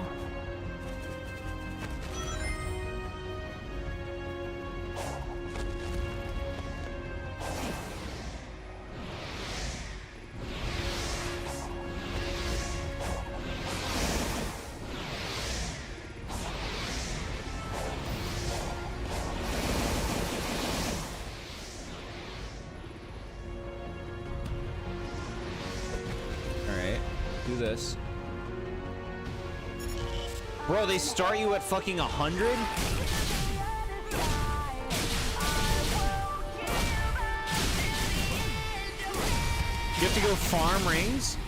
This. Bro, they start you at fucking 100? You have to go farm rings?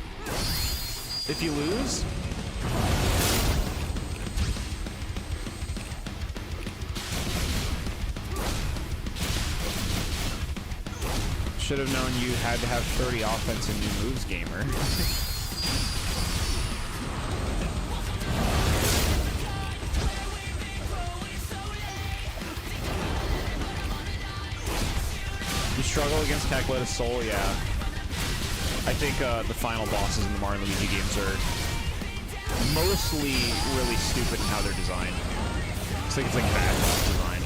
If you lose? Should have known you had to have 30 offense and new moves, gamer. Struggle against Calculated Soul, yeah. I think the final bosses in the Mario and Luigi games are mostly really stupid in how they're designed. It's like bad boss design.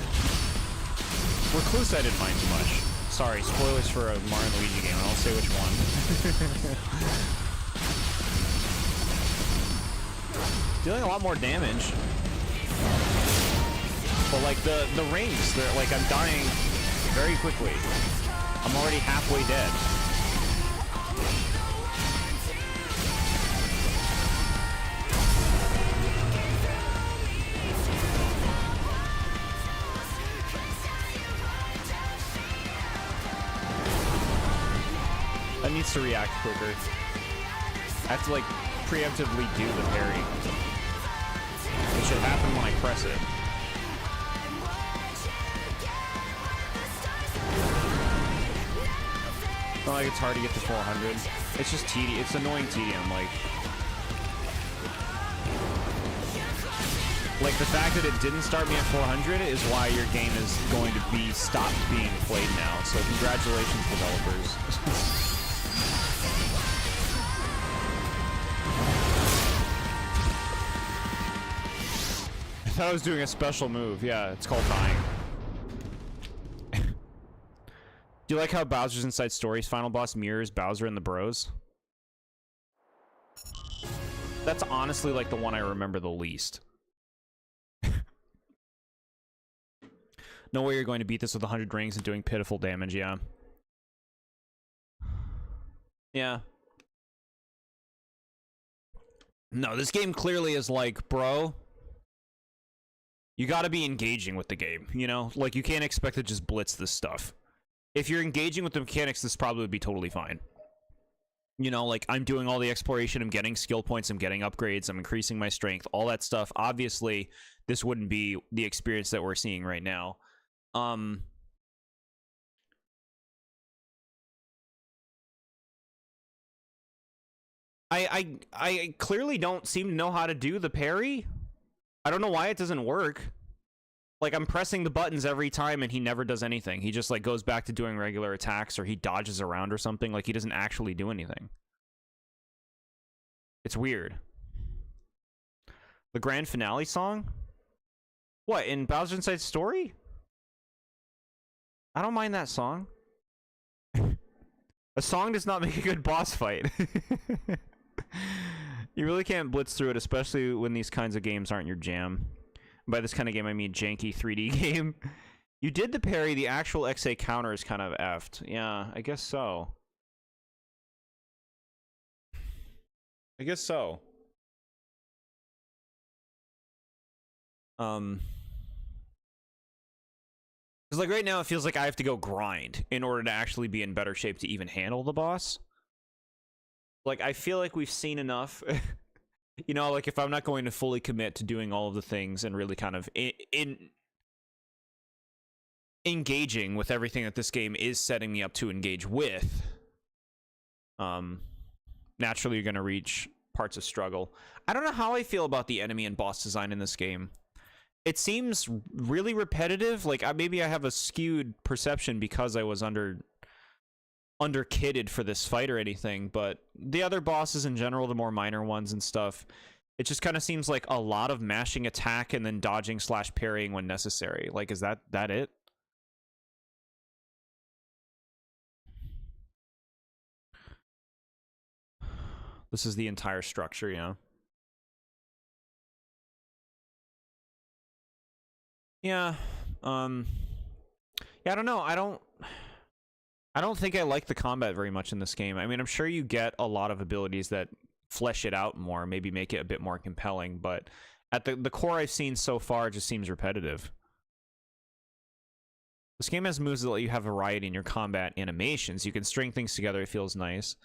Recluse I didn't mind too much. Sorry, spoilers for a Mario and Luigi game. I won't say which one. Dealing a lot more damage. But like the rings, they're like I'm dying very quickly. I'm already halfway dead. needs to react quicker. I have to like preemptively do the parry. It should happen when I press it. It's not like it's hard to get to 400. It's just tedious. It's annoying tedium. Like the fact that it didn't start me at 400 is why your game is going to be stopped being played now. So congratulations, developers. I thought I was doing a special move. Yeah, it's called dying. Do you like how Bowser's Inside Story's final boss mirrors Bowser and the Bros? That's honestly like the one I remember the least. No way you're going to beat this with 100 rings and doing pitiful damage, yeah. Yeah. No, this game clearly is like, bro, you gotta be engaging with the game, you know? Like, you can't expect to just blitz this stuff. If you're engaging with the mechanics, this probably would be totally fine. You know, like, I'm doing all the exploration, I'm getting skill points, I'm getting upgrades, I'm increasing my strength, all that stuff. Obviously, this wouldn't be the experience that we're seeing right now. I clearly don't seem to know how to do the parry. I don't know why it doesn't work. Like, I'm pressing the buttons every time and he never does anything. He just, like, goes back to doing regular attacks, or he dodges around or something. Like, he doesn't actually do anything. It's weird. The grand finale song? What, in Bowser's Inside Story? I don't mind that song. A song does not make a good boss fight. You really can't blitz through it, especially when these kinds of games aren't your jam. By this kind of game, I mean janky 3D game. You did the parry, the actual XA counter is kind of effed. Yeah, I guess so. I guess so. Because, like, right now, it feels like I have to go grind in order to actually be in better shape to even handle the boss. Like, I feel like we've seen enough. You know, like, if I'm not going to fully commit to doing all of the things and really kind of engaging with everything that this game is setting me up to engage with, naturally you're going to reach parts of struggle. I don't know how I feel about the enemy and boss design in this game. It seems really repetitive. Like, maybe I have a skewed perception because I was under-kitted for this fight or anything, but the other bosses in general, the more minor ones and stuff, it just kind of seems like a lot of mashing attack and then dodging / parrying when necessary. Like, is that it? This is the entire structure, you know? Yeah, yeah, I don't know. I don't think I like the combat very much in this game. I mean, I'm sure you get a lot of abilities that flesh it out more, maybe make it a bit more compelling, but at the core I've seen so far, it just seems repetitive. This game has moves that let you have variety in your combat animations. You can string things together, it feels nice.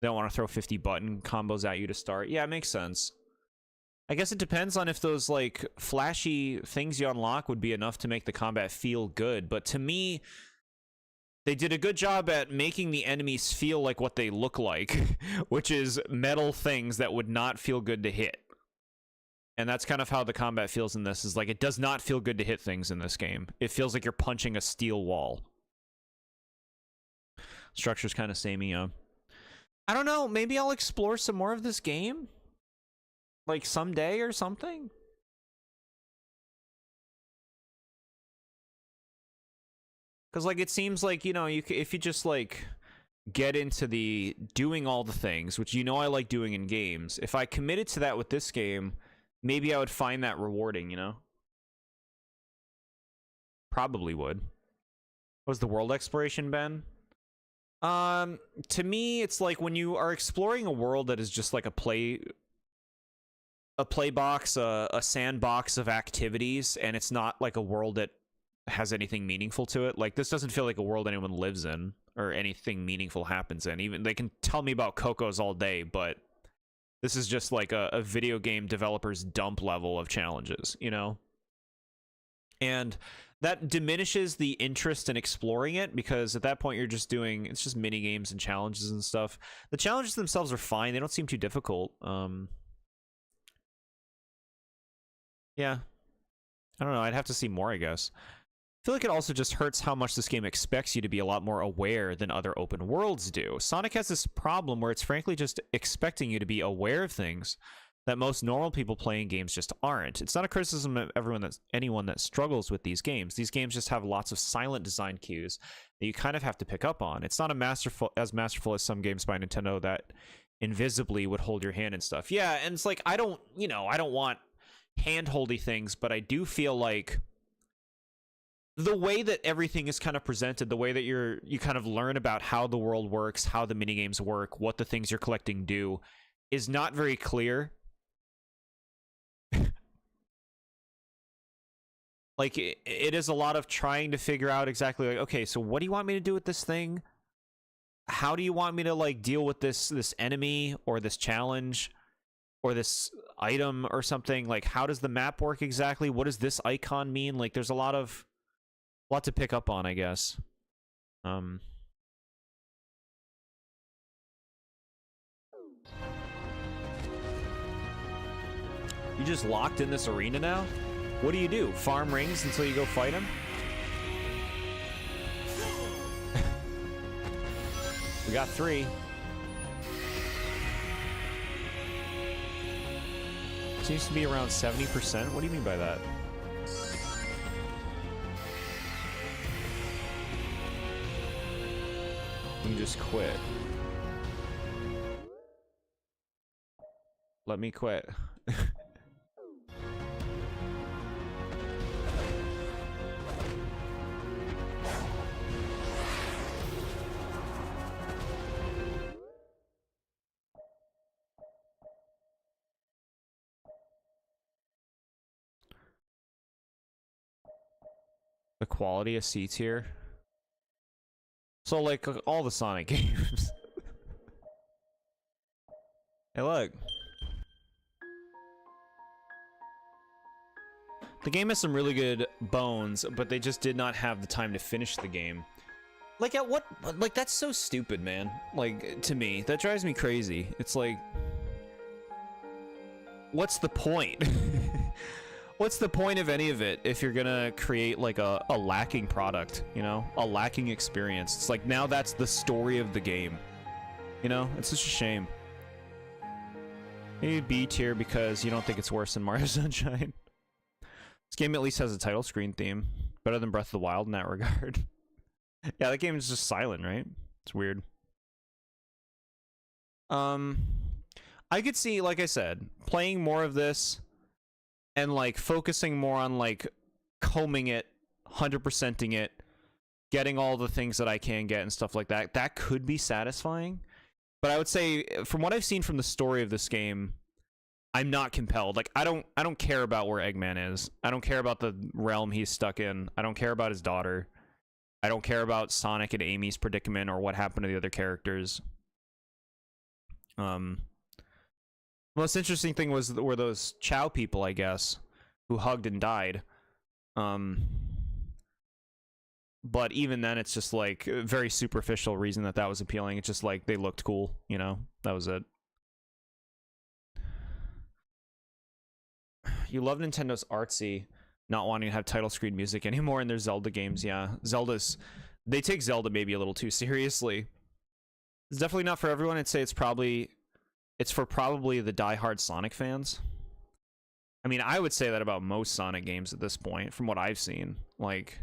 They don't want to throw 50 button combos at you to start. Yeah, it makes sense. I guess it depends on if those, like, flashy things you unlock would be enough to make the combat feel good, but to me, they did a good job at making the enemies feel like what they look like, which is metal things that would not feel good to hit. And that's kind of how the combat feels in this, is like, it does not feel good to hit things in this game. It feels like you're punching a steel wall. Structure's kind of samey, I don't know, maybe I'll explore some more of this game? Like, someday or something? Because, like, it seems like, you know, if you just, like, get into the doing all the things, which you know I like doing in games, if I committed to that with this game, maybe I would find that rewarding, you know? Probably would. What was the world exploration, Ben? To me, it's like when you are exploring a world that is just like a play box, a sandbox of activities, and it's not like a world that has anything meaningful to it. Like, this doesn't feel like a world anyone lives in or anything meaningful happens in. Even they can tell me about Coco's all day, but this is just like a video game developer's dump level of challenges, you know? And that diminishes the interest in exploring it, because at that point you're just doing, it's just mini games and challenges and stuff. The challenges themselves are fine. They don't seem too difficult. Yeah. I don't know. I'd have to see more, I guess. I feel like it also just hurts how much this game expects you to be a lot more aware than other open worlds do. Sonic has this problem where it's frankly just expecting you to be aware of things that most normal people playing games just aren't. It's not a criticism of anyone that struggles with these games. These games just have lots of silent design cues that you kind of have to pick up on. It's not as masterful as some games by Nintendo that invisibly would hold your hand and stuff. Yeah, and it's like, I don't want hand-holdy things, but I do feel like the way that everything is kind of presented, the way that you kind of learn about how the world works, how the minigames work, what the things you're collecting do, is not very clear. Like, it is a lot of trying to figure out exactly, like, okay, so what do you want me to do with this thing? How do you want me to, like, deal with this enemy, or this challenge, or this item, or something? Like, how does the map work exactly? What does this icon mean? Like, there's a lot to pick up on, I guess. You just locked in this arena now? What do? Farm rings until you go fight him? We got 3. Seems to be around 70%. What do you mean by that? You just quit. Let me quit. The quality of C tier. So, like, all the Sonic games. Hey, look. The game has some really good bones, but they just did not have the time to finish the game. Like, at what... Like, that's so stupid, man. Like, to me. That drives me crazy. It's like... What's the point? What's the point of any of it if you're gonna create, like, a lacking product, you know? A lacking experience. It's like, now that's the story of the game. You know? It's such a shame. Maybe B tier because you don't think it's worse than Mario Sunshine. This game at least has a title screen theme. Better than Breath of the Wild in that regard. Yeah, that game is just silent, right? It's weird. I could see, like I said, playing more of this and, like, focusing more on, like, combing it, 100%ing it, getting all the things that I can get and stuff like that. That could be satisfying. But I would say, from what I've seen from the story of this game, I'm not compelled. Like, I don't care about where Eggman is. I don't care about the realm he's stuck in. I don't care about his daughter. I don't care about Sonic and Amy's predicament or what happened to the other characters. Most interesting thing were those Chow people, I guess, who hugged and died. But even then, it's just, like, a very superficial reason that was appealing. It's just, like, they looked cool, you know? That was it. You love Nintendo's artsy, not wanting to have title screen music anymore in their Zelda games, yeah. They take Zelda maybe a little too seriously. It's definitely not for everyone. I'd say it's for probably the diehard Sonic fans. I mean, I would say that about most Sonic games at this point, from what I've seen. Like,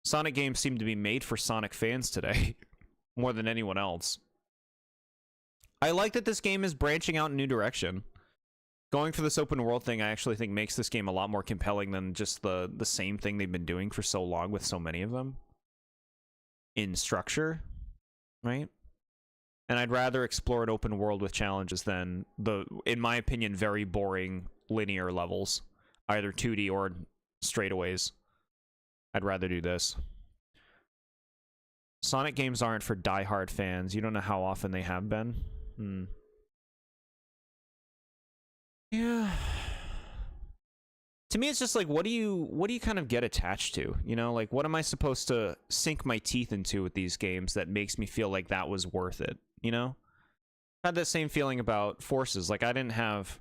Sonic games seem to be made for Sonic fans today, more than anyone else. I like that this game is branching out in a new direction. Going for this open world thing, I actually think makes this game a lot more compelling than just the same thing they've been doing for so long with so many of them. In structure, right? And I'd rather explore an open world with challenges than the, in my opinion, very boring linear levels. Either 2D or straightaways. I'd rather do this. Sonic games aren't for die-hard fans. You don't know how often they have been. Yeah. To me, it's just like, what do you kind of get attached to? You know, like, what am I supposed to sink my teeth into with these games that makes me feel like that was worth it? You know? I had that same feeling about Forces. Like, I didn't have...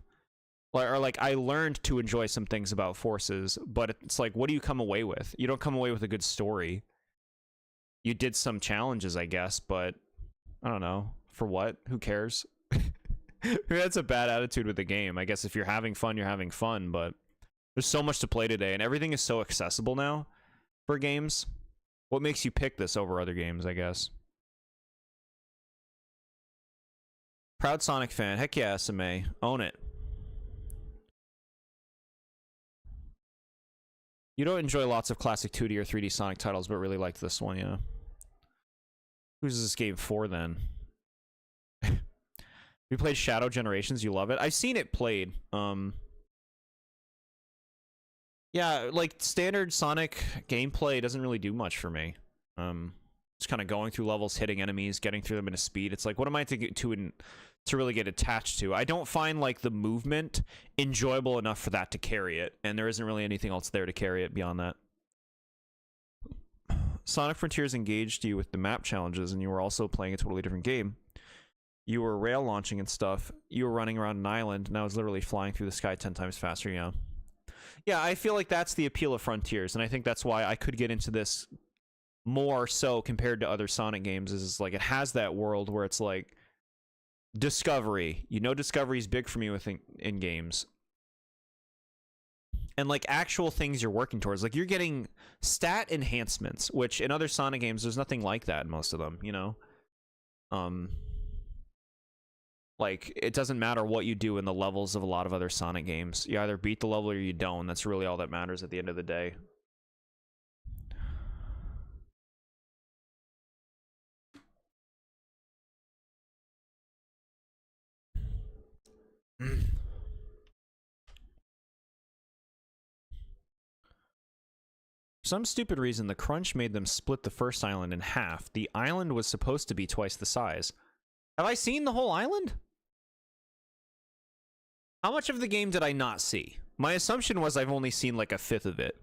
Or, like, I learned to enjoy some things about Forces, but it's like, what do you come away with? You don't come away with a good story. You did some challenges, I guess, but I don't know. For what? Who cares? That's a bad attitude with the game. I guess if you're having fun, you're having fun, but there's so much to play today, and everything is so accessible now for games. What makes you pick this over other games, I guess? Proud Sonic fan. Heck yeah, SMA. Own it. You don't enjoy lots of classic 2D or 3D Sonic titles, but really liked this one, yeah. Who's this game for, then? You played Shadow Generations, you love it? I've seen it played. Yeah, like, standard Sonic gameplay doesn't really do much for me. Just kind of going through levels, hitting enemies, getting through them in a speed. It's like, what am I to really get attached to? I don't find, like, the movement enjoyable enough for that to carry it, and there isn't really anything else there to carry it beyond that. Sonic Frontiers engaged you with the map challenges, and you were also playing a totally different game. You were rail launching and stuff. You were running around an island, and I was literally flying through the sky 10 times faster, yeah. Yeah, I feel like that's the appeal of Frontiers, and I think that's why I could get into this more so compared to other Sonic games, is like, it has that world where it's like, discovery. You know, discovery is big for me in games. And, like, actual things you're working towards. Like, you're getting stat enhancements, which in other Sonic games, there's nothing like that in most of them, you know? Like, it doesn't matter what you do in the levels of a lot of other Sonic games. You either beat the level or you don't. That's really all that matters at the end of the day. For some stupid reason, the crunch made them split the first island in half. The island was supposed to be twice the size. Have I seen the whole island? How much of the game did I not see? My assumption was I've only seen like a fifth of it.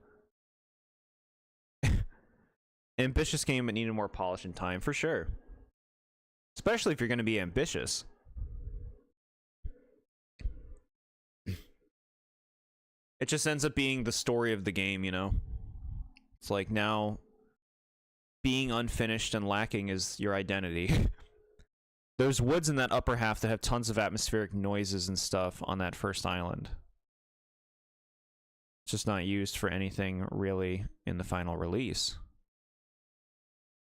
Ambitious game, but needed more polish and time, for sure. Especially if you're going to be ambitious. It just ends up being the story of the game, you know? It's like, now being unfinished and lacking is your identity. There's woods in that upper half that have tons of atmospheric noises and stuff on that first island. It's just not used for anything really in the final release.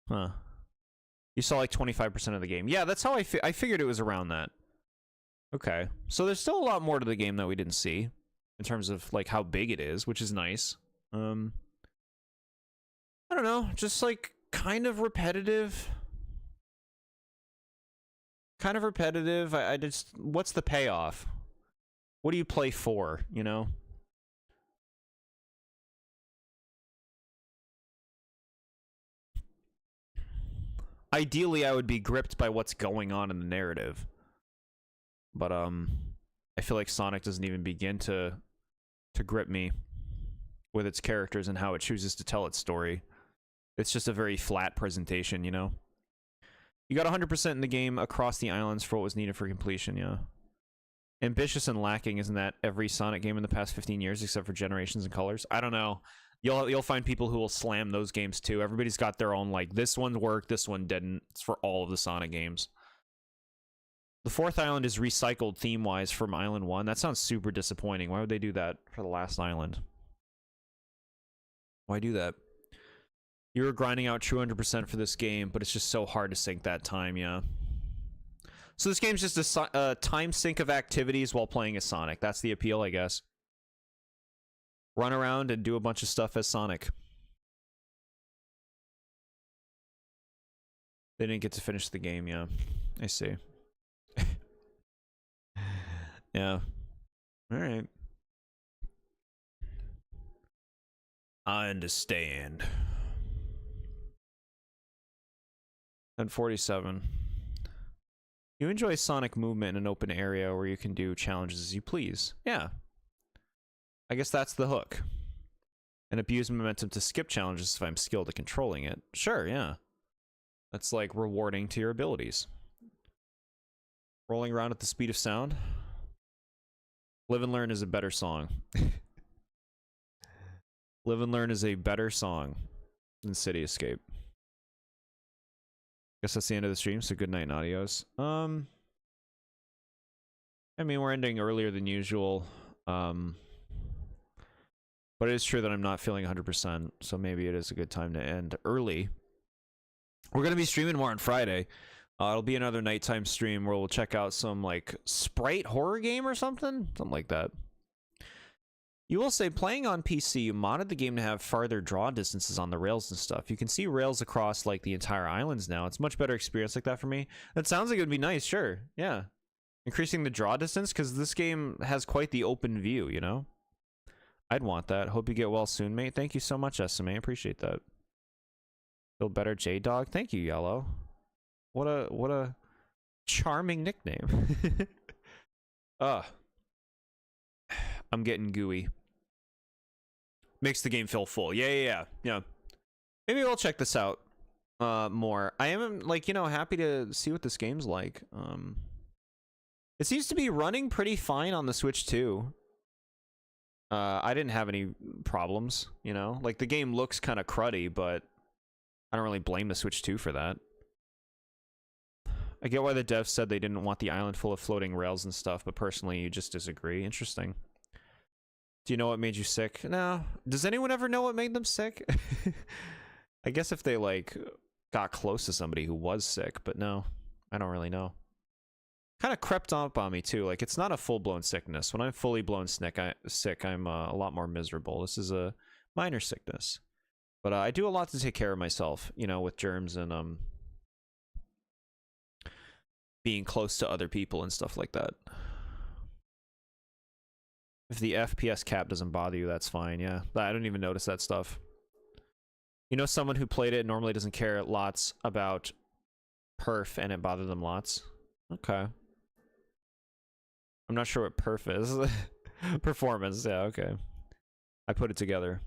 Huh. You saw like 25% of the game. Yeah, that's how I figured it was around that. Okay. So there's still a lot more to the game that we didn't see in terms of like how big it is, which is nice. I don't know, just like kind of repetitive. Kind of repetitive. I just, what's the payoff? What do you play for, you know? Ideally, I would be gripped by what's going on in the narrative. But, I feel like Sonic doesn't even begin to grip me with its characters and how it chooses to tell its story. It's just a very flat presentation, you know? You got 100% in the game across the islands for what was needed for completion, yeah. Ambitious and lacking, isn't that every Sonic game in the past 15 years except for Generations and Colors? I don't know. You'll find people who will slam those games too. Everybody's got their own, like, this one worked, this one didn't. It's for all of the Sonic games. The fourth island is recycled theme-wise from Island 1. That sounds super disappointing. Why would they do that for the last island? Why do that? You were grinding out 200% for this game, but it's just so hard to sync that time, yeah. So this game's just a time sync of activities while playing as Sonic. That's the appeal, I guess. Run around and do a bunch of stuff as Sonic. They didn't get to finish the game, yeah. I see. Yeah. Alright. I understand. And 47. You enjoy Sonic movement in an open area where you can do challenges as you please. Yeah. I guess that's the hook. And abuse momentum to skip challenges if I'm skilled at controlling it. Sure, yeah. That's like rewarding to your abilities. Rolling around at the speed of sound. Live and Learn is a better song. Live and Learn is a better song than City Escape. Guess that's the end of the stream, so good night, Naughtios. I mean, we're ending earlier than usual. But it is true that I'm not feeling 100%, so maybe it is a good time to end early. We're going to be streaming more on Friday. It'll be another nighttime stream where we'll check out some, like, sprite horror game or something? Something like that. You will say, playing on PC, you modded the game to have farther draw distances on the rails and stuff. You can see rails across, like, the entire islands now. It's a much better experience like that for me. That sounds like it would be nice, sure. Yeah. Increasing the draw distance, because this game has quite the open view, you know? I'd want that. Hope you get well soon, mate. Thank you so much, SMA. Appreciate that. Feel better, J-Dog. Thank you, Yellow. What a charming nickname. I'm getting gooey. Makes the game feel full. Yeah. Maybe we'll check this out more. I am, like, you know, happy to see what this game's like. It seems to be running pretty fine on the Switch too. I didn't have any problems, you know? Like, the game looks kind of cruddy, but I don't really blame the Switch 2 for that. I get why the devs said they didn't want the island full of floating rails and stuff, but personally, you just disagree. Interesting. Do you know what made you sick? No. Does anyone ever know what made them sick? I guess if they, like, got close to somebody who was sick, but no. I don't really know. Kind of crept up on me, too. Like, it's not a full-blown sickness. When I'm fully blown sick, I'm a lot more miserable. This is a minor sickness. But I do a lot to take care of myself, you know, with germs and, being close to other people and stuff like that. If the FPS cap doesn't bother you, that's fine, yeah. I don't even notice that stuff. You know, someone who played it and normally doesn't care lots about perf and it bothered them lots? Okay. I'm not sure what perf is. Performance, yeah, okay. I put it together.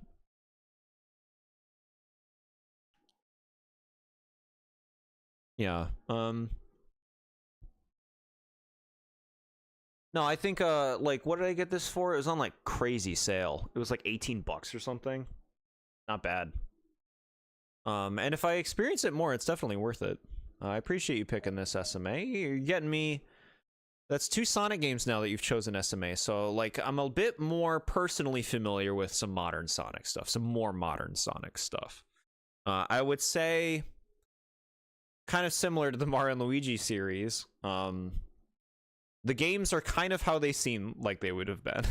Yeah, no, I think, like, what did I get this for? It was on, like, crazy sale. It was, like, 18 bucks or something. Not bad. And if I experience it more, it's definitely worth it. I appreciate you picking this, SMA. You're getting me... That's 2 Sonic games now that you've chosen, SMA. So, like, I'm a bit more personally familiar with some modern Sonic stuff. Some more modern Sonic stuff. I would say... kind of similar to the Mario and Luigi series. The games are kind of how they seem like they would have been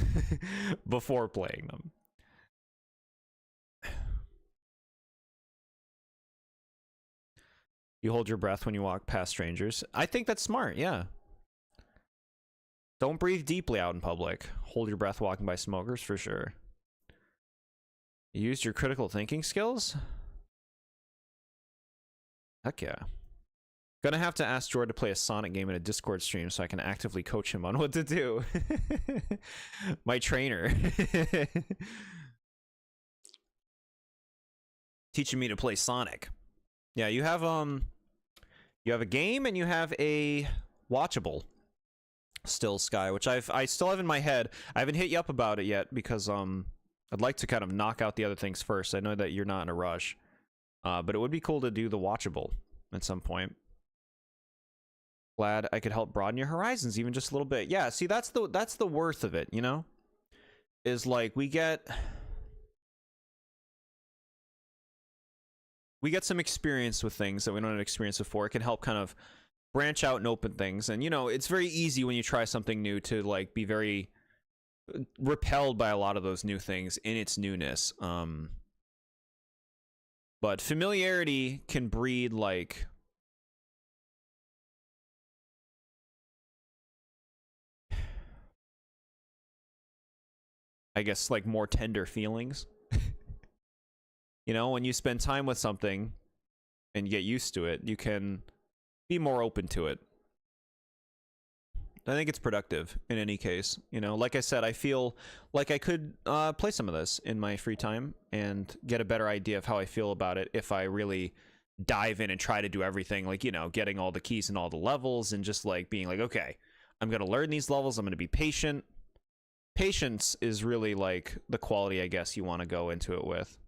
before playing them. You hold your breath when you walk past strangers. I think that's smart, yeah. Don't breathe deeply out in public. Hold your breath walking by smokers, for sure. You used your critical thinking skills? Heck yeah. Gonna have to ask Jord to play a Sonic game in a Discord stream so I can actively coach him on what to do. My trainer. Teaching me to play Sonic. Yeah, you have a game and you have a watchable still, Sky, which I still have in my head. I haven't hit you up about it yet because I'd like to kind of knock out the other things first. I know that you're not in a rush. But it would be cool to do the watchable at some point. Glad I could help broaden your horizons even just a little bit. Yeah, see, that's the worth of it, you know? Is like we get some experience with things that we don't have experience before. It can help kind of branch out and open things. And, you know, it's very easy when you try something new to, like, be very repelled by a lot of those new things in its newness. But familiarity can breed, like... I guess, like, more tender feelings. You know, when you spend time with something and get used to it, you can be more open to it. I think it's productive in any case. You know, like I said, I feel like I could play some of this in my free time and get a better idea of how I feel about it if I really dive in and try to do everything, like, you know, getting all the keys and all the levels and just like being like, okay, I'm going to learn these levels. I'm going to be patient. Patience is really like the quality, I guess, you want to go into it with,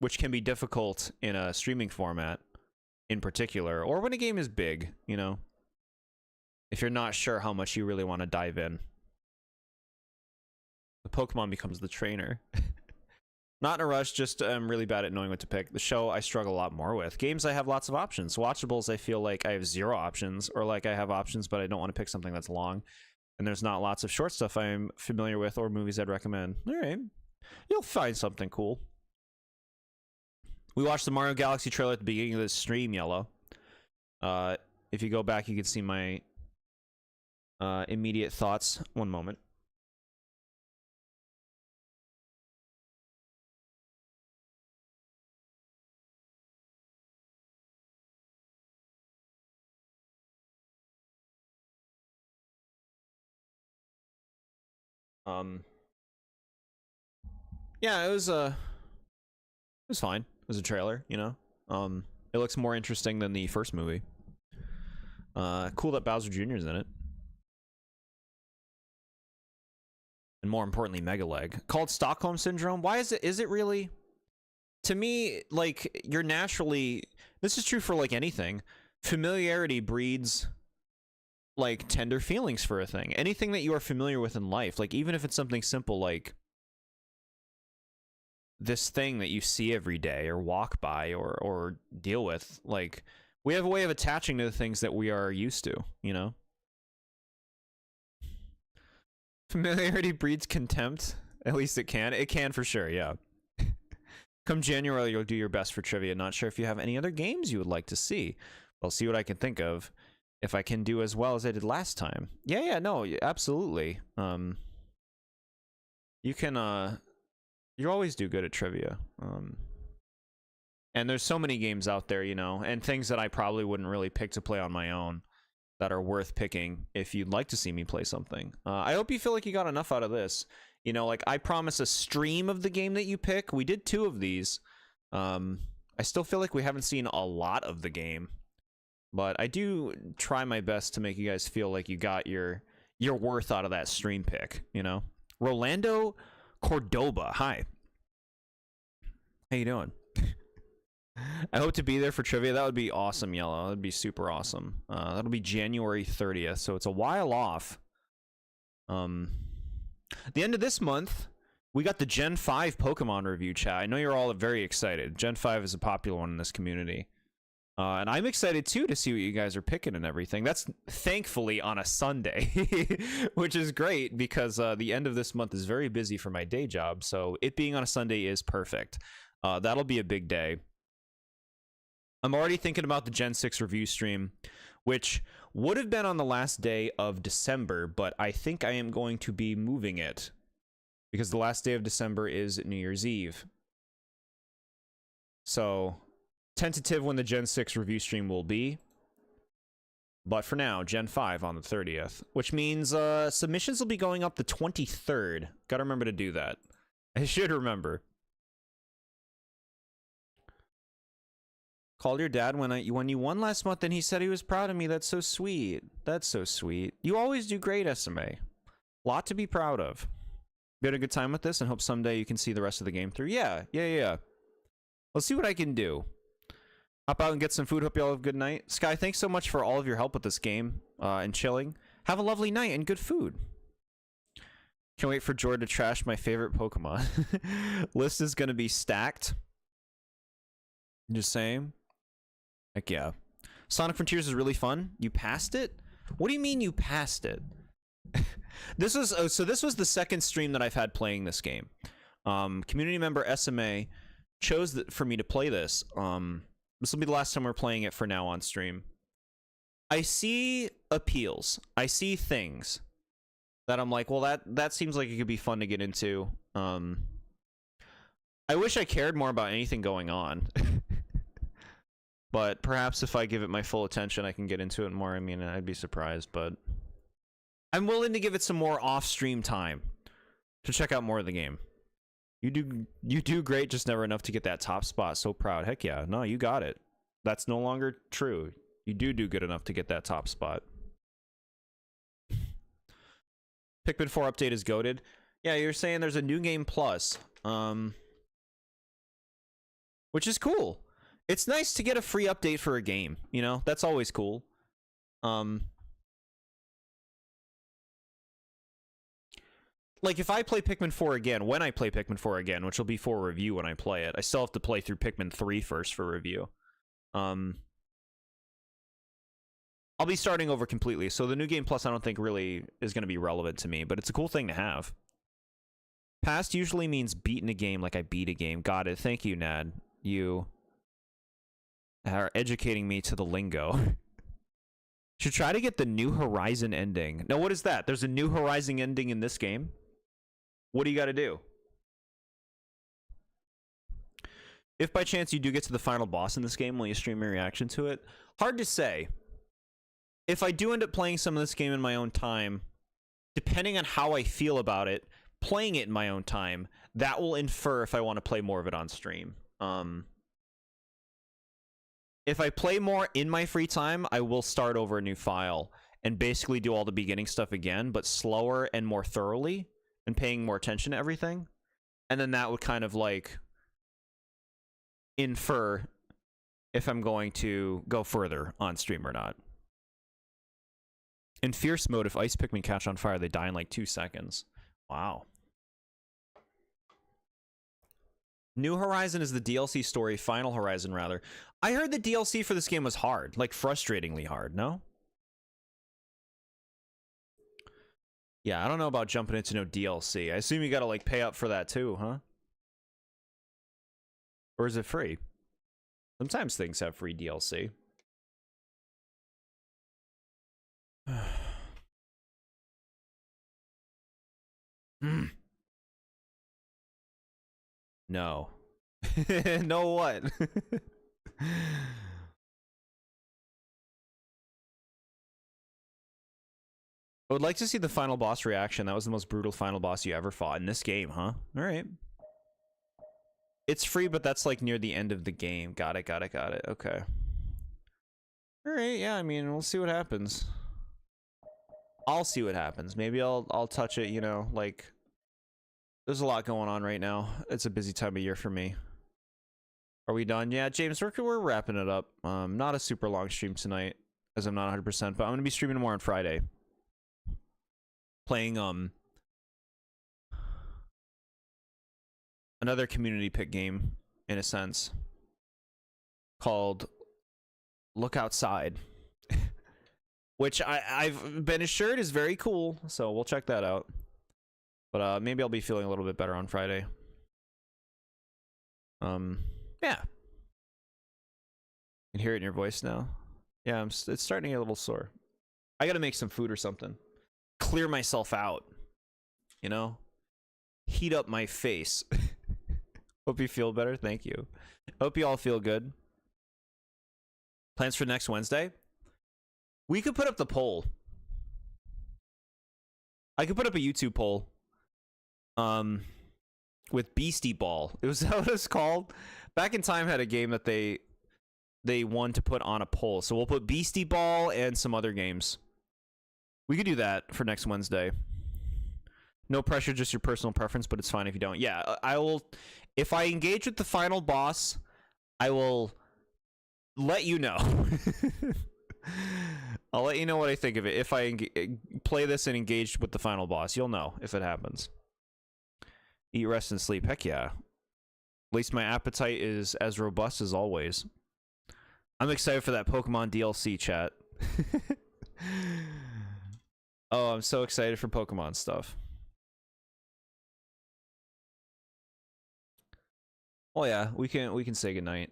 which can be difficult in a streaming format in particular, or when a game is big, you know, if you're not sure how much you really want to dive in. The Pokemon becomes the trainer. Not in a rush, just I'm really bad at knowing what to pick. The show I struggle a lot more with. Games I have lots of options. Watchables I feel like I have 0 options, or like I have options but I don't want to pick something that's long. And there's not lots of short stuff I'm familiar with or movies I'd recommend. Alright. You'll find something cool. We watched the Mario Galaxy trailer at the beginning of this stream, Yellow. If you go back, you can see my immediate thoughts. One moment. Yeah, it was fine. It was a trailer, you know. It looks more interesting than the first movie. Cool that Bowser Jr. is in it. And more importantly, Mega Leg. Called Stockholm Syndrome. Why is it really? To me, like, you're naturally, this is true for like anything. Familiarity breeds like tender feelings for a thing. Anything that you are familiar with in life, like even if it's something simple like this thing that you see every day or walk by or deal with, like we have a way of attaching to the things that we are used to, you know? Familiarity breeds contempt. At least it can. It can for sure, yeah. Come January, you'll do your best for trivia. Not sure if you have any other games you would like to see. I'll see what I can think of. If I can do as well as I did last time. Yeah, no, absolutely. You can, you always do good at trivia. And there's so many games out there, you know, and things that I probably wouldn't really pick to play on my own that are worth picking if you'd like to see me play something. I hope you feel like you got enough out of this. You know, like I promise a stream of the game that you pick. We did 2 of these. I still feel like we haven't seen a lot of the game. But I do try my best to make you guys feel like you got your worth out of that stream pick, you know? Rolando Cordoba, hi. How you doing? I hope to be there for trivia. That would be awesome, Yellow. That would be super awesome. That'll be January 30th, so it's a while off. The end of this month, we got the Gen 5 Pokemon review chat. I know you're all very excited. Gen 5 is a popular one in this community. And I'm excited, too, to see what you guys are picking and everything. That's thankfully on a Sunday, which is great because the end of this month is very busy for my day job. So it being on a Sunday is perfect. That'll be a big day. I'm already thinking about the Gen 6 review stream, which would have been on the last day of December, but I think I am going to be moving it because the last day of December is New Year's Eve. So tentative when the Gen 6 review stream will be. But for now, Gen 5 on the 30th, which means submissions will be going up the 23rd. Gotta remember to do that. I should remember. Called your dad when you won last month and he said he was proud of me. That's so sweet. That's so sweet. You always do great, SMA. Lot to be proud of. You had a good time with this and hope someday you can see the rest of the game through. Yeah. Let's see what I can do. Hop out and get some food. Hope you all have a good night. Sky, thanks so much for all of your help with this game and chilling. Have a lovely night and good food. Can't wait for Jord to trash my favorite Pokemon. List is going to be stacked. Just saying. Heck yeah. Sonic Frontiers is really fun. You passed it? What do you mean you passed it? This was the second stream that I've had playing this game. Community member SMA chose for me to play this. This will be the last time we're playing it for now on stream. I see appeals. I see things that I'm like, well, that seems like it could be fun to get into. I wish I cared more about anything going on. But perhaps if I give it my full attention, I can get into it more. I mean, I'd be surprised, but I'm willing to give it some more off-stream time to check out more of the game. You do great, just never enough to get that top spot. So proud. Heck yeah. No, you got it. That's no longer true. You do good enough to get that top spot. Pikmin 4 update is goated. Yeah, you're saying there's a new game plus, which is cool. It's nice to get a free update for a game, you know? That's always cool. Like, if I play Pikmin 4 again, when I play Pikmin 4 again, which will be for review when I play it, I still have to play through Pikmin 3 first for review. I'll be starting over completely, so the new game plus I don't think really is going to be relevant to me, but it's a cool thing to have. Past usually means beaten a game, like I beat a game. Got it. Thank you, Nad. You are educating me to the lingo. Should try to get the New Horizon ending. Now, what is that? There's a New Horizon ending in this game? What do you got to do? If by chance you do get to the final boss in this game, will you stream your reaction to it? Hard to say. If I do end up playing some of this game in my own time, depending on how I feel about it, playing it in my own time, that will infer if I want to play more of it on stream. If I play more in my free time, I will start over a new file and basically do all the beginning stuff again, but slower and more thoroughly and paying more attention to everything. And then that would kind of like infer if I'm going to go further on stream or not. In Fierce mode, if ice Pikmin catch on fire, they die in like 2 seconds. Wow. New Horizon is the DLC story, Final Horizon, rather. I heard the DLC for this game was hard, like frustratingly hard, no? Yeah, I don't know about jumping into no DLC. I assume you gotta like pay up for that too, huh? Or is it free? Sometimes things have free DLC. No. No what? I would like to see the final boss reaction. That was the most brutal final boss you ever fought in this game, huh? Alright. It's free, but that's like near the end of the game. Got it. Okay. Alright, yeah, I mean, we'll see what happens. I'll see what happens. Maybe I'll touch it, you know, like there's a lot going on right now. It's a busy time of year for me. Are we done? Yeah, James, we're wrapping it up. Not a super long stream tonight, as I'm not 100%, but I'm gonna be streaming more on Friday. Playing another community pick game, in a sense, called Look Outside. Which I've been assured is very cool, so we'll check that out. But maybe I'll be feeling a little bit better on Friday. Yeah. I can hear it in your voice now. Yeah, it's starting to get a little sore. I gotta make some food or something. Clear myself out. You know? Heat up my face. Hope you feel better. Thank you. Hope you all feel good. Plans for next Wednesday? We could put up the poll. I could put up a YouTube poll. With Beastie Ball. It was how it was called. Back in Time had a game that they won to put on a poll. So we'll put Beastie Ball and some other games. We could do that for next Wednesday. No pressure, just your personal preference, but it's fine if you don't. Yeah, I will. If I engage with the final boss, I will let you know. I'll let you know what I think of it. If I play this and engage with the final boss, you'll know if it happens. Eat, rest, and sleep. Heck yeah. At least my appetite is as robust as always. I'm excited for that Pokemon DLC, chat. Oh, I'm so excited for Pokemon stuff. Oh yeah, we can say goodnight.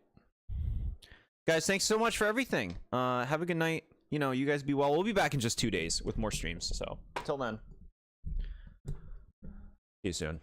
Guys, thanks so much for everything. Have a good night. You know, you guys be well. We'll be back in just 2 days with more streams. So, till then. See you soon.